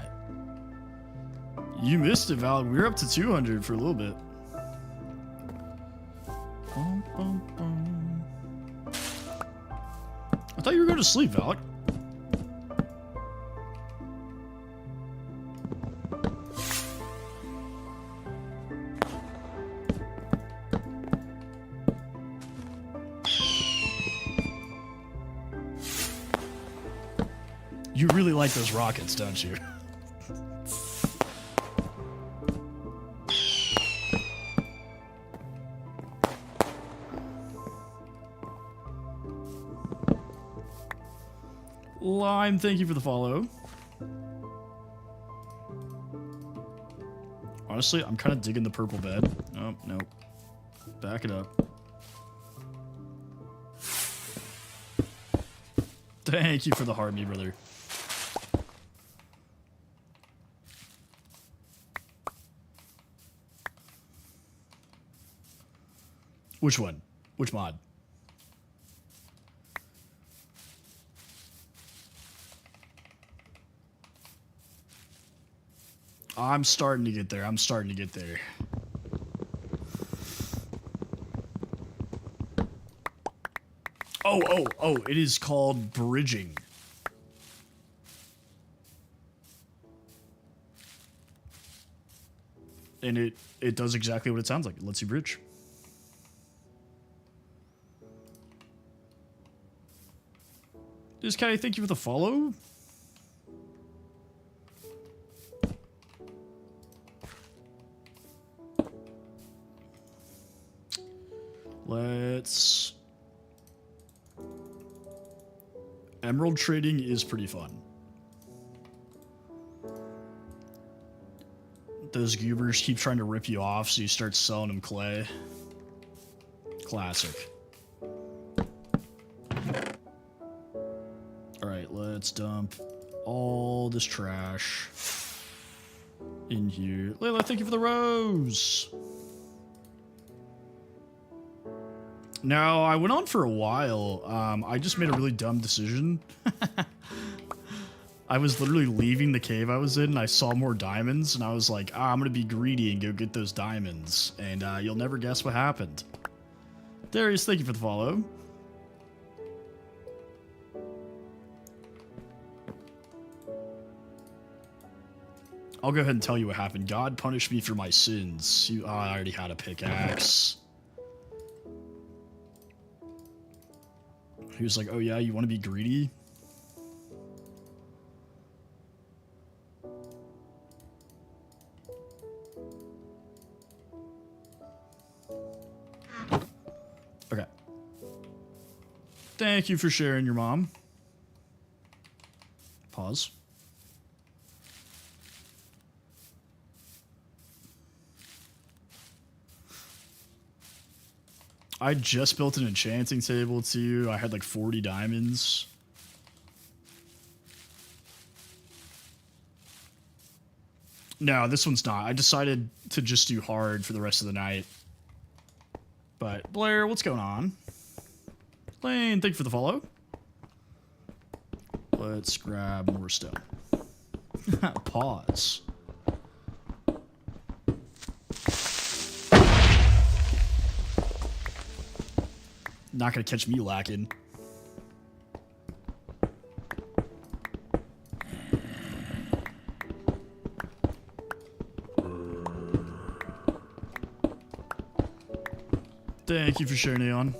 You missed it, Val. We were up to 200 for a little bit. Bum, bum, bum. I thought you were going to sleep, Val. You really like those rockets, don't you? Lime, thank you for the follow. Honestly, I'm kind of digging the purple bed. Oh, no. Back it up. Thank you for the heart, me brother. Which one? Which mod? I'm starting to get there. I'm starting to get there. Oh, it is called bridging. And it does exactly what it sounds like. It lets you bridge. Can I thank you for the follow? Let's... Emerald trading is pretty fun. Those goobers keep trying to rip you off, so you start selling them clay. Classic. Alright, let's dump all this trash in here. Layla, thank you for the rose! No, I went on for a while. I just made a really dumb decision. I was literally leaving the cave I was in, and I saw more diamonds, and I was like, I'm gonna be greedy and go get those diamonds. And you'll never guess what happened. Darius, thank you for the follow. I'll go ahead and tell you what happened. God punished me for my sins. I already had a pickaxe. He was like, oh yeah, you want to be greedy? Okay. Thank you for sharing your mom. Pause. I just built an enchanting table too. I had like 40 diamonds. No, this one's not. I decided to just do hard for the rest of the night. But Blair, what's going on? Lane, thank you for the follow. Let's grab more stone. Pause. Not gonna catch me lacking. Thank you for sharing, Neon.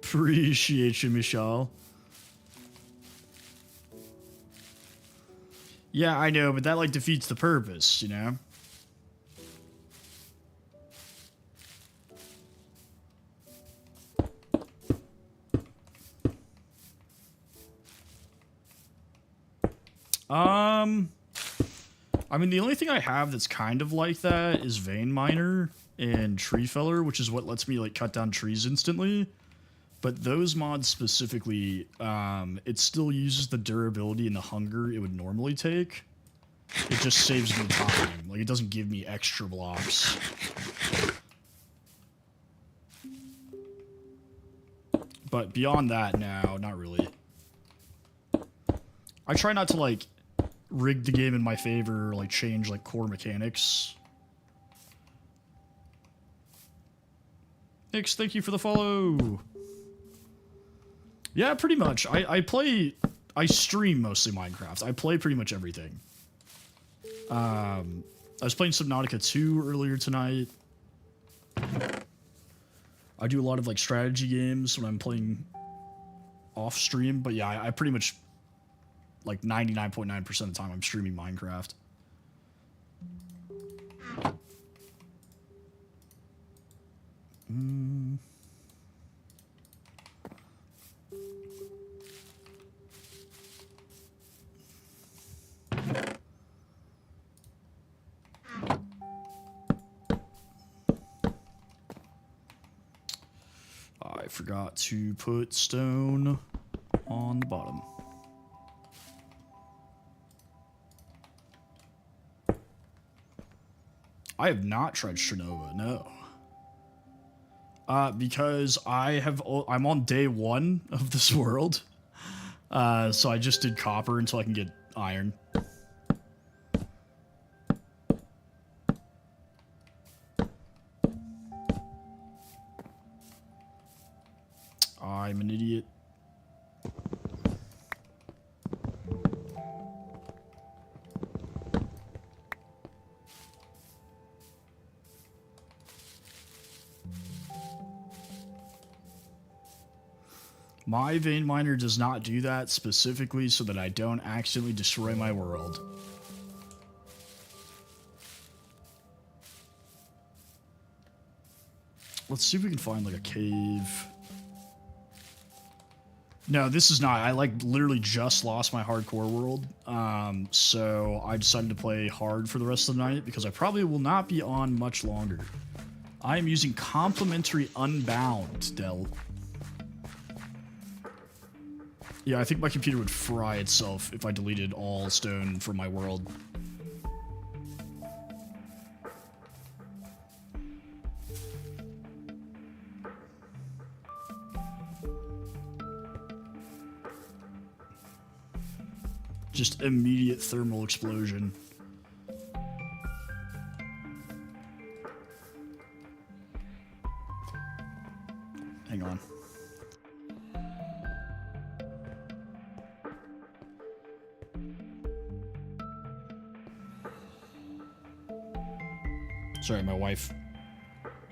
Appreciate you, Michelle. Yeah, I know, but that like defeats the purpose, you know? I mean, the only thing I have that's kind of like that is Vein Miner and Tree Feller, which is what lets me like cut down trees instantly. But those mods specifically, it still uses the durability and the hunger it would normally take. It just saves me time. Like, it doesn't give me extra blocks. But beyond that, no, not really. I try not to, like, rig the game in my favor or, like, change, like, core mechanics. Nix, thank you for the follow. Yeah, pretty much. I stream mostly Minecraft. I play pretty much everything. I was playing Subnautica 2 earlier tonight. I do a lot of like strategy games when I'm playing off stream, but yeah, I pretty much like 99.9% of the time I'm streaming Minecraft. I forgot to put stone on the bottom. I have not tried Shernova, no. Because I'm on day 1 of this world. So I just did copper until I can get iron. I'm an idiot. My vein miner does not do that specifically so that I don't accidentally destroy my world. Let's see if we can find like a cave. No, this is not. I like literally just lost my hardcore world. So I decided to play hard for the rest of the night because I probably will not be on much longer. I am using complimentary Unbound, Del. Yeah, I think my computer would fry itself if I deleted all stone from my world. Just immediate thermal explosion. Hang on. Sorry, my wife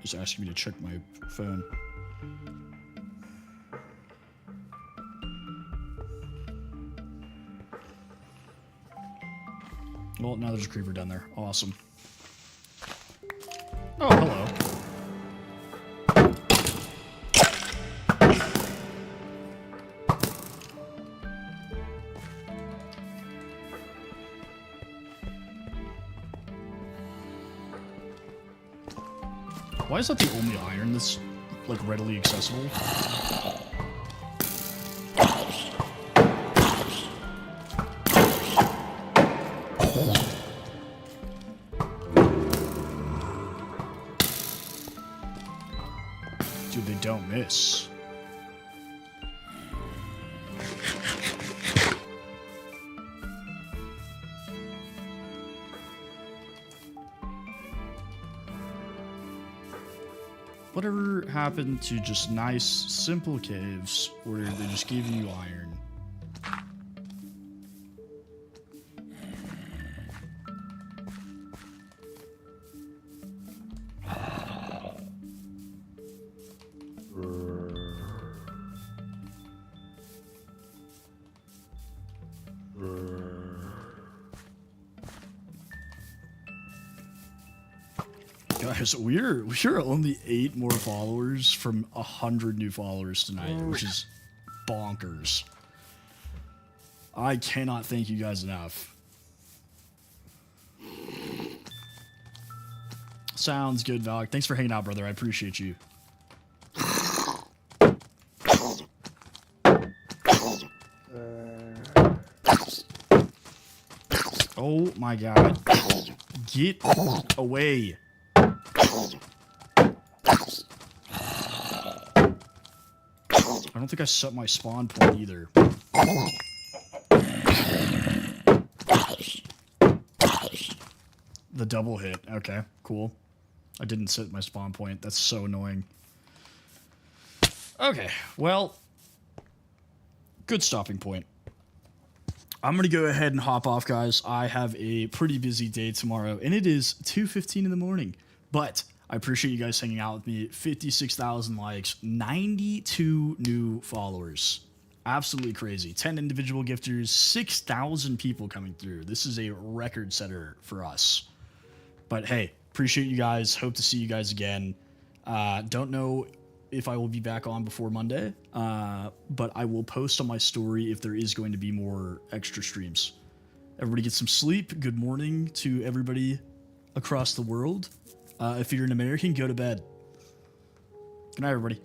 is asking me to check my phone. Well, now there's a creeper down there. Awesome. Oh, hello. Why is that the only iron that's, like, readily accessible? Dude, they don't miss. Whatever happened to just nice, simple caves where they just give you iron? Guys, we're only 8 more followers from 100 new followers tonight, which is bonkers. I cannot thank you guys enough. Sounds good, Valak. Thanks for hanging out, brother. I appreciate you. Oh my god. Get away. I don't think I set my spawn point either. The double hit. Okay, cool. I didn't set my spawn point. That's so annoying. Okay, well, good stopping point. I'm going to go ahead and hop off, guys. I have a pretty busy day tomorrow, and it is 2:15 in the morning. But I appreciate you guys hanging out with me. 56,000 likes, 92 new followers. Absolutely crazy. 10 individual gifters, 6,000 people coming through. This is a record setter for us. But hey, appreciate you guys. Hope to see you guys again. Don't know if I will be back on before Monday, but I will post on my story if there is going to be more extra streams. Everybody get some sleep. Good morning to everybody across the world. If you're an American, go to bed. Good night, everybody.